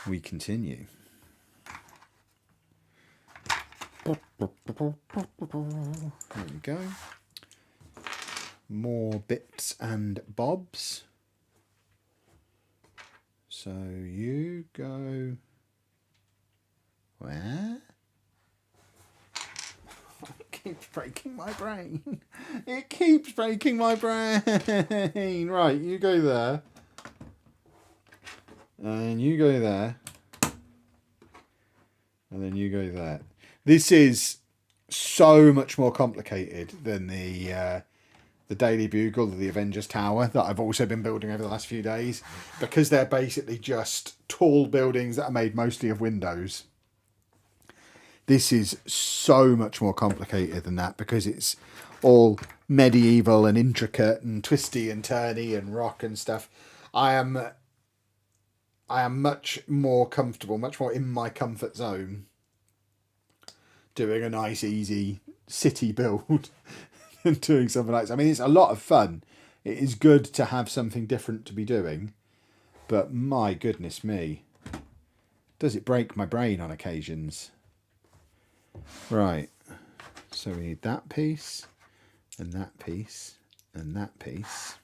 [SPEAKER 1] We continue. There we go. More bits and bobs. So you go where? It keeps breaking my brain. It keeps breaking my brain. Right, you go there. And you go there. And then you go there. This is so much more complicated than the Daily Bugle, the Avengers Tower, that I've also been building over the last few days, because they're basically just tall buildings that are made mostly of windows. This is so much more complicated than that, because it's all medieval and intricate and twisty and turny and rock and stuff. I am much more comfortable, much more in my comfort zone, doing a nice, easy city build and doing something like this. I mean, it's a lot of fun. It is good to have something different to be doing, but my goodness me, does it break my brain on occasions. Right, so we need that piece, and that piece, and that piece,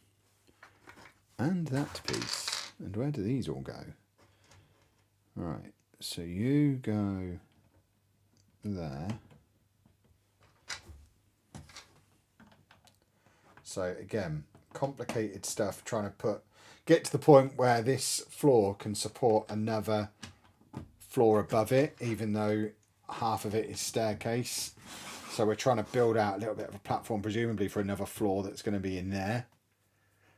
[SPEAKER 1] and that piece. And where do these all go? Right, so you go there. So again, complicated stuff, trying to get to the point where this floor can support another floor above it, even though half of it is staircase. So we're trying to build out a little bit of a platform, presumably for another floor that's going to be in there.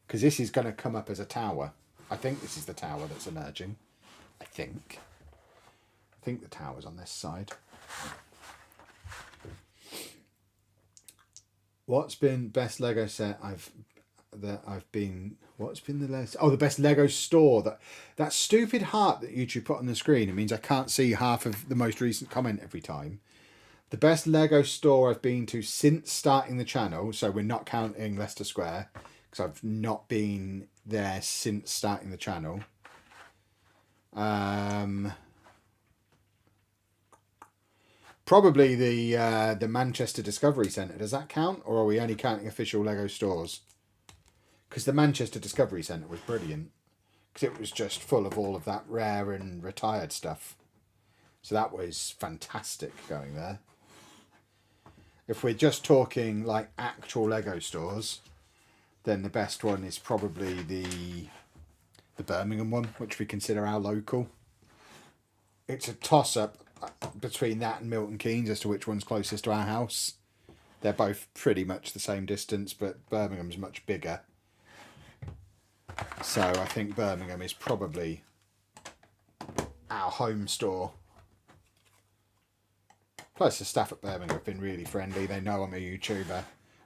[SPEAKER 1] Because this is going to come up as a tower. I think this is the tower that's emerging. I think the tower's on this side. What's been best Lego set what's been the last? Oh, the best Lego store. That stupid heart that YouTube put on the screen. It means I can't see half of the most recent comment every time. The best Lego store I've been to since starting the channel, so we're not counting Leicester Square, because I've not been there since starting the channel. Probably the Manchester Discovery Centre. Does that count, or are we only counting official Lego stores? Because the Manchester Discovery Centre was brilliant, because it was just full of all of that rare and retired stuff. So that was fantastic going there. If we're just talking like actual Lego stores, then the best one is probably the Birmingham one, which we consider our local. It's a toss-up between that and Milton Keynes as to which one's closest to our house. They're both pretty much the same distance, but Birmingham's much bigger. So I think Birmingham is probably our home store. Plus the staff at Birmingham have been really friendly. They know I'm a YouTuber.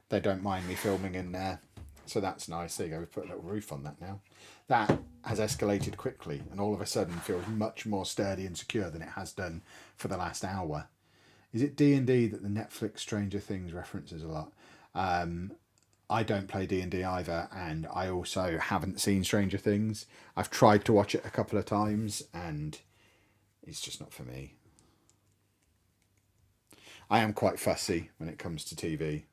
[SPEAKER 1] They don't mind me filming in there. So that's nice. There you go, we've put a little roof on that now. That has escalated quickly and all of a sudden feels much more sturdy and secure than it has done for the last hour. Is it D&D that the Netflix Stranger Things references a lot? I don't play D&D either, and I also haven't seen Stranger Things. I've tried to watch it a couple of times and it's just not for me. I am quite fussy when it comes to TV.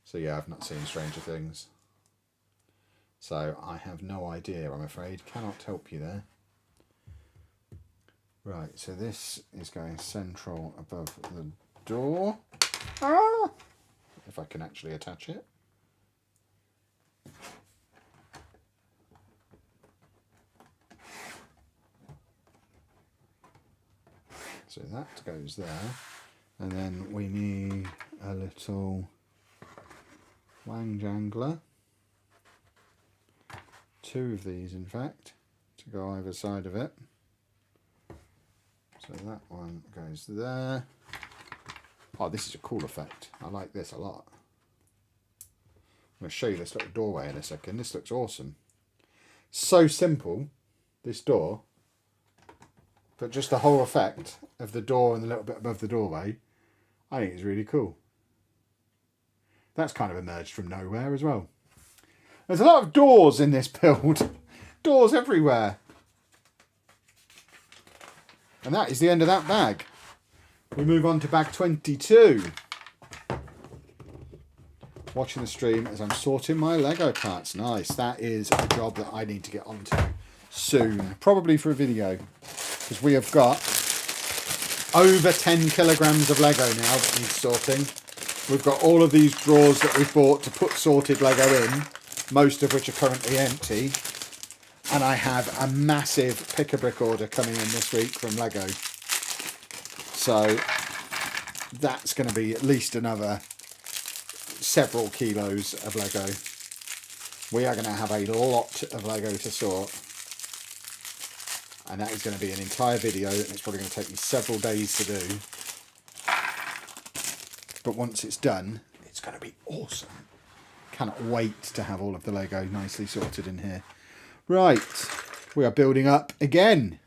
[SPEAKER 1] So yeah, I've not seen Stranger Things. So I have no idea, I'm afraid. Cannot help you there. Right, so this is going central above the door. Ah! If I can actually attach it. So that goes there. And then we need a little wang jangler. 2 of these, in fact, to go either side of it. So that one goes there. Oh, this is a cool effect. I like this a lot. I'm going to show you this little doorway in a second. This looks awesome. So simple, this door. But just the whole effect of the door and the little bit above the doorway, I think is really cool. That's kind of emerged from nowhere as well. There's a lot of doors in this build. Doors everywhere. And that is the end of that bag. We move on to bag 22. Watching the stream as I'm sorting my Lego parts. Nice. That is a job that I need to get onto soon. Probably for a video. Because we have got over 10 kilograms of Lego now that needs sorting. We've got all of these drawers that we've bought to put sorted Lego in, most of which are currently empty. And I have a massive pick-a-brick order coming in this week from Lego. So that's going to be at least another several kilos of Lego. We are going to have a lot of Lego to sort. And that is going to be an entire video, and it's probably going to take me several days to do. But once it's done, it's going to be awesome. Cannot wait to have all of the Lego nicely sorted in here. Right, we are building up again.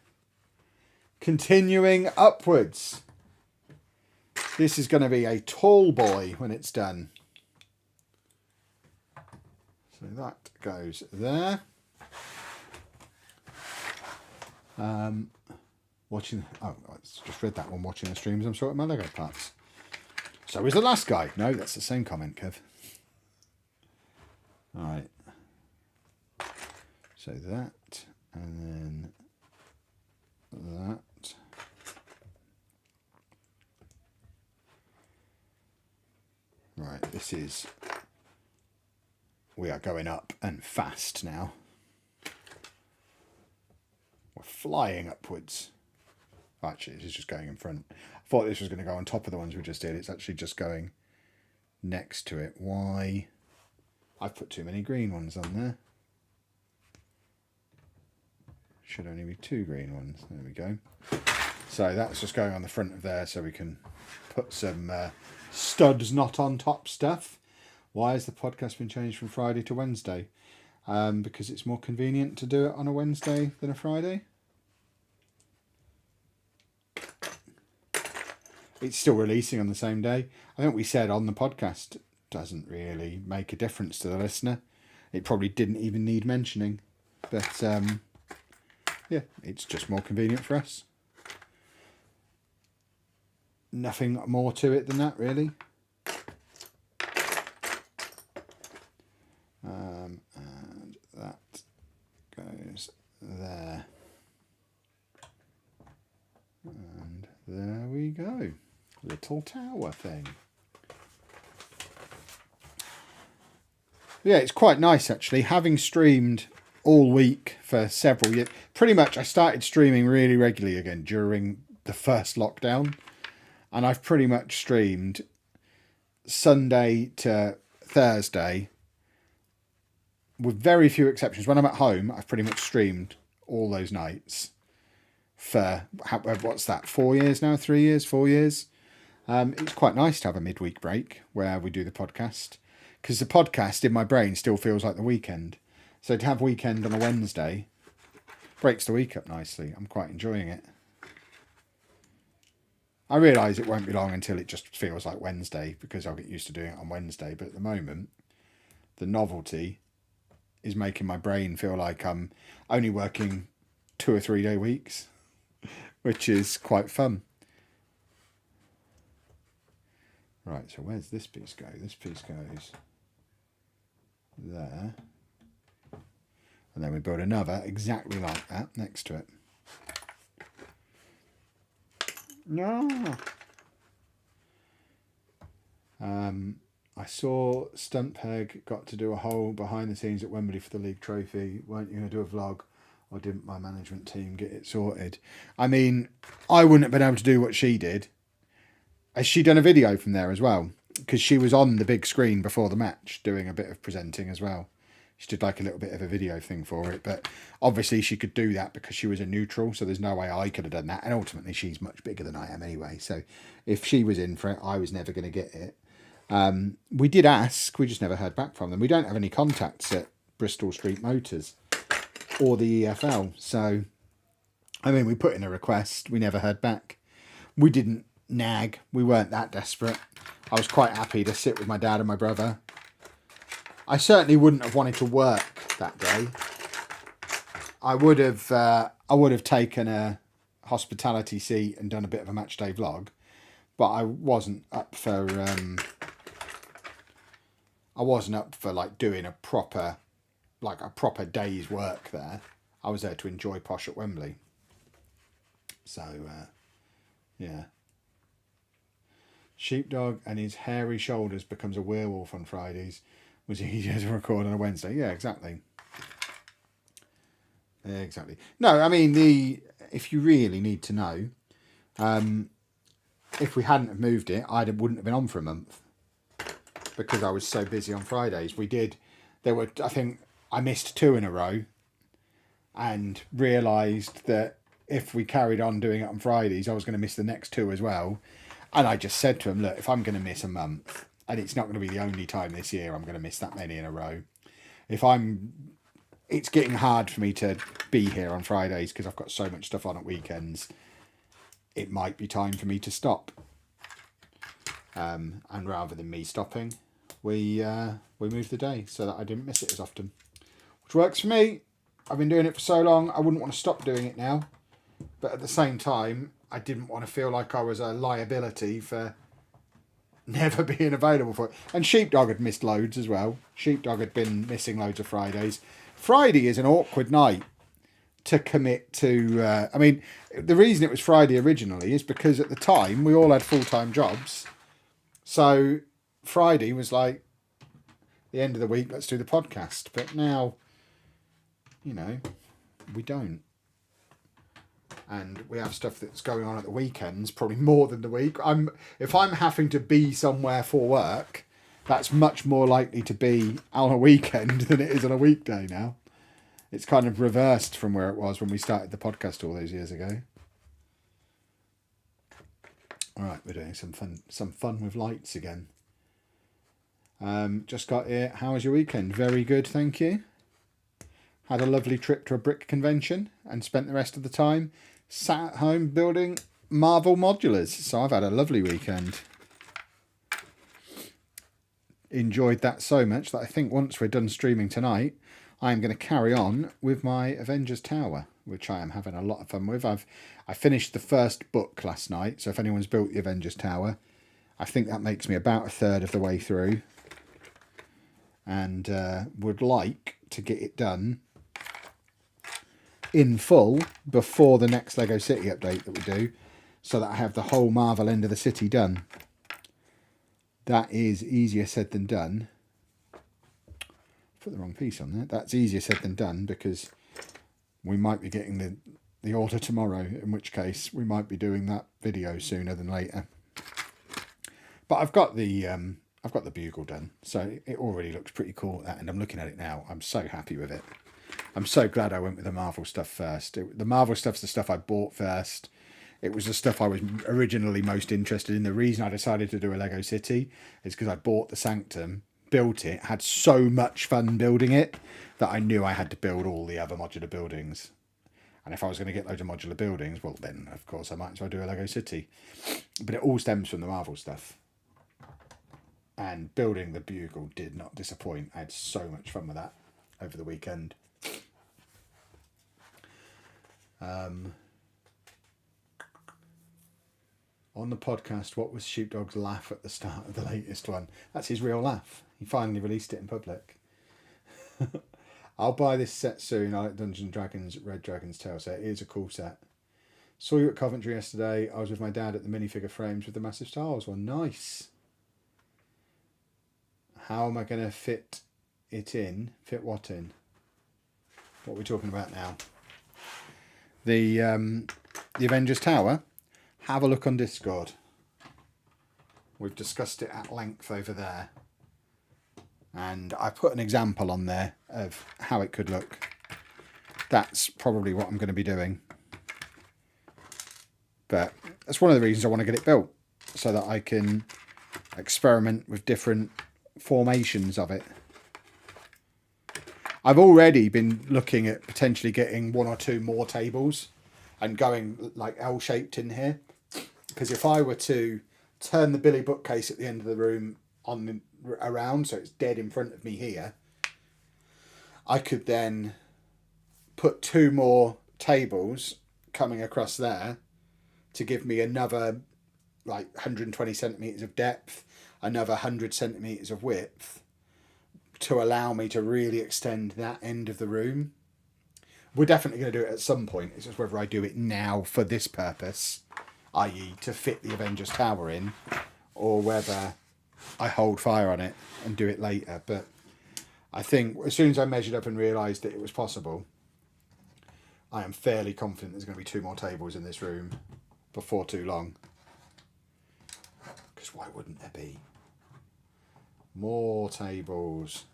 [SPEAKER 1] Continuing upwards. This is going to be a tall boy when it's done. So that goes there. Watching, oh, I just read that one, watching the streams, I'm sorting my Lego parts. So is the last guy. No, that's the same comment, Kev. Alright. So that, and then that. Right, this is, we are going up and fast now. We're flying upwards. Actually, this is just going in front. I thought this was going to go on top of the ones we just did. It's actually just going next to it. Why? I've put too many green ones on there. Should only be 2 green ones. There we go. So that's just going on the front of there so we can put some studs not on top stuff. Why has the podcast been changed from Friday to Wednesday? Because it's more convenient to do it on a Wednesday than a Friday. It's still releasing on the same day. I think we said on the podcast doesn't really make a difference to the listener. It probably didn't even need mentioning. But yeah, it's just more convenient for us. Nothing more to it than that, really. And that goes there. And there we go. Little tower thing. Yeah, it's quite nice actually. Having streamed all week for several years. Pretty much I started streaming really regularly again during the first lockdown. And I've pretty much streamed Sunday to Thursday. With very few exceptions. When I'm at home, I've pretty much streamed all those nights. For, what's that, 4 years now? 3 years? 4 years? It's quite nice to have a midweek break where we do the podcast. Because the podcast in my brain still feels like the weekend. So to have weekend on a Wednesday breaks the week up nicely. I'm quite enjoying it. I realise it won't be long until it just feels like Wednesday because I'll get used to doing it on Wednesday. But at the moment, the novelty is making my brain feel like I'm only working 2 or 3 day weeks, which is quite fun. Right, so where's this piece go? This piece goes there. And then we build another exactly like that next to it. No. I saw Stuntpeg got to do a whole behind the scenes at Wembley for the league trophy. Weren't you going to do a vlog? Or didn't my management team get it sorted? I mean, I wouldn't have been able to do what she did. Has she done a video from there as well? Because she was on the big screen before the match doing a bit of presenting as well. She did like a little bit of a video thing for it. But obviously she could do that because she was a neutral. So there's no way I could have done that. And ultimately she's much bigger than I am anyway. So if she was in for it, I was never going to get it. We did ask. We just never heard back from them. We don't have any contacts at Bristol Street Motors or the EFL. So I mean, we put in a request. We never heard back. We didn't nag. We weren't that desperate. I was quite happy to sit with my dad and my brother. I certainly wouldn't have wanted to work that day. I would have taken a hospitality seat and done a bit of a match day vlog, but I wasn't up for like doing a proper day's work there. I was there to enjoy Posh at Wembley. So yeah. Sheepdog and his hairy shoulders becomes a werewolf on Fridays. Was easier to record on a Wednesday. Yeah, exactly. Exactly. No, I mean, if you really need to know, if we hadn't have moved it, wouldn't have been on for a month because I was so busy on Fridays. I think I missed 2 in a row and realised that if we carried on doing it on Fridays, I was going to miss the next 2 as well. And I just said to him, look, if I'm going to miss a month, and it's not going to be the only time this year I'm going to miss that many in a row, it's getting hard for me to be here on Fridays because I've got so much stuff on at weekends. It might be time for me to stop. And rather than me stopping, we moved the day so that I didn't miss it as often, which works for me. I've been doing it for so long, I wouldn't want to stop doing it now. But at the same time, I didn't want to feel like I was a liability for never being available for it. And Sheepdog had missed loads as well. Sheepdog had been missing loads of Fridays. Friday is an awkward night to commit to. I mean, the reason it was Friday originally is because at the time we all had full-time jobs. So Friday was like the end of the week, let's do the podcast. But now, we don't. And we have stuff that's going on at the weekends, probably more than the week. If I'm having to be somewhere for work, that's much more likely to be on a weekend than it is on a weekday now. It's kind of reversed from where it was when we started the podcast all those years ago. All right, we're doing some fun with lights again. Just got here. How was your weekend? Very good, thank you. Had a lovely trip to a brick convention and spent the rest of the time sat at home building Marvel modulars. So I've had a lovely weekend. Enjoyed that so much that I think once we're done streaming tonight, I'm going to carry on with my Avengers Tower, which I am having a lot of fun with. I finished the first book last night, so if anyone's built the Avengers Tower, I think that makes me about a third of the way through. And would like to get it done in full before the next Lego City update that we do, so that I have the whole Marvel end of the city done. That is easier said than done. Put the wrong piece on there. That's easier said than done because we might be getting the order tomorrow, in which case we might be doing that video sooner than later. But I've got the bugle done, so it already looks pretty cool, that, and I'm looking at it now. I'm so happy with it. I'm so glad I went with the Marvel stuff first. The Marvel stuff's the stuff I bought first. It was the stuff I was originally most interested in. The reason I decided to do a Lego City is because I bought the Sanctum, built it, had so much fun building it that I knew I had to build all the other modular buildings. And if I was going to get loads of modular buildings, well then, of course, I might as well do a Lego City. But it all stems from the Marvel stuff. And building the bugle did not disappoint. I had so much fun with that over the weekend. On the podcast, what was Sheepdog's laugh at the start of the latest one? That's his real laugh. He finally released it in public. I'll buy this set soon. I like Dungeons & Dragons Red Dragon's Tale set. It is a cool set. Saw you at Coventry yesterday. I was with my dad at the minifigure frames with the massive Star Wars one. Nice. How am I going to fit it in? Fit what in? What are we talking about now? The Avengers Tower. Have a look on Discord. We've discussed it at length over there. And I put an example on there of how it could look. That's probably what I'm going to be doing. But that's one of the reasons I want to get it built, so that I can experiment with different formations of it. I've already been looking at potentially getting 1 or 2 more tables and going like L-shaped in here. Because if I were to turn the Billy bookcase at the end of the room around, so it's dead in front of me here, I could then put 2 more tables coming across there to give me another like 120 centimetres of depth, another 100 centimetres of width, to allow me to really extend that end of the room. We're definitely going to do it at some point. It's just whether I do it now for this purpose, i.e. to fit the Avengers Tower in, or whether I hold fire on it and do it later. But I think as soon as I measured up and realised that it was possible, I am fairly confident there's going to be 2 more tables in this room before too long. Because why wouldn't there be? More tables.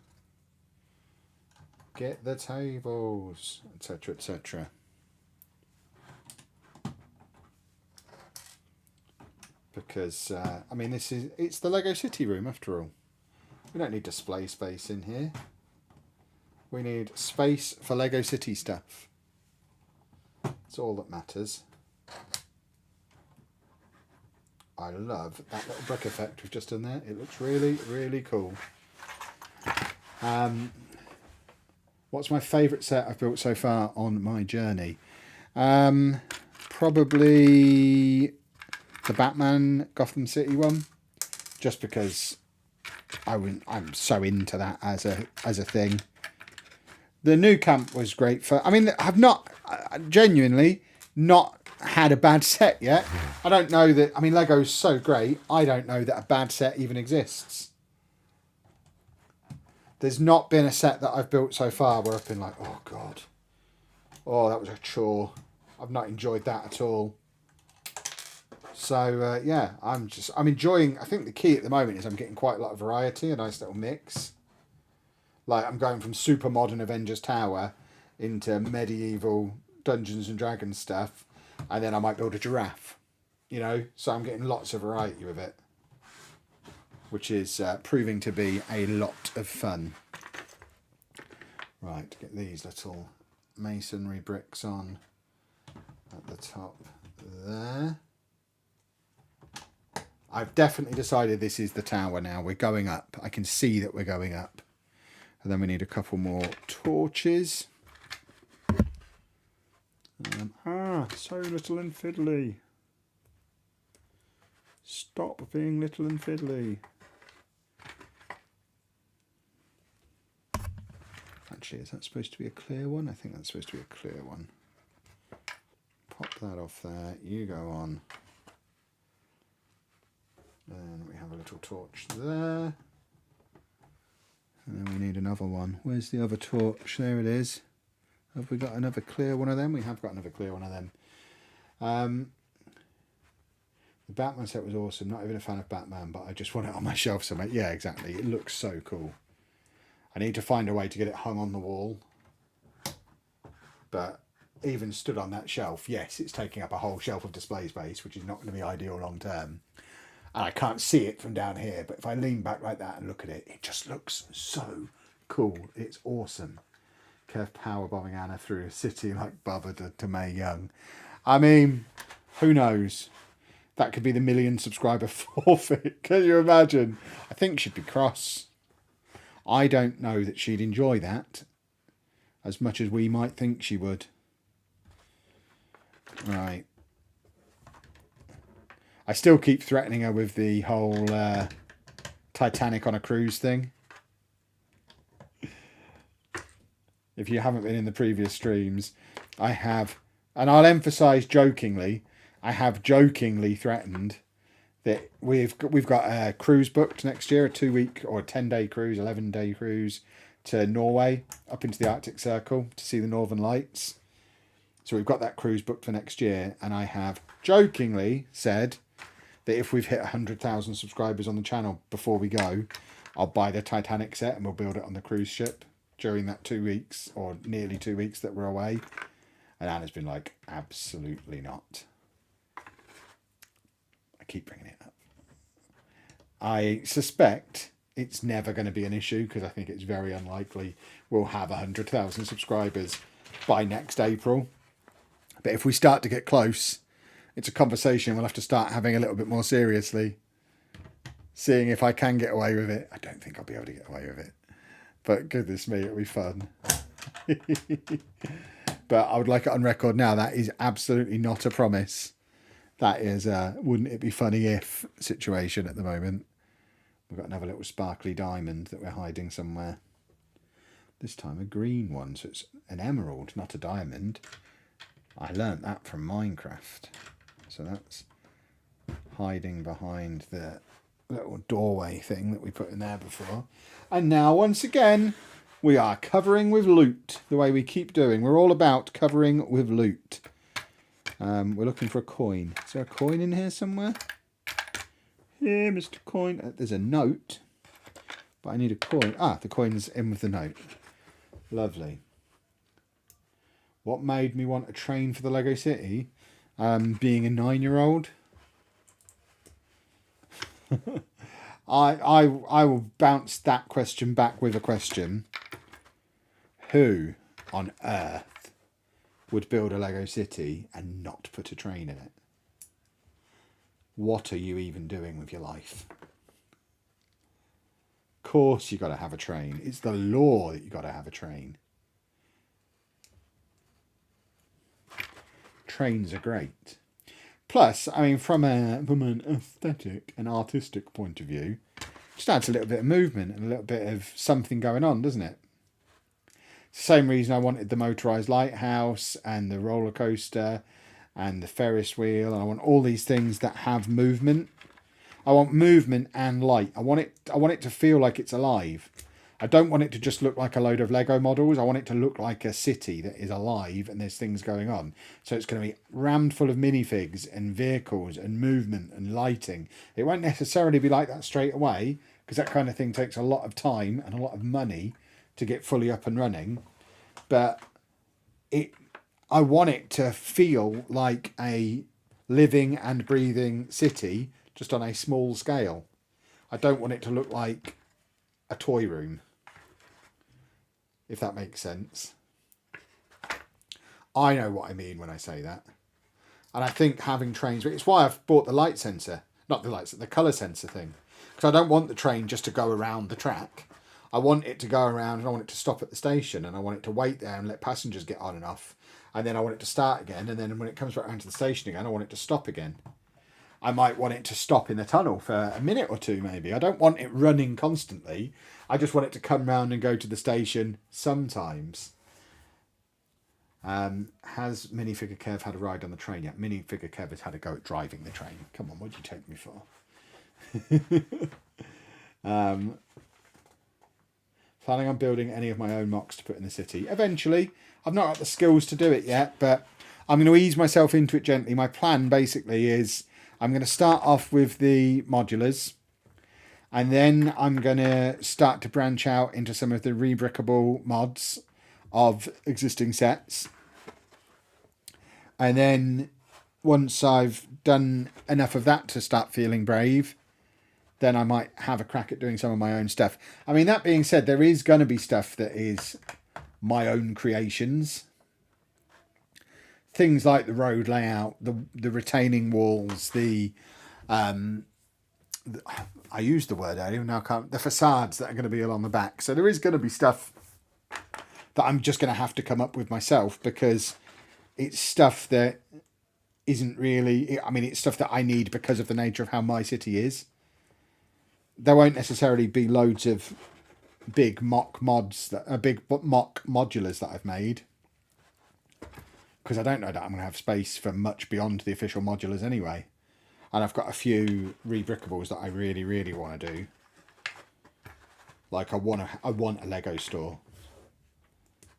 [SPEAKER 1] Get the tables, etc., etc. Because, I mean, it's the Lego City room after all. We don't need display space in here. We need space for Lego City stuff. That's all that matters. I love that little brick effect we've just done there. It looks really, really cool. What's my favourite set I've built so far on my journey? Probably the Batman Gotham City one, just because I'm so into that as a thing. The new camp was great for. I mean, I've not genuinely not had a bad set yet. I don't know that. I mean, Lego's so great. I don't know that a bad set even exists. There's not been a set that I've built so far where I've been like, oh god, oh that was a chore. I've not enjoyed that at all. So yeah, I'm enjoying. I think the key at the moment is I'm getting quite a lot of variety, a nice little mix. Like I'm going from super modern Avengers Tower into medieval Dungeons and Dragons stuff, and then I might build a giraffe, you know. So I'm getting lots of variety with it, which is proving to be a lot of fun. Right, get these little masonry bricks on at the top there. I've definitely decided this is the tower now. We're going up. I can see that we're going up. And then we need a couple more torches. So little and fiddly. Stop being little and fiddly. Actually, is that supposed to be a clear one? I think that's supposed to be a clear one. Pop that off there. You go on. And we have a little torch there. And then we need another one. Where's the other torch? There it is. Have we got another clear one of them? We have got another clear one of them. The Batman set was awesome. Not even a fan of Batman, but I just want it on my shelf somewhere. Yeah, exactly. It looks so cool. I need to find a way to get it hung on the wall. But even stood on that shelf, yes, it's taking up a whole shelf of display space, which is not going to be ideal long term. And I can't see it from down here, but if I lean back like that and look at it, it just looks so cool. It's awesome. Kev power bombing Anna through a city like Bubba to Mae Young. I mean, who knows? That could be the 1 million subscriber forfeit. Can you imagine? I think she'd be cross. I don't know that she'd enjoy that as much as we might think she would. Right. I still keep threatening her with the whole Titanic on a cruise thing. If you haven't been in the previous streams, I have, and I'll emphasise jokingly, I have jokingly threatened that we've got a cruise booked next year, a 2-week or a 10-day cruise, 11-day cruise to Norway, up into the Arctic Circle to see the Northern Lights. So we've got that cruise booked for next year, and I have jokingly said that if we've hit 100,000 subscribers on the channel before we go, I'll buy the Titanic set and we'll build it on the cruise ship during that 2 weeks or nearly 2 weeks that we're away. And Anna's been like, absolutely not. I keep bringing it up. I suspect it's never going to be an issue because I think it's very unlikely we'll have 100,000 subscribers by next April. But if we start to get close, it's a conversation we'll have to start having a little bit more seriously. Seeing if I can get away with it. I don't think I'll be able to get away with it. But goodness me, it'll be fun. But I would like it on record now. That is absolutely not a promise. That is a wouldn't it be funny if situation at the moment. We've got another little sparkly diamond that we're hiding somewhere. This time a green one. So it's an emerald, not a diamond. I learnt that from Minecraft. So that's hiding behind the little doorway thing that we put in there before. And now, once again, we are covering with loot, the way we keep doing. We're all about covering with loot. We're looking for a coin. Is there a coin in here somewhere? Here, Mr. Coin. There's a note, but I need a coin. Ah, the coin's in with the note. Lovely. What made me want a train for the Lego City? Being a 9-year-old. I will bounce that question back with a question. Who on earth would build a Lego City and not put a train in it? What are you even doing with your life? Of course you got to have a train. It's the law that you got to have a train. Trains are great. Plus, I mean, from an aesthetic and artistic point of view, it just adds a little bit of movement and a little bit of something going on, doesn't it? It's the same reason I wanted the motorised lighthouse and the roller coaster and the Ferris wheel, and I want all these things that have movement. I want movement and light. I want it to feel like it's alive. I don't want it to just look like a load of Lego models. I want it to look like a city that is alive and there's things going on. So it's going to be rammed full of minifigs and vehicles and movement and lighting. It won't necessarily be like that straight away, because that kind of thing takes a lot of time and a lot of money to get fully up and running. But I want it to feel like a living and breathing city, just on a small scale. I don't want it to look like a toy room, if that makes sense. I know what I mean when I say that. And I think having trains, it's why I've bought the light sensor, not the light, the colour sensor thing. Because I don't want the train just to go around the track. I want it to go around and I want it to stop at the station and I want it to wait there and let passengers get on and off. And then I want it to start again. And then when it comes back around to the station again, I want it to stop again. I might want it to stop in the tunnel for a minute or two, maybe. I don't want it running constantly. I just want it to come round and go to the station sometimes. Has Minifigure Kev had a ride on the train yet? Minifigure Kev has had a go at driving the train. Come on, what'd you take me for? Planning on building any of my own mocks to put in the city. Eventually. I've not got the skills to do it yet, but I'm going to ease myself into it gently. My plan basically is I'm going to start off with the modulars, and then I'm going to start to branch out into some of the rebrickable mods of existing sets. And then once I've done enough of that to start feeling brave, then I might have a crack at doing some of my own stuff. I mean, that being said, there is going to be stuff that is my own creations. Things like the road layout, the retaining walls, I used the word earlier, now I can't, the facades that are going to be along the back. So there is going to be stuff that I'm just going to have to come up with myself, because it's stuff that isn't really, I mean, it's stuff that I need because of the nature of how my city is. There won't necessarily be loads of big mock mods, big mock modulars that I've made, because I don't know that I'm going to have space for much beyond the official modulars anyway. And I've got a few rebrickables that I really, really want to do. Like I want a Lego store,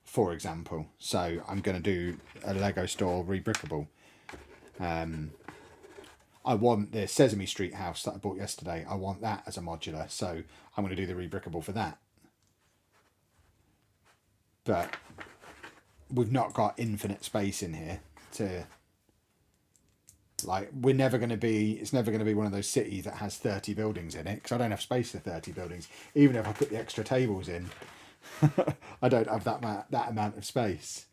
[SPEAKER 1] for example. So I'm going to do a Lego store rebrickable. I want the Sesame Street house that I bought yesterday. I want that as a modular. So I'm going to do the rebrickable for that. But we've not got infinite space in here to, like, it's never going to be one of those cities that has 30 buildings in it, because I don't have space for 30 buildings. Even if I put the extra tables in, I don't have that amount of space.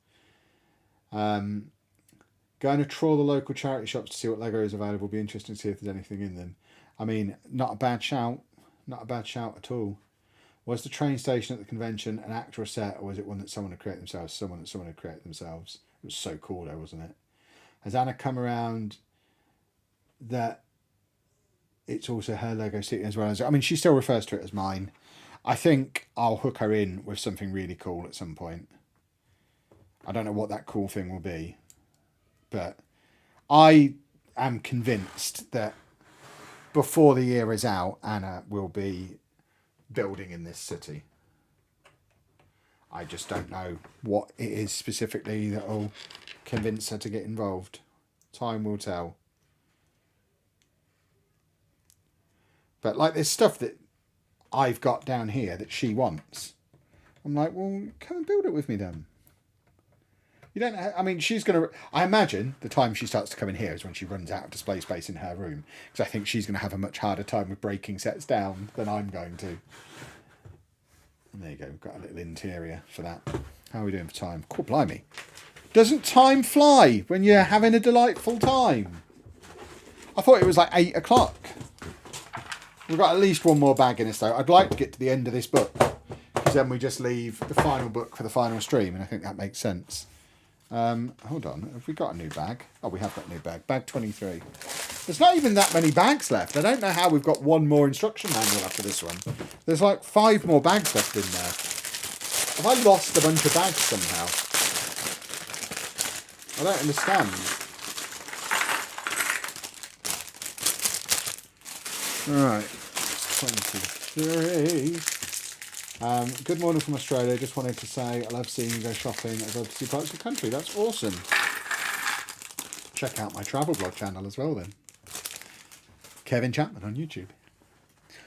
[SPEAKER 1] Going to trawl the local charity shops to see what Lego is available. Be interesting to see if there's anything in them. I mean, not a bad shout. Not a bad shout at all. Was the train station at the convention an act or a set, or was it one that someone had created themselves? Someone had created themselves. It was so cool though, wasn't it? Has Anna come around that it's also her Lego City as well as... I mean, she still refers to it as mine. I think I'll hook her in with something really cool at some point. I don't know what that cool thing will be. But I am convinced that before the year is out, Anna will be building in this city. I just don't know what it is specifically that will convince her to get involved. Time will tell. But like there's stuff that I've got down here that she wants. I'm like, well, come and build it with me then. You don't. I mean, she's gonna. I imagine the time she starts to come in here is when she runs out of display space in her room, because I think she's going to have a much harder time with breaking sets down than I'm going to. And there you go. We've got a little interior for that. How are we doing for time? Cool, blimey! Doesn't time fly when you're having a delightful time? I thought it was like 8 o'clock. We've got at least one more bag in this though. I'd like to get to the end of this book, because then we just leave the final book for the final stream, and I think that makes sense. Hold on, have we got a new bag? Oh, we have got a new bag. Bag 23. There's not even that many bags left. I don't know how we've got one more instruction manual after this one. There's like 5 more bags left in there. Have I lost a bunch of bags somehow? I don't understand. Alright, 23. Good morning from Australia. Just wanted to say I love seeing you go shopping. I love to see parts of the country. That's awesome. Check out my travel blog channel as well then. Kevin Chapman on YouTube.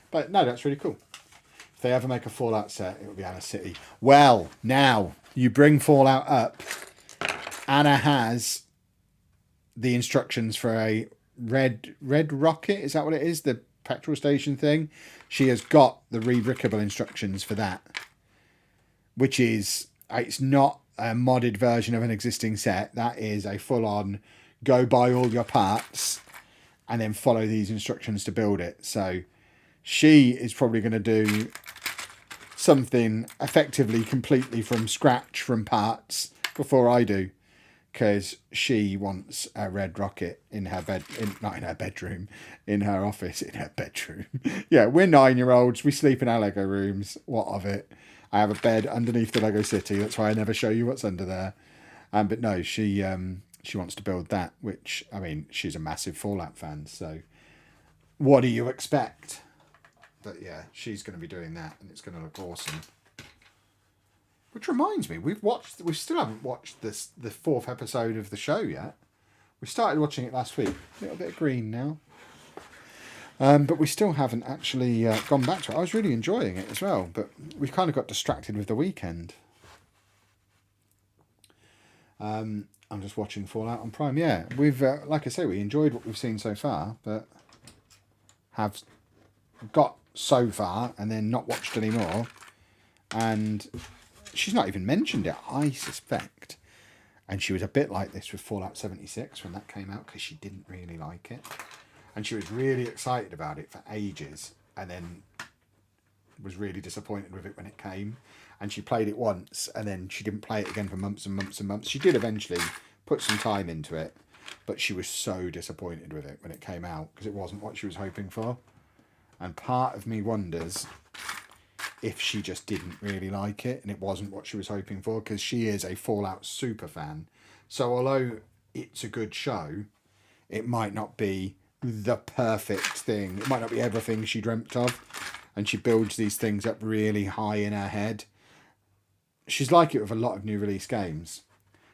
[SPEAKER 1] But no, that's really cool. If they ever make a Fallout set, it will be Anna City. Well, now you bring Fallout up. Anna has the instructions for a red rocket. Is that what it is? The petrol station thing. She has got the rebrickable instructions for that, which is, it's not a modded version of an existing set. That is a full-on go buy all your parts and then follow these instructions to build it. So she is probably going to do something effectively completely from scratch, from parts, before I do, because she wants a red rocket in her bed, not in her bedroom, in her office, in her bedroom. Yeah, we're 9-year-olds. We sleep in our Lego rooms. What of it? I have a bed underneath the Lego City. That's why I never show you what's under there. But no, she wants to build that, which, I mean, she's a massive Fallout fan. So what do you expect? But yeah, she's going to be doing that, and it's going to look awesome. Which reminds me, we still haven't watched the 4th episode of the show yet. We started watching it last week. A little bit of green now. But we still haven't actually gone back to it. I was really enjoying it as well, but we kind of got distracted with the weekend. I'm just watching Fallout on Prime. Yeah, we've, like I say, we enjoyed what we've seen so far, but have got so far and then not watched any more. And she's not even mentioned it, I suspect. And she was a bit like this with Fallout 76 when that came out, because she didn't really like it. And she was really excited about it for ages, and then was really disappointed with it when it came. And she played it once, and then she didn't play it again for months and months and months. She did eventually put some time into it, but she was so disappointed with it when it came out, because it wasn't what she was hoping for. And part of me wonders if she just didn't really like it and it wasn't what she was hoping for, because she is a Fallout super fan. So although it's a good show, it might not be the perfect thing. It might not be everything she dreamt of, and she builds these things up really high in her head. She's like it with a lot of new release games.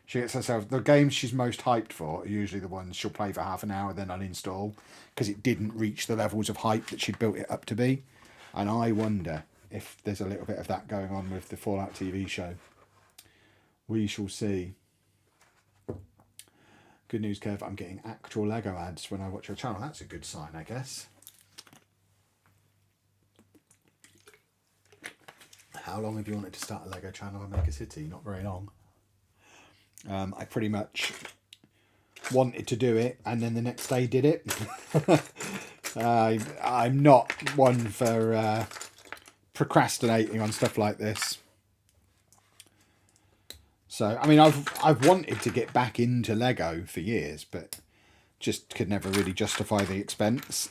[SPEAKER 1] She gets herself, the games she's most hyped for are usually the ones she'll play for half an hour then uninstall, because it didn't reach the levels of hype that she'd built it up to be. And I wonder if there's a little bit of that going on with the Fallout TV show. We shall see. Good news, Kev, I'm getting actual Lego ads when I watch your channel. That's a good sign, I guess. How long have you wanted to start a Lego channel and make a city? Not very long. I pretty much wanted to do it and then the next day did it. I'm not one for procrastinating on stuff like this. So, I mean, I've wanted to get back into Lego for years, but just could never really justify the expense.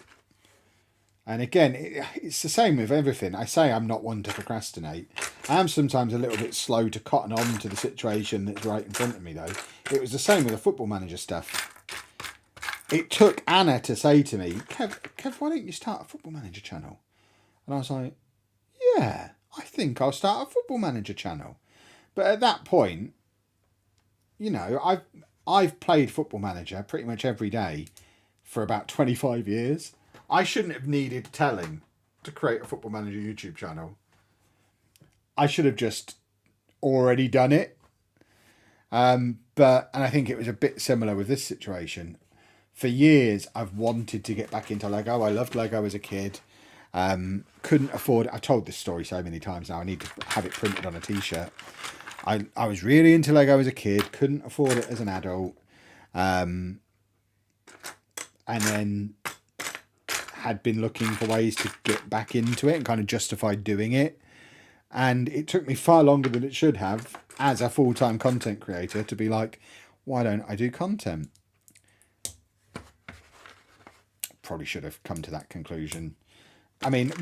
[SPEAKER 1] And again, it's the same with everything. I say I'm not one to procrastinate. I am sometimes a little bit slow to cotton on to the situation that's right in front of me, though. It was the same with the Football Manager stuff. It took Anna to say to me, Kev, why don't you start a Football Manager channel? And I was like, yeah, I think I'll start a Football Manager channel. But at that point, you know, I've played Football Manager pretty much every day for about 25 years. I shouldn't have needed telling to create a Football Manager YouTube channel. I should have just already done it. And I think it was a bit similar with this situation. For years, I've wanted to get back into Lego. I loved Lego as a kid. Couldn't afford it. I've told this story so many times now. I need to have it printed on a t-shirt. I was really into Lego as a kid. Couldn't afford it as an adult. And then had been looking for ways to get back into it and kind of justified doing it. And it took me far longer than it should have as a full-time content creator to be like, why don't I do content? Probably should have come to that conclusion. I mean,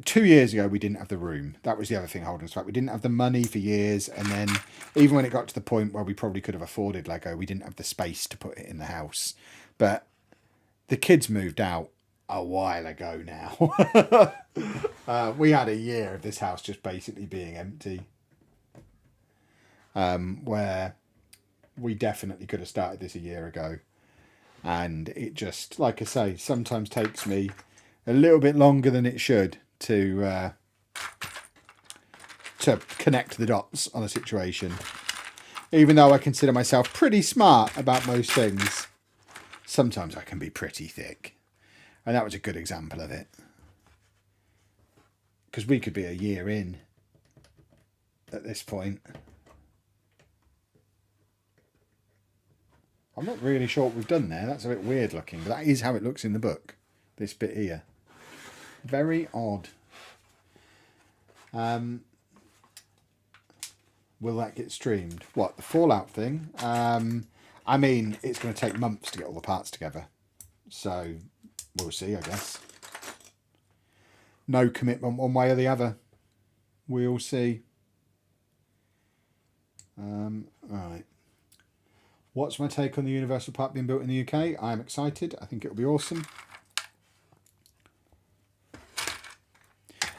[SPEAKER 1] 2 years ago, we didn't have the room. That was the other thing holding us back. We didn't have the money for years. And then even when it got to the point where we probably could have afforded Lego, we didn't have the space to put it in the house. But the kids moved out a while ago now. We had a year of this house just basically being empty. Where we definitely could have started this a year ago. And it just, like I say, sometimes takes me a little bit longer than it should to connect the dots on a situation. Even though I consider myself pretty smart about most things, sometimes I can be pretty thick. And that was a good example of it. Because we could be a year in at this point. I'm not really sure what we've done there. That's a bit weird looking, but that is how it looks in the book. This bit here. Very odd. Will that get streamed? What, the Fallout thing? I mean, it's going to take months to get all the parts together. So, we'll see, I guess. No commitment one way or the other. We'll see. Right. What's my take on the Universal Park being built in the UK? I'm excited. I think it'll be awesome.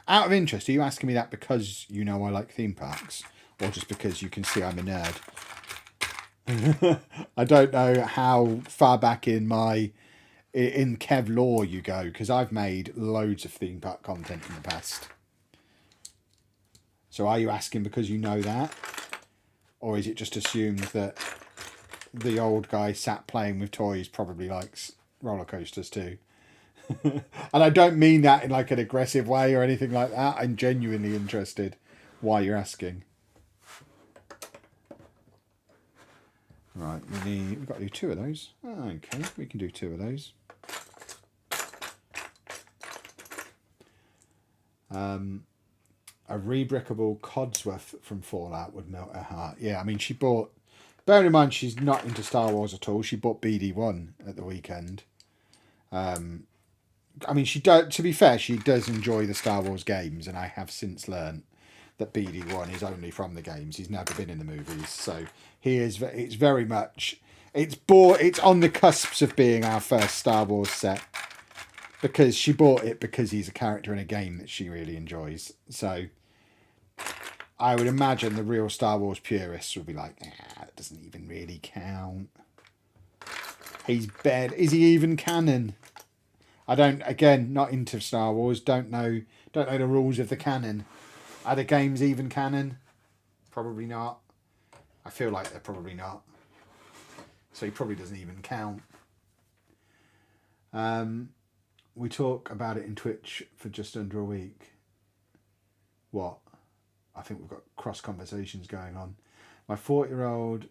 [SPEAKER 1] Out of interest, are you asking me that because you know I like theme parks? Or just because you can see I'm a nerd? I don't know how far back in Kev lore you go, because I've made loads of theme park content in the past. So are you asking because you know that? Or is it just assumed that the old guy sat playing with toys probably likes roller coasters too? And I don't mean that in like an aggressive way or anything like that. I'm genuinely interested why you're asking. Right, we've got to do 2 of those. Okay, we can do 2 of those. A rebrickable Codsworth from Fallout would melt her heart. Yeah, I mean, she bought... Bearing in mind she's not into Star Wars at all, she bought BD1 at the weekend. I mean, to be fair, she does enjoy the Star Wars games, and I have since learned that BD1 is only from the games. He's never been in the movies, so it's very much... It's on the cusps of being our first Star Wars set, because she bought it because he's a character in a game that she really enjoys. So I would imagine the real Star Wars purists would be like, that doesn't even really count. He's bad. Is he even canon? I don't, again, not into Star Wars, don't know the rules of the canon. Are the games even canon? Probably not. I feel like they're probably not. So he probably doesn't even count. We talk about it in Twitch for just under a week. What? I think we've got cross conversations going on. My 40-year-old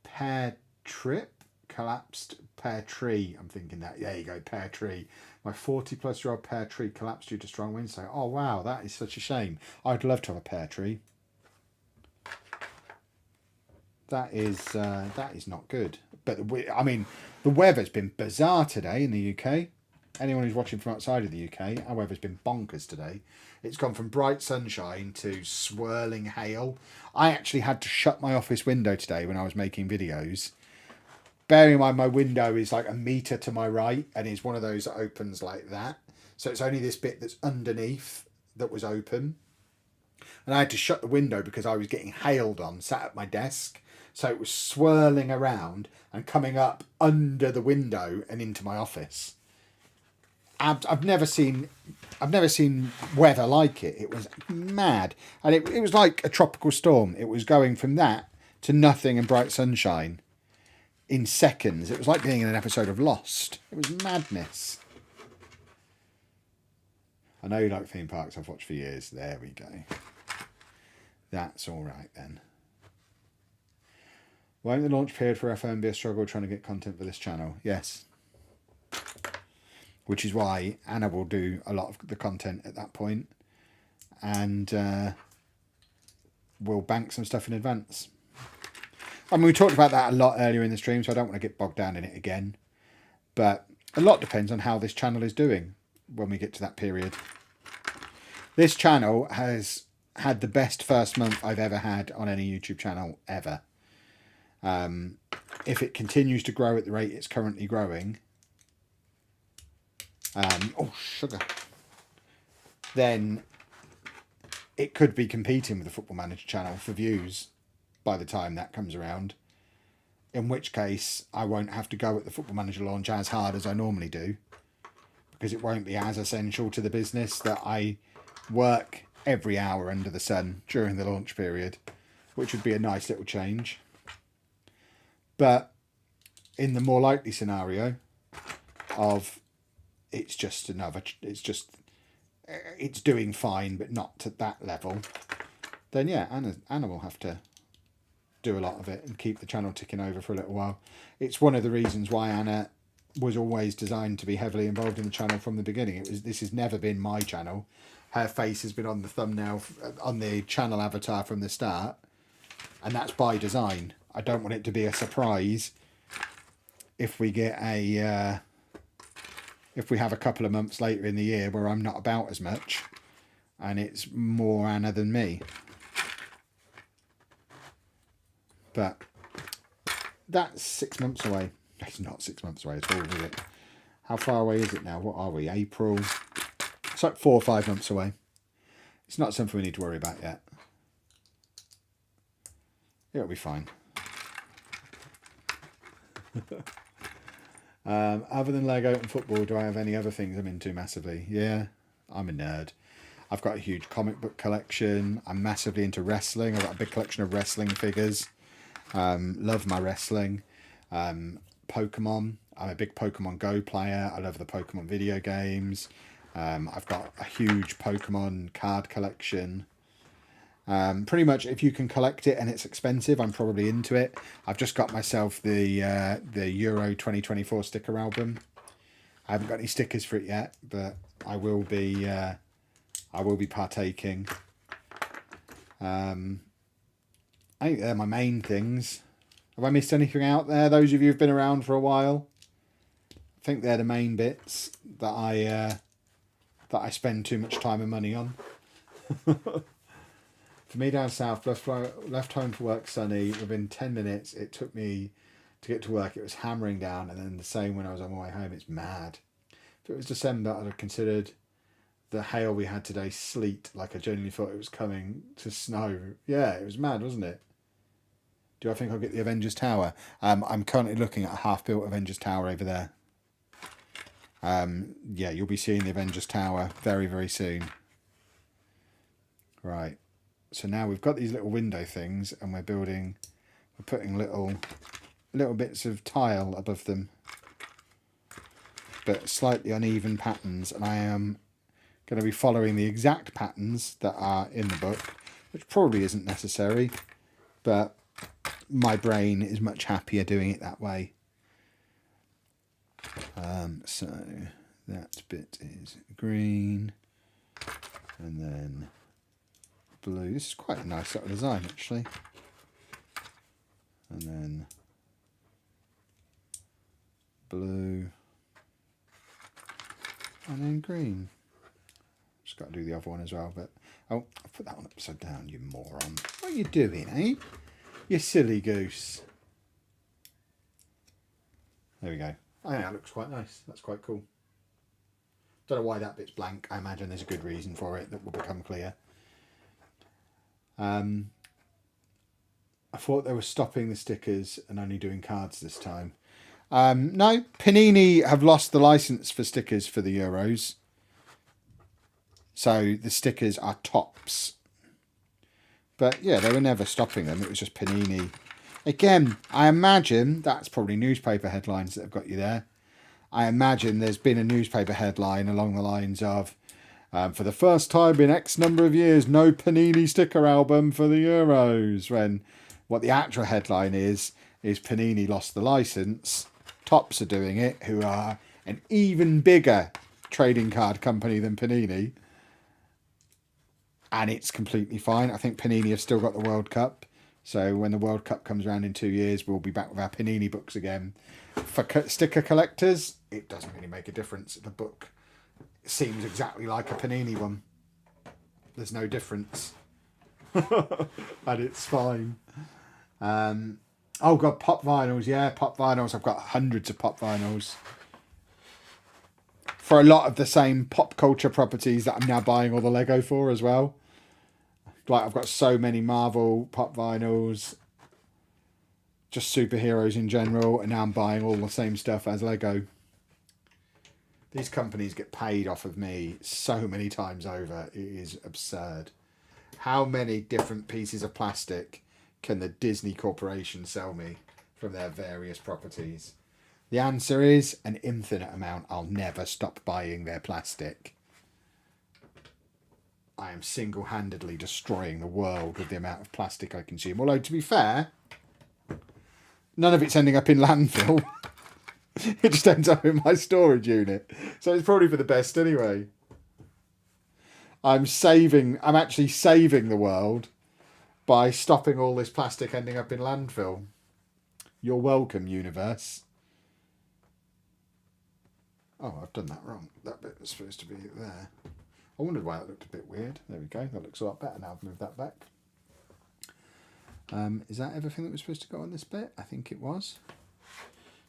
[SPEAKER 1] pair trip collapsed pear tree. I'm thinking that. There you go, pear tree. My 40-plus-year-old pear tree collapsed due to strong winds. So, oh wow, that is such a shame. I'd love to have a pear tree. That is not good. But I mean, the weather's been bizarre today in the UK. Anyone who's watching from outside of the UK, our weather's been bonkers today. It's gone from bright sunshine to swirling hail. I actually had to shut my office window today when I was making videos. Bearing in mind my window is like a metre to my right, and it's one of those that opens like that. So it's only this bit that's underneath that was open. And I had to shut the window because I was getting hailed on, sat at my desk. So it was swirling around and coming up under the window and into my office. I've never seen weather like it. It was mad. And it was like a tropical storm. It was going from that to nothing and bright sunshine in seconds. It was like being in an episode of Lost. It was madness. I know you like theme parks. I've watched for years. There we go. That's all right then. Won't the launch period for FM be a struggle trying to get content for this channel? Yes. Which is why Anna will do a lot of the content at that point. And we'll bank some stuff in advance. I mean, we talked about that a lot earlier in the stream, so I don't want to get bogged down in it again. But a lot depends on how this channel is doing when we get to that period. This channel has had the best first month I've ever had on any YouTube channel ever. If it continues to grow at the rate it's currently growing, oh sugar, then it could be competing with the Football Manager channel for views by the time that comes around. In which case, I won't have to go at the Football Manager launch as hard as I normally do, because it won't be as essential to the business that I work every hour under the sun during the launch period, which would be a nice little change. But in the more likely scenario of it's doing fine but not to that level, then yeah, Anna will have to do a lot of it and keep the channel ticking over for a little while. It's one of the reasons why Anna was always designed to be heavily involved in the channel from the beginning. This has never been my channel. Her face has been on the thumbnail, on the channel avatar from the start, and that's by design. I don't want it to be a surprise if we get if we have a couple of months later in the year where I'm not about as much and it's more Anna than me. But that's 6 months away. It's not 6 months away at all, is it? How far away is it now? What are we? April? It's like 4 or 5 months away. It's not something we need to worry about yet. It'll be fine. Other than Lego and football, do I have any other things I'm into massively? Yeah, I'm a nerd. I've got a huge comic book collection. I'm massively into wrestling. I've got a big collection of wrestling figures. Love my wrestling. Pokemon. I'm a big Pokemon Go player. I love the Pokemon video games. I've got a huge Pokemon card collection. Pretty much if you can collect it and it's expensive, I'm probably into it. I've just got myself the Euro 2024 sticker album. I haven't got any stickers for it yet, but I will be partaking. I think they're my main things. Have I missed anything out there? Those of you who've been around for a while, I think they're the main bits that I spend too much time and money on. For me down south, left home for work sunny. Within 10 minutes, it took me to get to work. It was hammering down, and then the same when I was on my way home. It's mad. If it was December, I'd have considered the hail we had today sleet. Like I genuinely thought it was coming to snow. Yeah, it was mad, wasn't it? Do I think I'll get the Avengers Tower? I'm currently looking at a half-built Avengers Tower over there. Yeah, you'll be seeing the Avengers Tower very, very soon. Right. So now we've got these little window things, and we're putting little bits of tile above them, but slightly uneven patterns, and I am going to be following the exact patterns that are in the book, which probably isn't necessary, but my brain is much happier doing it that way. So that bit is green, and then blue. This is quite a nice little design actually. And then blue, and then green. Just got to do the other one as well, but oh, I put that one upside down, you moron. What are you doing, eh? You silly goose. There we go. Oh, yeah, that looks quite nice. That's quite cool. Don't know why that bit's blank. I imagine there's a good reason for it that will become clear. I thought they were stopping the stickers and only doing cards this time. No, Panini have lost the license for stickers for the Euros. So the stickers are tops. But yeah, they were never stopping them. It was just Panini. Again, I imagine that's probably newspaper headlines that have got you there. I imagine there's been a newspaper headline along the lines of, for the first time in X number of years, no Panini sticker album for the Euros. When what the actual headline is Panini lost the license. Topps are doing it, who are an even bigger trading card company than Panini. And it's completely fine. I think Panini have still got the World Cup. So when the World Cup comes around in 2 years, we'll be back with our Panini books again. For sticker collectors, it doesn't really make a difference. The book seems exactly like a Panini one. There's no difference. And it's fine. Oh, God, pop vinyls. Yeah, pop vinyls. I've got hundreds of pop vinyls. For a lot of the same pop culture properties that I'm now buying all the Lego for as well. Like, I've got so many Marvel pop vinyls, just superheroes in general, and now I'm buying all the same stuff as Lego. These companies get paid off of me so many times over. It is absurd. How many different pieces of plastic can the Disney Corporation sell me from their various properties? The answer is an infinite amount. I'll never stop buying their plastic. I am single-handedly destroying the world with the amount of plastic I consume. Although, to be fair, none of it's ending up in landfill. It just ends up in my storage unit. So it's probably for the best anyway. I'm actually saving the world by stopping all this plastic ending up in landfill. You're welcome, universe. Oh, I've done that wrong. That bit was supposed to be there. I wondered why it looked a bit weird. There we go. That looks a lot better now. I've moved that back. Is that everything that was supposed to go on this bit? I think it was.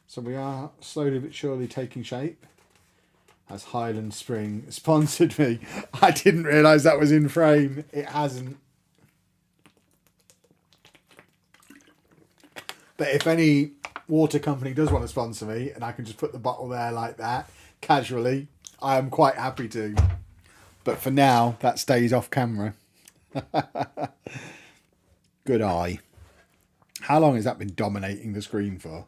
[SPEAKER 1] So we are slowly but surely taking shape. As Highland Spring sponsored me. I didn't realise that was in frame. It hasn't. But if any water company does want to sponsor me and I can just put the bottle there like that, casually, I am quite happy to. But for now, that stays off camera. Good eye. How long has that been dominating the screen for?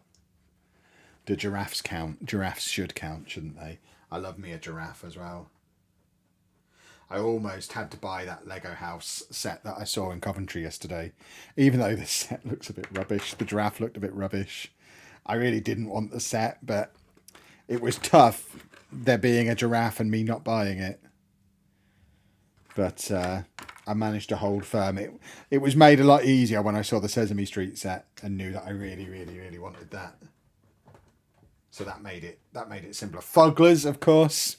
[SPEAKER 1] Do giraffes count? Giraffes should count, shouldn't they? I love me a giraffe as well. I almost had to buy that Lego house set that I saw in Coventry yesterday. Even though the set looks a bit rubbish. The giraffe looked a bit rubbish. I really didn't want the set, but it was tough there being a giraffe and me not buying it. But I managed to hold firm. It was made a lot easier when I saw the Sesame Street set and knew that I really, really, really wanted that. So that made it simpler. Fugglers, of course,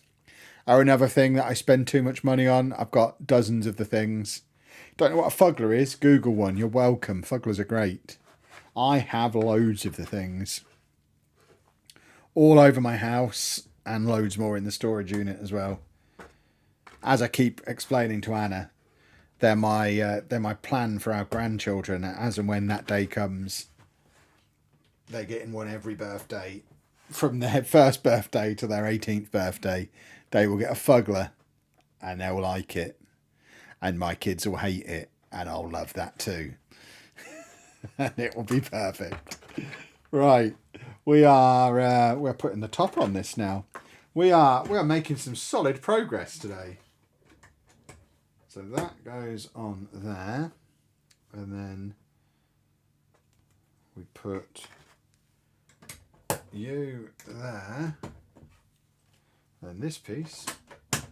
[SPEAKER 1] are another thing that I spend too much money on. I've got dozens of the things. Don't know what a fuggler is? Google one. You're welcome. Fugglers are great. I have loads of the things. All over my house and loads more in the storage unit as well. As I keep explaining to Anna, they're my plan for our grandchildren. As and when that day comes, they're getting one every birthday. From their first birthday to their 18th birthday, they will get a fuggler and they'll like it. And my kids will hate it and I'll love that too. And it will be perfect. Right, we're putting the top on this now. We are making some solid progress today. So that goes on there, and then we put you there. And this piece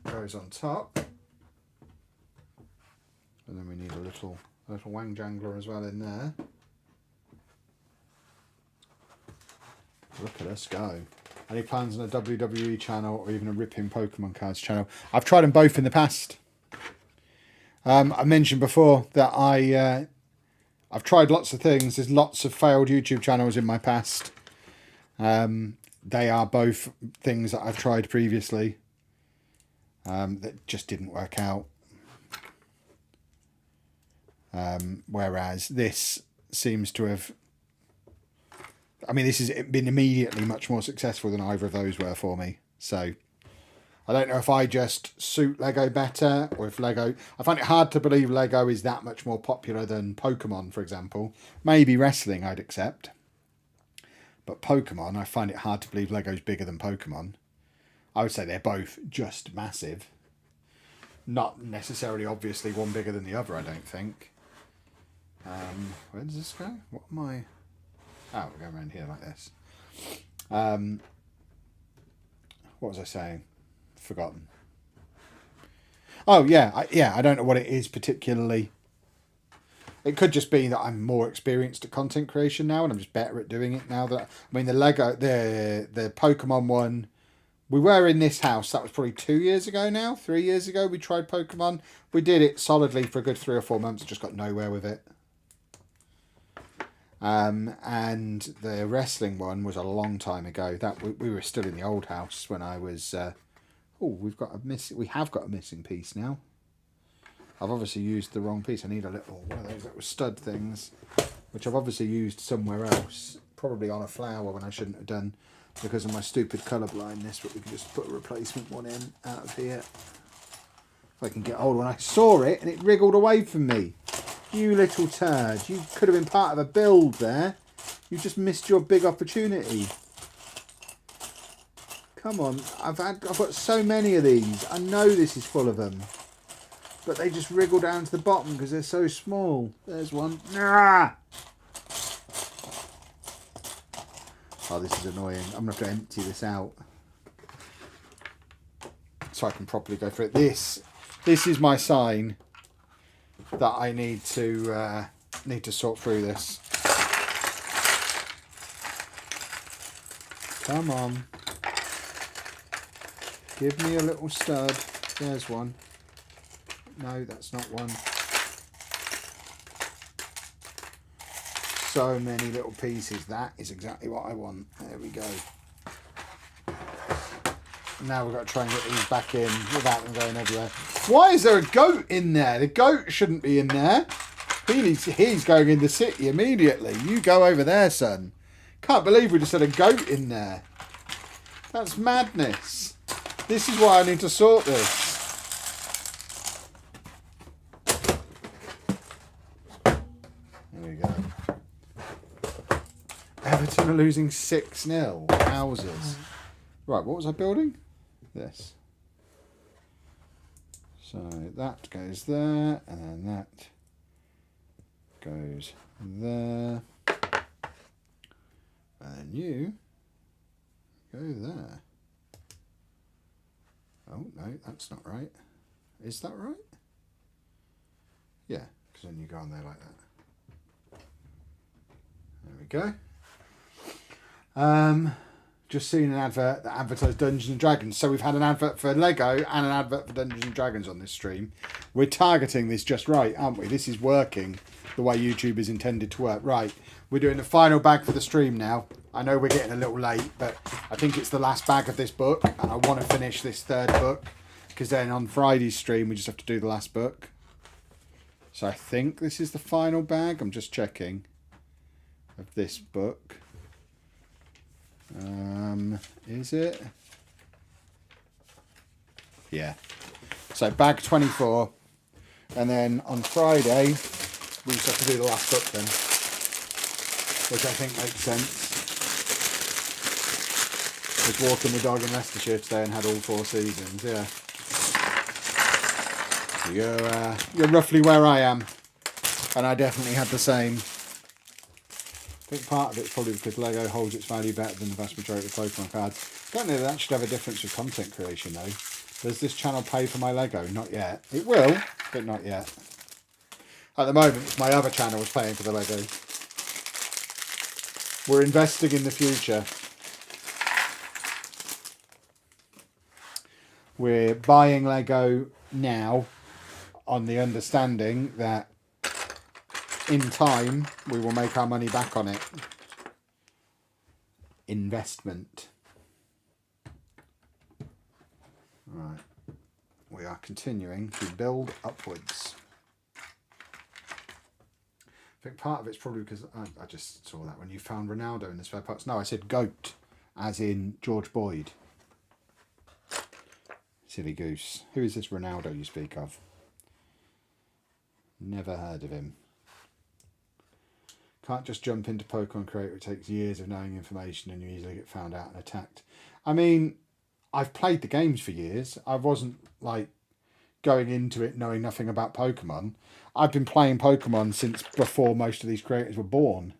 [SPEAKER 1] goes on top. And then we need a little wang jangler as well in there. Look at us go. Any plans on a WWE channel or even a Ripping Pokemon Cards channel? I've tried them both in the past. I mentioned before that I've tried lots of things. There's lots of failed YouTube channels in my past. They are both things that I've tried previously that just didn't work out. Whereas this seems to have... I mean, this has been immediately much more successful than either of those were for me. So I don't know if I just suit Lego better or if Lego... I find it hard to believe Lego is that much more popular than Pokemon, for example. Maybe wrestling I'd accept. But Pokemon, I find it hard to believe Lego's bigger than Pokemon. I would say they're both just massive. Not necessarily, obviously, one bigger than the other, I don't think. Where does this go? What am I... Oh, we're going around here like this. What was I saying? Forgotten. Oh, yeah. I don't know what it is particularly. It could just be that I'm more experienced at content creation now and I'm just better at doing it now. That I mean, the Pokemon one, we were in this house. That was probably 2 years ago now. 3 years ago, we tried Pokemon. We did it solidly for a good 3 or 4 months. Just got nowhere with it. And the wrestling one was a long time ago. That we were still in the old house when I was. We have got a missing piece now. I've obviously used the wrong piece. I need a little one of those little stud things, which I've obviously used somewhere else, probably on a flower when I shouldn't have done because of my stupid colour blindness. But we can just put a replacement one in out of here. If I can get hold of one. I saw it and it wriggled away from me. You little turd. You could have been part of a build there. You just missed your big opportunity. Come on. I've got so many of these. I know this is full of them. But they just wriggle down to the bottom because they're so small. There's one. Ah! Oh, this is annoying. I'm going to have to empty this out. So I can properly go through it. This is my sign that I need to sort through this. Come on. Give me a little stud. There's one. No, that's not one. So many little pieces. That is exactly what I want. There we go. Now we've got to try and get these back in without them going everywhere. Why is there a goat in there? The goat shouldn't be in there. He's going in the city immediately. You go over there, son. Can't believe we just had a goat in there. That's madness. This is why I need to sort this. There we go. Everton are losing 6-0. Houses. Right, what was I building? This. So that goes there, and then that goes there. And then you go there. Oh, no, that's not right. Is that right? Yeah, because then you go on there like that. There we go. Just seen an advert that advertised Dungeons and Dragons. So we've had an advert for Lego and an advert for Dungeons and Dragons on this stream. We're targeting this just right, aren't we? This is working the way YouTube is intended to work. Right, we're doing the final bag for the stream now. I know we're getting a little late, but I think it's the last bag of this book. And I want to finish this third book. Because then on Friday's stream, we just have to do the last book. So I think this is the final bag. I'm just checking of this book. Is it? Yeah. So bag 24. And then on Friday, we just have to do the last book then. Which I think makes sense. I was walking the dog in Leicestershire today and had all 4 seasons, yeah. You're roughly where I am. And I definitely had the same. I think part of it's probably because Lego holds its value better than the vast majority of Pokemon cards. Don't know that should have a difference with content creation though. Does this channel pay for my Lego? Not yet. It will, but not yet. At the moment, it's my other channels paying for the Lego. We're investing in the future. We're buying Lego now on the understanding that in time we will make our money back on it. Investment. Right. We are continuing to build upwards. I think part of it's probably because I just saw that when you found Ronaldo in the spare parts. No, I said GOAT, as in George Boyd. Silly goose. Who is this Ronaldo you speak of? Never heard of him. Can't just jump into Pokemon Creator. It takes years of knowing information and you easily get found out and attacked. I mean, I've played the games for years. I wasn't like going into it knowing nothing about Pokemon. I've been playing Pokemon since before most of these creators were born.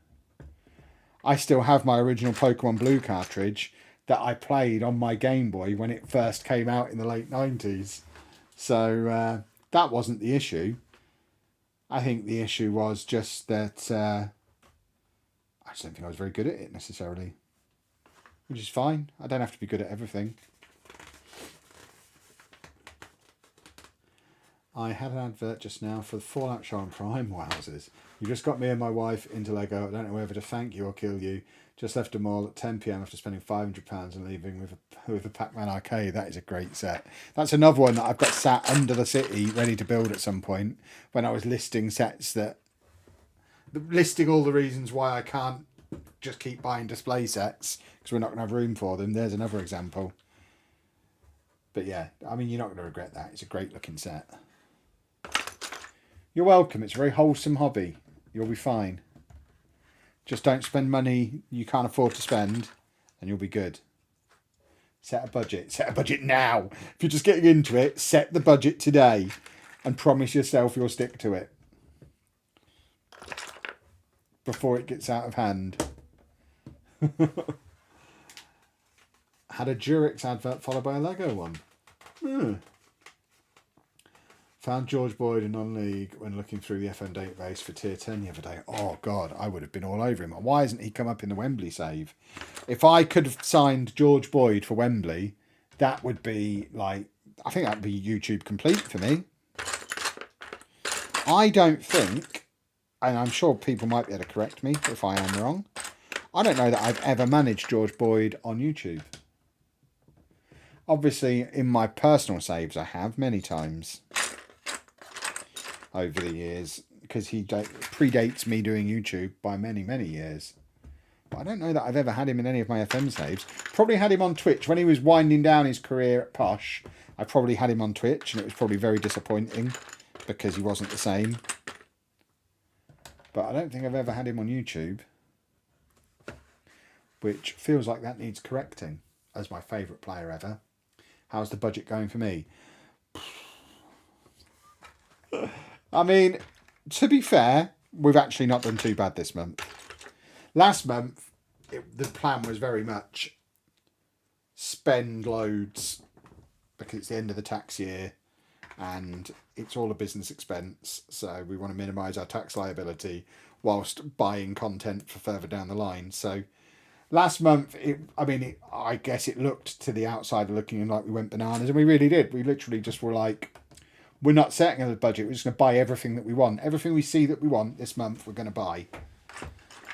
[SPEAKER 1] I still have my original Pokemon Blue cartridge that I played on my Game Boy when it first came out in the late 90s. So that wasn't the issue. I think the issue was just that I just don't think I was very good at it necessarily. Which is fine. I don't have to be good at everything. I had an advert just now for the Fallout Sharn Prime. Wowzers. You just got me and my wife into Lego. I don't know whether to thank you or kill you. Just left them all at 10 PM after spending £500 and leaving with a Pac-Man arcade. That is a great set. That's another one that I've got sat under the city ready to build at some point when I was listing sets that... listing all the reasons why I can't just keep buying display sets because we're not going to have room for them. There's another example. But yeah, I mean, you're not going to regret that. It's a great looking set. You're welcome. It's a very wholesome hobby. You'll be fine. Just don't spend money you can't afford to spend and you'll be good. Set a budget. Set a budget now. If you're just getting into it, set the budget today and promise yourself you'll stick to it before it gets out of hand. Had a Durex advert followed by a Lego one. Found George Boyd in non-league when looking through the FM database for tier 10 the other day. Oh, God, I would have been all over him. Why hasn't he come up in the Wembley save? If I could have signed George Boyd for Wembley, that would be like... I think that would be YouTube complete for me. I don't think, and I'm sure people might be able to correct me if I am wrong, I don't know that I've ever managed George Boyd on YouTube. Obviously, in my personal saves, I have many times over the years because he predates me doing YouTube by many, many years. But I don't know that I've ever had him in any of my FM saves. Probably had him on Twitch when he was winding down his career at Posh. I probably had him on Twitch and it was probably very disappointing because he wasn't the same. But I don't think I've ever had him on YouTube, which feels like that needs correcting as my favourite player ever. How's the budget going for me? I mean, to be fair, we've actually not done too bad this month. Last month, the plan was very much spend loads because it's the end of the tax year and it's all a business expense. So we want to minimise our tax liability whilst buying content for further down the line. So last month, I guess it looked to the outsider looking in like we went bananas, and we really did. We literally just were like, we're not setting a budget. We're just going to buy everything that we want. Everything we see that we want this month, we're going to buy.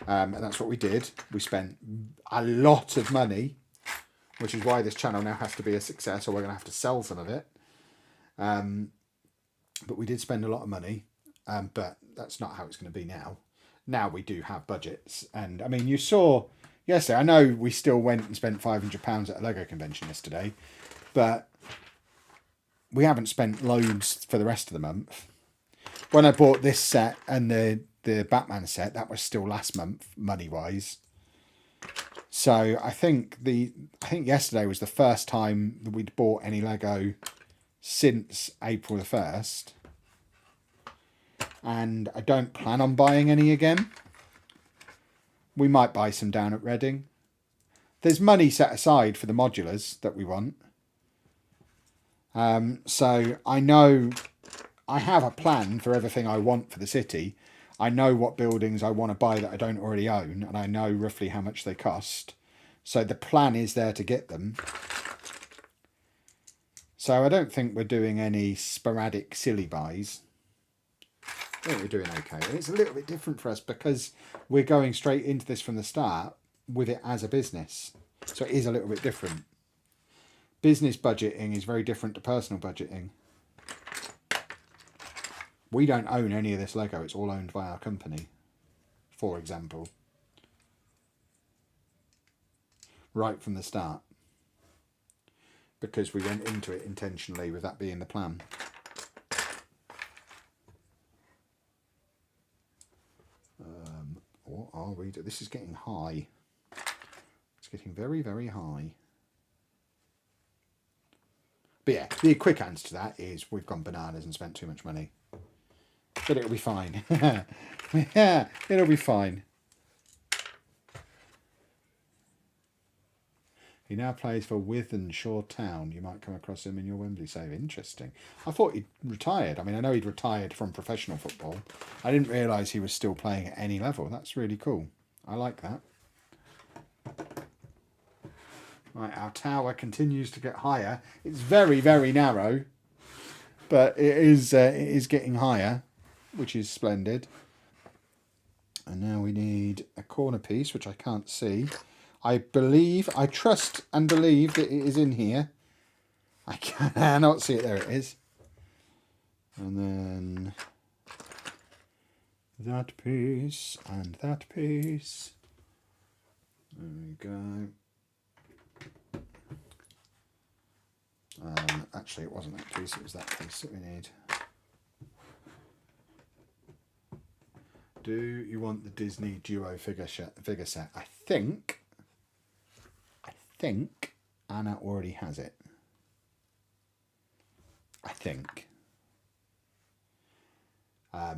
[SPEAKER 1] And that's what we did. We spent a lot of money, which is why this channel now has to be a success, or we're going to have to sell some of it. But we did spend a lot of money, but that's not how it's going to be now. Now we do have budgets. And I mean, you saw yesterday, I know we still went and spent £500 at a Lego convention yesterday, but we haven't spent loads for the rest of the month. When I bought this set and the Batman set, that was still last month, money-wise. So I think yesterday was the first time that we'd bought any Lego since April the 1st. And I don't plan on buying any again. We might buy some down at Reading. There's money set aside for the modulars that we want. So I know I have a plan for everything I want for the city. I know what buildings I want to buy that I don't already own, and I know roughly how much they cost. So the plan is there to get them. So I don't think we're doing any sporadic silly buys. I think we're doing okay. And it's a little bit different for us because we're going straight into this from the start with it as a business. So it is a little bit different. Business budgeting is very different to personal budgeting. We don't own any of this Lego. It's all owned by our company, for example. Right from the start. Because we went into it intentionally with that being the plan. What are we doing? This is getting high. It's getting very, very high. But yeah, the quick answer to that is we've gone bananas and spent too much money. But it'll be fine. Yeah, it'll be fine. He now plays for Wythenshawe Town. You might come across him in your Wembley save. Interesting. I thought he'd retired. I mean, I know he'd retired from professional football. I didn't realise he was still playing at any level. That's really cool. I like that. Right, our tower continues to get higher. It's very, very narrow, but it is getting higher, which is splendid. And now we need a corner piece, which I can't see. I trust and believe that it is in here. I cannot see it. There it is. And then that piece and that piece. There we go. Actually, it wasn't that piece. It was that piece that we need. Do you want the Disney Duo figure set? I think Anna already has it. I think. I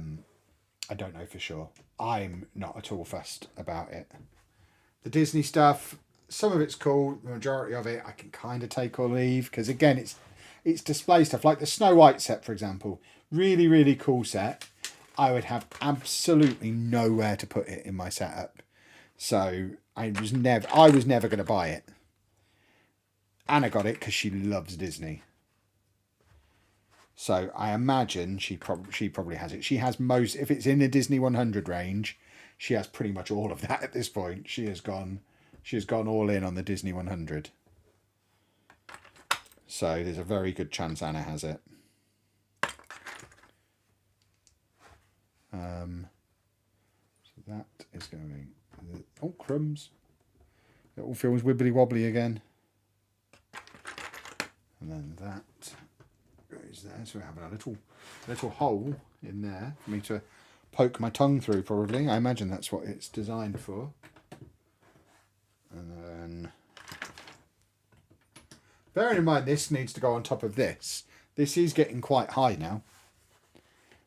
[SPEAKER 1] don't know for sure. I'm not at all fussed about it. The Disney stuff, some of it's cool. The majority of it I can kind of take or leave because again, it's display stuff like the Snow White set, for example. Really, really cool set. I would have absolutely nowhere to put it in my setup, so I was never going to buy it. Anna got it because she loves Disney. So I imagine she probably has it. She has most, if it's in the Disney 100 range, she has pretty much all of that at this point. She has gone all in on the Disney 100. So there's a very good chance Anna has it. So that is going. Oh, crumbs! It all feels wibbly wobbly again. And then that goes there. So we're having a little hole in there for me to poke my tongue through, probably. I imagine that's what it's designed for. And then, bearing in mind this needs to go on top of this. This is getting quite high now.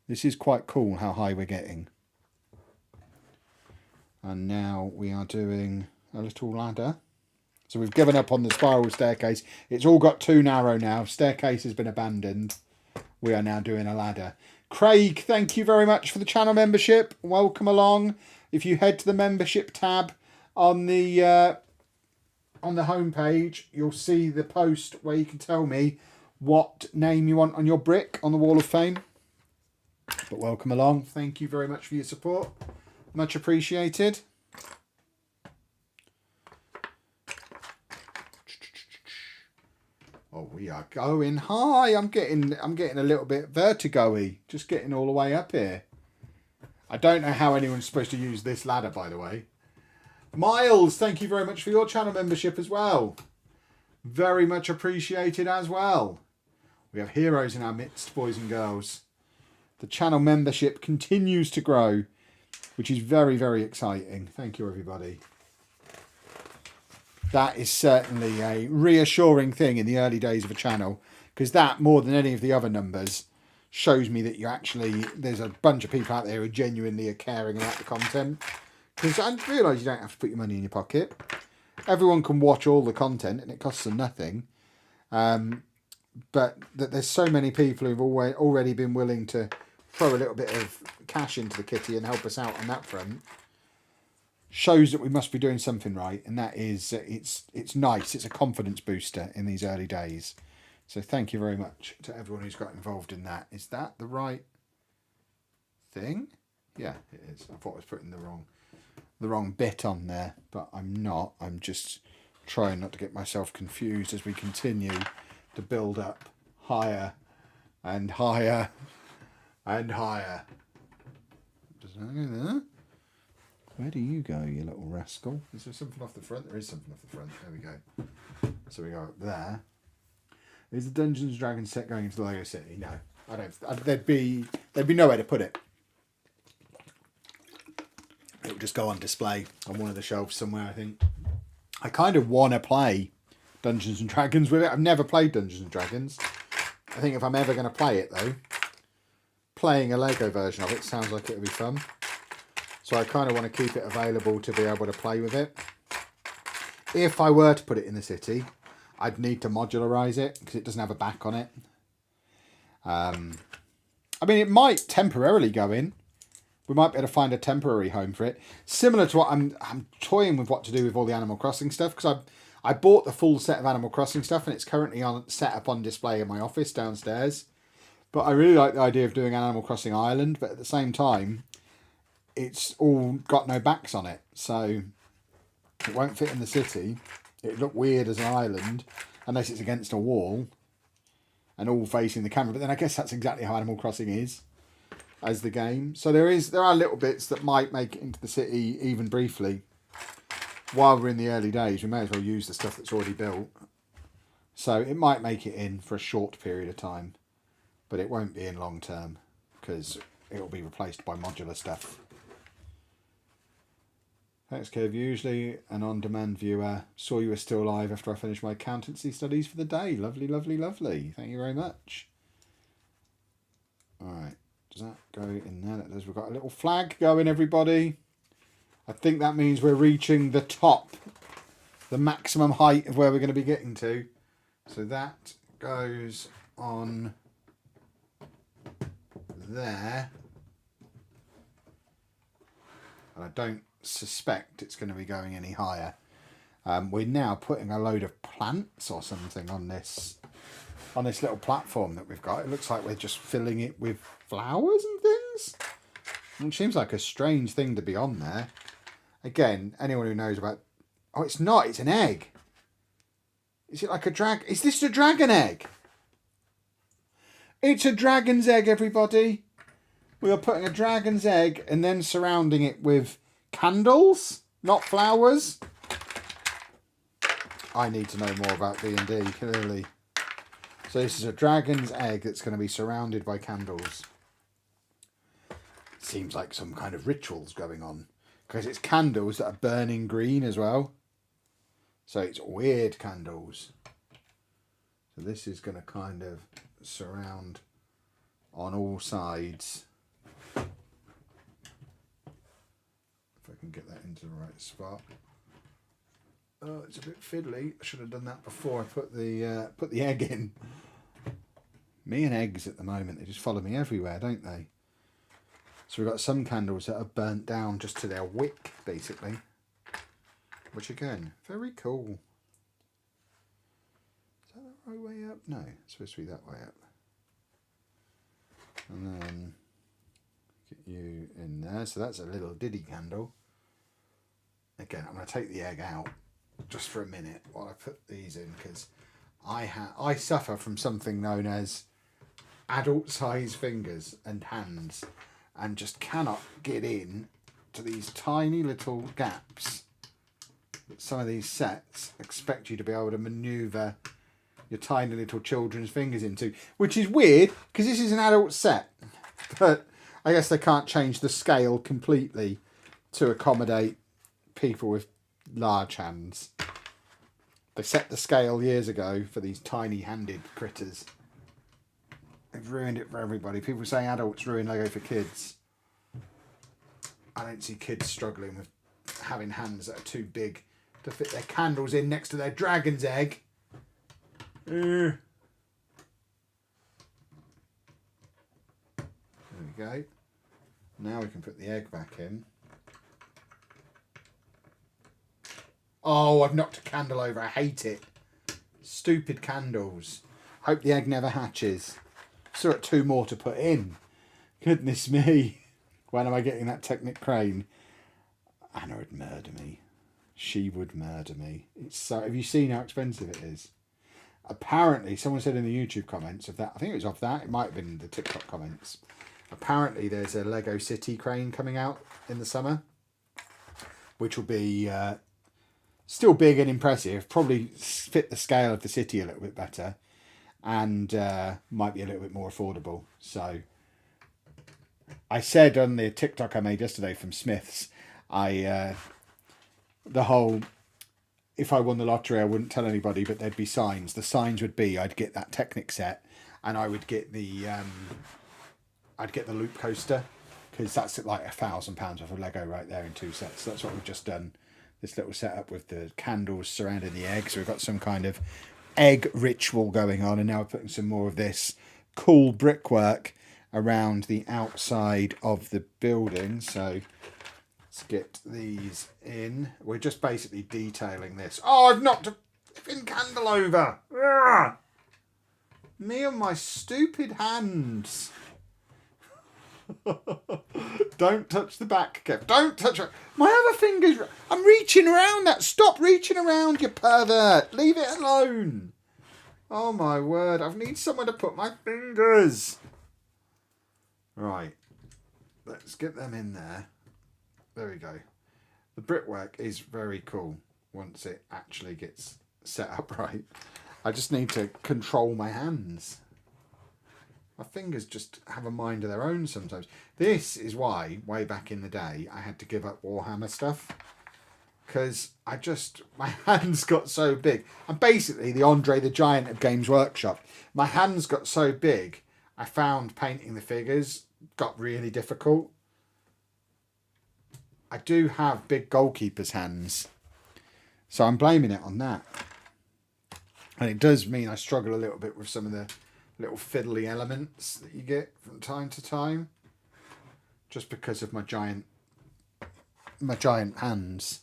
[SPEAKER 1] This is quite cool how high we're getting. And now we are doing a little ladder. So we've given up on the spiral staircase. It's all got too narrow now. Staircase has been abandoned. We are now doing a ladder. Craig, thank you very much for the channel membership. Welcome along. If you head to the membership tab on the homepage, you'll see the post where you can tell me what name you want on your brick on the Wall of Fame. But welcome along. Thank you very much for your support. Much appreciated. Oh, we are going high. I'm getting a little bit vertigo-y. Just getting all the way up here. I don't know how anyone's supposed to use this ladder, by the way. Miles, thank you very much for your channel membership as well. Very much appreciated as well. We have heroes in our midst, boys and girls. The channel membership continues to grow, which is very, very exciting. Thank you, everybody. That is certainly a reassuring thing in the early days of a channel, because that, more than any of the other numbers, shows me that there's a bunch of people out there who genuinely are caring about the content. Because I realise you don't have to put your money in your pocket. Everyone can watch all the content and it costs them nothing. But that there's so many people who've already been willing to throw a little bit of cash into the kitty and help us out on that front shows that we must be doing something right. And that is, it's nice. It's a confidence booster in these early days. So thank you very much to everyone who's got involved in that. Is that the right thing? Yeah, it is. I thought I was putting the wrong bit on there, but I'm not. I'm just trying not to get myself confused as we continue to build up higher and higher and higher. Does that go there? Where do you go, you little rascal? Is there something off the front? There is something off the front. There we go. So we go up there. Is the Dungeons and Dragons set going into the Lego City? No, I don't. There'd be nowhere to put it. It would just go on display on one of the shelves somewhere, I think. I kind of want to play Dungeons and Dragons with it. I've never played Dungeons and Dragons. I think if I'm ever going to play it, though, playing a Lego version of it sounds like it would be fun. So I kind of want to keep it available to be able to play with it. If I were to put it in the city, I'd need to modularize it because it doesn't have a back on it. I mean, it might temporarily go in. We might be able to find a temporary home for it. Similar to what I'm toying with what to do with all the Animal Crossing stuff, because I bought the full set of Animal Crossing stuff and it's currently set up on display in my office downstairs. But I really like the idea of doing Animal Crossing Island, but at the same time, it's all got no backs on it. So it won't fit in the city. It'd look weird as an island unless it's against a wall and all facing the camera. But then I guess that's exactly how Animal Crossing is as the game. So there are little bits that might make it into the city even briefly. While we're in the early days, we may as well use the stuff that's already built. So it might make it in for a short period of time, but it won't be in long term because it'll be replaced by modular stuff. Thanks, Kev. Usually an on-demand viewer. Saw you were still alive after I finished my accountancy studies for the day. Lovely, lovely, lovely. Thank you very much. All right. Does that go in there? That does. We've got a little flag going, everybody. I think that means we're reaching the top, the maximum height of where we're going to be getting to. So that goes on there. And I don't suspect it's going to be going any higher. We're now putting a load of plants or something on this little platform that we've got. It looks like we're just filling it with flowers and things. It seems like a strange thing to be on there. Again, anyone who knows about... Oh, it's not. It's an egg. Is it like a drag? Is this a dragon egg? It's a dragon's egg, everybody. We are putting a dragon's egg and then surrounding it with candles, not flowers. I need to know more about D&D, clearly. So this is a dragon's egg that's going to be surrounded by candles. Seems like some kind of ritual's going on. Because it's candles that are burning green as well. So it's weird candles. So this is going to kind of surround on all sides. If I can get that into the right spot. Oh, it's a bit fiddly. I should have done that before I put the egg in. Me and eggs at the moment, they just follow me everywhere, don't they? So we've got some candles that are burnt down just to their wick, basically. Which again, very cool. Is that the right way up? No, it's supposed to be that way up. And then get you in there. So that's a little diddy candle. Again, I'm going to take the egg out just for a minute while I put these in, because I suffer from something known as adult-sized fingers and hands, and just cannot get in to these tiny little gaps that some of these sets expect you to be able to manoeuvre your tiny little children's fingers into, which is weird because this is an adult set, but I guess they can't change the scale completely to accommodate people with large hands. They set the scale years ago for these tiny-handed critters. They've ruined it for everybody. People say adults ruin Lego for kids. I don't see kids struggling with having hands that are too big to fit their candles in next to their dragon's egg. There we go. Now we can put the egg back in. Oh, I've knocked a candle over. I hate it. Stupid candles. Hope the egg never hatches. Still got 2 more to put in. Goodness me. When am I getting that Technic crane? Anna would murder me. She would murder me. It's so. Have you seen how expensive it is? Apparently, someone said in the YouTube comments of that. I think it was off that. It might have been the TikTok comments. Apparently, there's a Lego City crane coming out in the summer, which will be still big and impressive. Probably fit the scale of the city a little bit better, and might be a little bit more affordable. So, I said on the TikTok I made yesterday from Smiths, the whole, if I won the lottery, I wouldn't tell anybody, but there'd be signs. The signs would be, I'd get that Technic set, and I would get the loop coaster, because that's like £1,000 worth of Lego right there in 2 sets. So that's what we've just done. This little setup with the candles surrounding the egg. So we've got some kind of egg ritual going on, and now we're putting some more of this cool brickwork around the outside of the building. So let's get these in. We're just basically detailing this. Oh, I've knocked a flipping candle over. Ugh. Me and my stupid hands. Don't touch the back, Kev. Don't touch it. My other finger's... I'm reaching around that. Stop reaching around, you pervert. Leave it alone. Oh, my word. I need somewhere to put my fingers. Right. Let's get them in there. There we go. The brickwork is very cool once it actually gets set up right. I just need to control my hands. My fingers just have a mind of their own sometimes. This is why, way back in the day, I had to give up Warhammer stuff. Because my hands got so big. I'm basically the Andre the Giant of Games Workshop. My hands got so big, I found painting the figures got really difficult. I do have big goalkeeper's hands. So I'm blaming it on that. And it does mean I struggle a little bit with some of the little fiddly elements that you get from time to time, just because of my giant hands.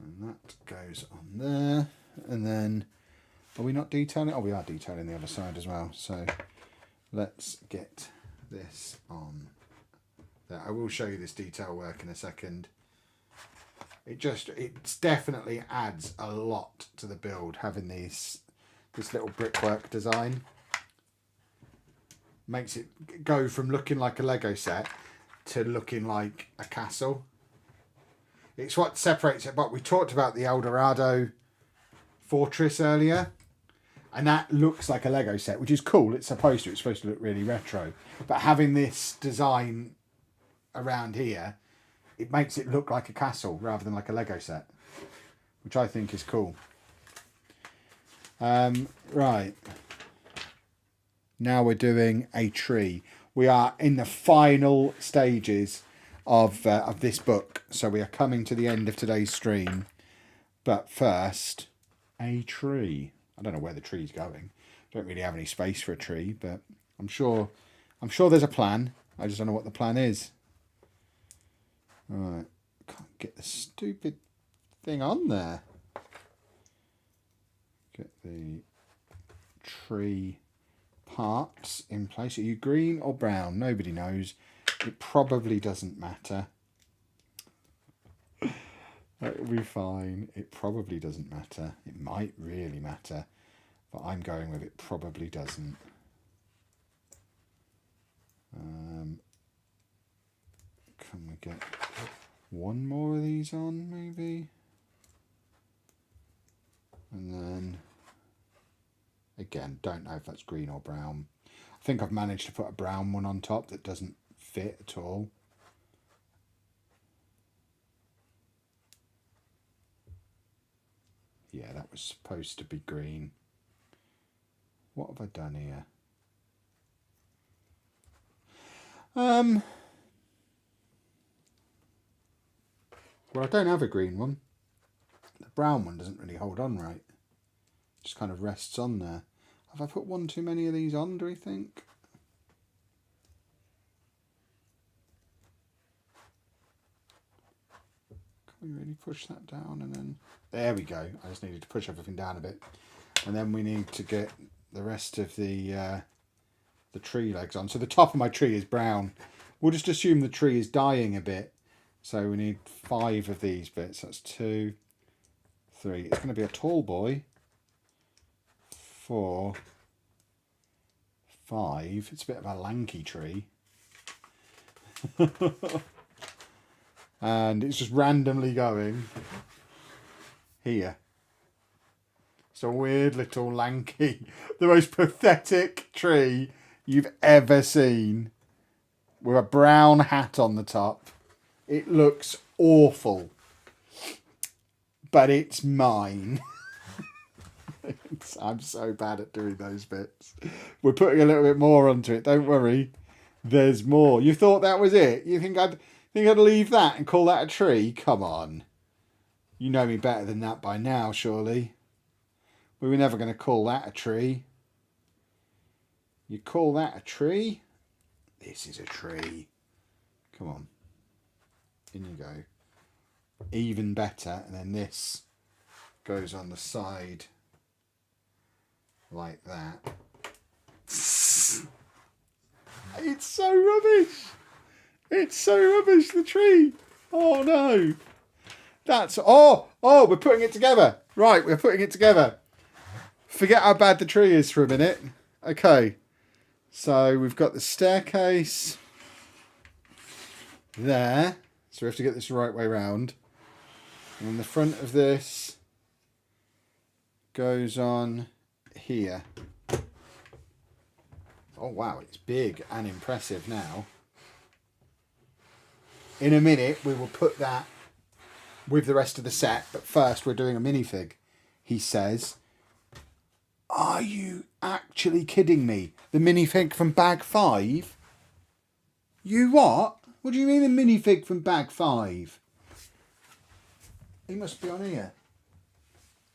[SPEAKER 1] And that goes on there. And then, are we not detailing? Oh, we are detailing the other side as well. So let's get this on there. I will show you this detail work in a second. It definitely adds a lot to the build, having this little brickwork design. Makes it go from looking like a Lego set to looking like a castle. It's what separates it. But we talked about the El Dorado fortress earlier, and that looks like a Lego set, which is cool. It's supposed to look really retro. But having this design around here, it makes it look like a castle rather than like a Lego set, which I think is cool. Right. Now we're doing a tree. We are in the final stages of this book, so we are coming to the end of today's stream. But first, a tree. I don't know where the tree's going. Don't really have any space for a tree, but I'm sure there's a plan. I just don't know what the plan is. Right, can't get the stupid thing on there. Get the tree parts in place. Are you green or brown? Nobody knows. It probably doesn't matter. It'll be fine. It probably doesn't matter. It might really matter, but I'm going with it probably doesn't. Can we get one more of these on, maybe? And then, again, don't know if that's green or brown. I think I've managed to put a brown one on top that doesn't fit at all. Yeah, that was supposed to be green. What have I done here? Well, I don't have a green one. The brown one doesn't really hold on right. Just kind of rests on there. Have I put one too many of these on, do you think? Can we really push that down and then... There we go. I just needed to push everything down a bit. And then we need to get the rest of the tree legs on. So the top of my tree is brown. We'll just assume the tree is dying a bit. So we need 5 of these bits. That's 2, 3. It's going to be a tall boy. 4, 5. It's a bit of a lanky tree. And it's just randomly going here. It's a weird little lanky, the most pathetic tree you've ever seen, with a brown hat on the top. It looks awful, but it's mine. I'm so bad at doing those bits. We're putting a little bit more onto it, don't worry. There's more. You thought that was it? You think I'd leave that and call that a tree? Come on. You know me better than that by now, surely. We were never going to call that a tree. You call that a tree? This is a tree. Come on. In you go. Even better. And then this goes on the side like that. It's so rubbish. It's so rubbish, the tree. Oh no. That's... Oh, we're putting it together. Right, we're putting it together. Forget how bad the tree is for a minute. Okay. So we've got the staircase there. So we have to get this the right way round. And then the front of this goes on here. Oh wow, it's big and impressive now. In a minute we will put that with the rest of the set, but first we're doing a minifig. He says, are you actually kidding me? The minifig from bag 5? You what? What do you mean a minifig from bag 5? He must be on here.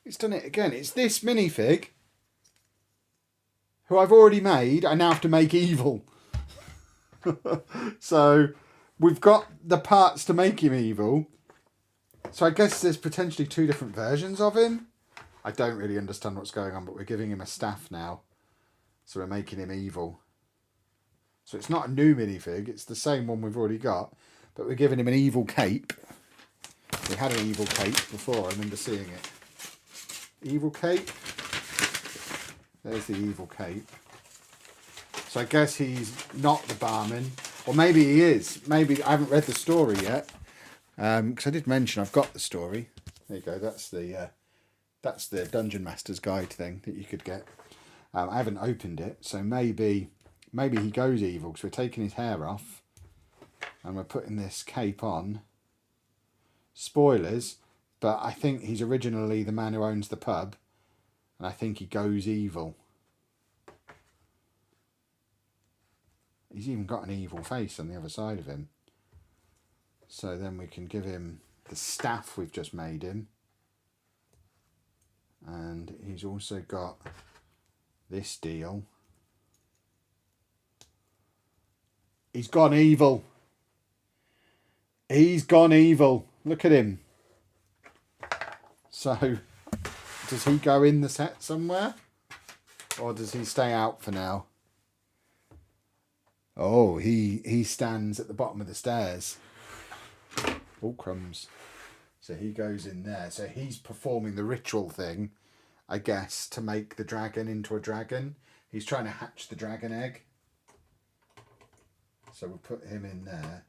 [SPEAKER 1] It's done it again. It's this minifig, who I've already made. I now have to make evil. So we've got the parts to make him evil. So I guess there's potentially 2 different versions of him. I don't really understand what's going on, but we're giving him a staff now. So we're making him evil. So it's not a new minifig, it's the same one we've already got, but we're giving him an evil cape. We had an evil cape before, I remember seeing it. Evil cape. There's the evil cape. So I guess he's not the barman. Or maybe he is. Maybe I haven't read the story yet. Because I did mention I've got the story. There you go, that's the Dungeon Master's Guide thing that you could get. I haven't opened it, so maybe he goes evil because we're taking his hair off and we're putting this cape on. Spoilers, but I think he's originally the man who owns the pub, and I think he goes evil. He's even got an evil face on the other side of him. So then we can give him the staff we've just made him. And he's also got this deal. He's gone evil. He's gone evil. Look at him. So, does he go in the set somewhere? Or does he stay out for now? Oh, he stands at the bottom of the stairs. Oh, crumbs. So he goes in there. So he's performing the ritual thing, I guess, to make the dragon into a dragon. He's trying to hatch the dragon egg. So we'll put him in there.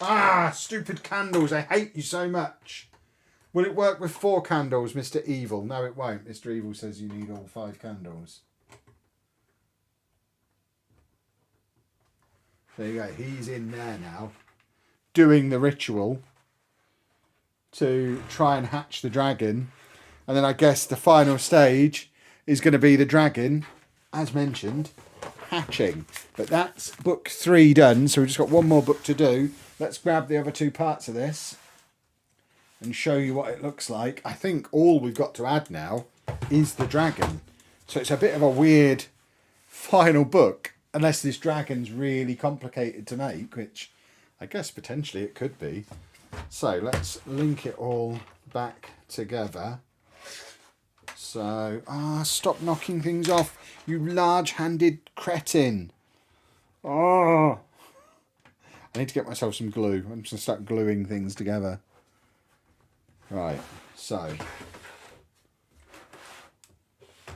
[SPEAKER 1] Ah, stupid candles. I hate you so much. Will it work with 4 candles, Mr. Evil? No, it won't. Mr. Evil says you need all 5 candles. There you go. He's in there now, doing the ritual to try and hatch the dragon. And then I guess the final stage is going to be the dragon, as mentioned, hatching. But that's book 3 done, so we've just got one more book to do. Let's grab the other 2 parts of this and show you what it looks like. I think all we've got to add now is the dragon. So it's a bit of a weird final book, unless this dragon's really complicated to make, which I guess potentially it could be. So let's link it all back together. So, stop knocking things off, you large-handed cretin. Oh, I need to get myself some glue. I'm just going to start gluing things together. Right, so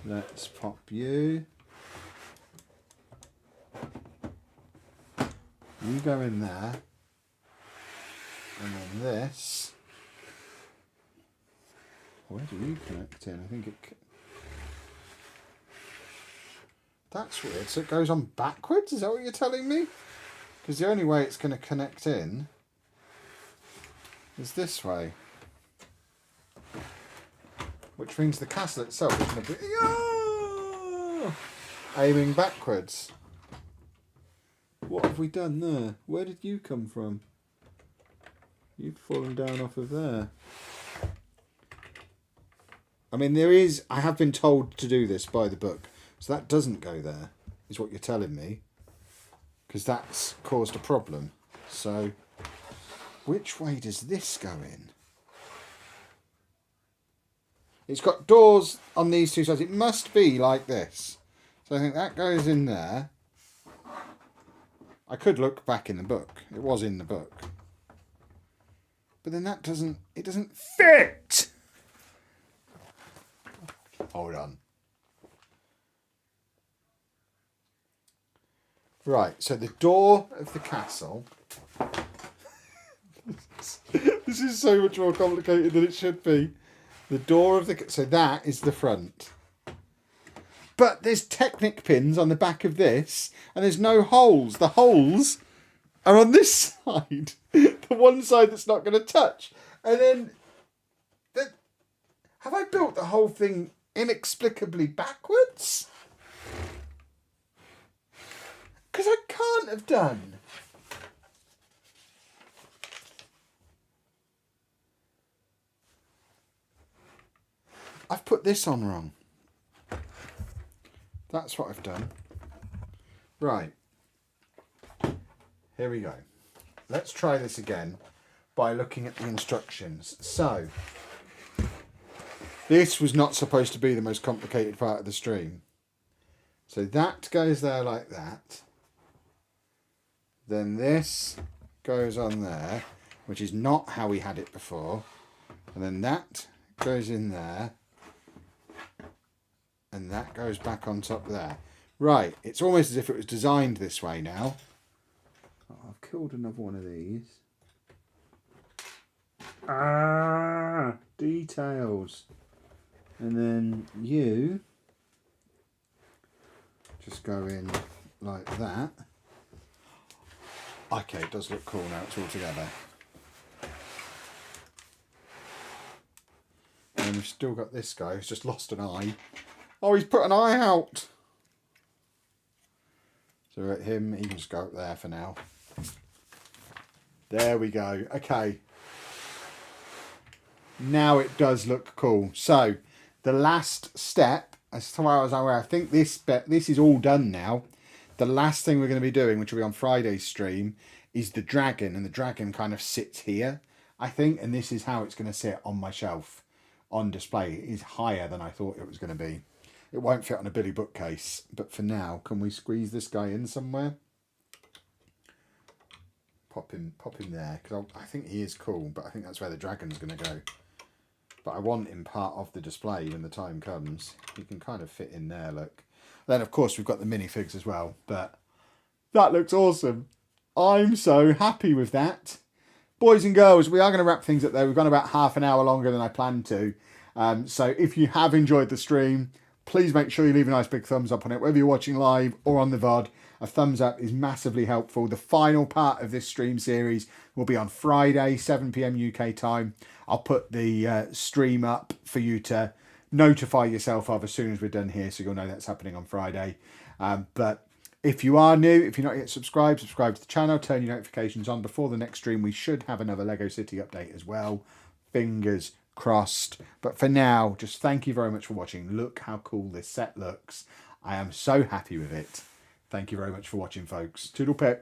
[SPEAKER 1] let's pop you. You go in there. And then this. Where do you connect in? I think it. That's weird. So it goes on backwards? Is that what you're telling me? Because the only way it's going to connect in is this way. Which means the castle itself is going to be aiming backwards. What have we done there? Where did you come from? You've fallen down off of there. I mean, I have been told to do this by the book. So that doesn't go there, is what you're telling me. Because that's caused a problem. So, which way does this go in? It's got doors on these 2 sides. It must be like this. So I think that goes in there. I could look back in the book. It was in the book. But then it doesn't fit! Hold on. Right, so the door of the castle. This is so much more complicated than it should be. The door of the... So that is the front. But there's Technic pins on the back of this, and there's no holes. The holes are on this side. The one side that's not going to touch. And then... Have I built the whole thing inexplicably backwards? Because I can't have done. I've put this on wrong. That's what I've done. Right. Here we go. Let's try this again by looking at the instructions. So, this was not supposed to be the most complicated part of the stream. So that goes there like that. Then this goes on there, which is not how we had it before. And then that goes in there. And that goes back on top there. Right, it's almost as if it was designed this way now. Oh, I've killed another one of these. Details. And then you just go in like that. Okay, it does look cool now it's all together. And we've still got this guy who's just lost an eye. Oh, he's put an eye out. So at him, he can just go up there for now. There we go. Okay. Now it does look cool. So the last step, as far as I'm aware, I think this is all done now. The last thing we're going to be doing, which will be on Friday's stream, is the dragon. And the dragon kind of sits here, I think. And this is how it's going to sit on my shelf on display. It is higher than I thought it was going to be. It won't fit on a Billy bookcase. But for now, can we squeeze this guy in somewhere? Pop him there. Because I think he is cool. But I think that's where the dragon's going to go. But I want him part of the display when the time comes. He can kind of fit in there, look. Then, of course, we've got the minifigs as well. But that looks awesome. I'm so happy with that. Boys and girls, we are going to wrap things up there. We've gone about half an hour longer than I planned to. So if you have enjoyed the stream, please make sure you leave a nice big thumbs up on it. Whether you're watching live or on the VOD, a thumbs up is massively helpful. The final part of this stream series will be on Friday, 7 PM UK time. I'll put the stream up for you to notify yourself of as soon as we're done here, so you'll know that's happening on Friday. But If you are new, if you're not yet subscribed, subscribe to the channel, turn your notifications on. Before the next stream, we should have another Lego City update as well. Fingers crossed. But for now, just thank you very much for watching. Look how cool this set looks. I am so happy with it. Thank you very much for watching, folks. Toodle pip.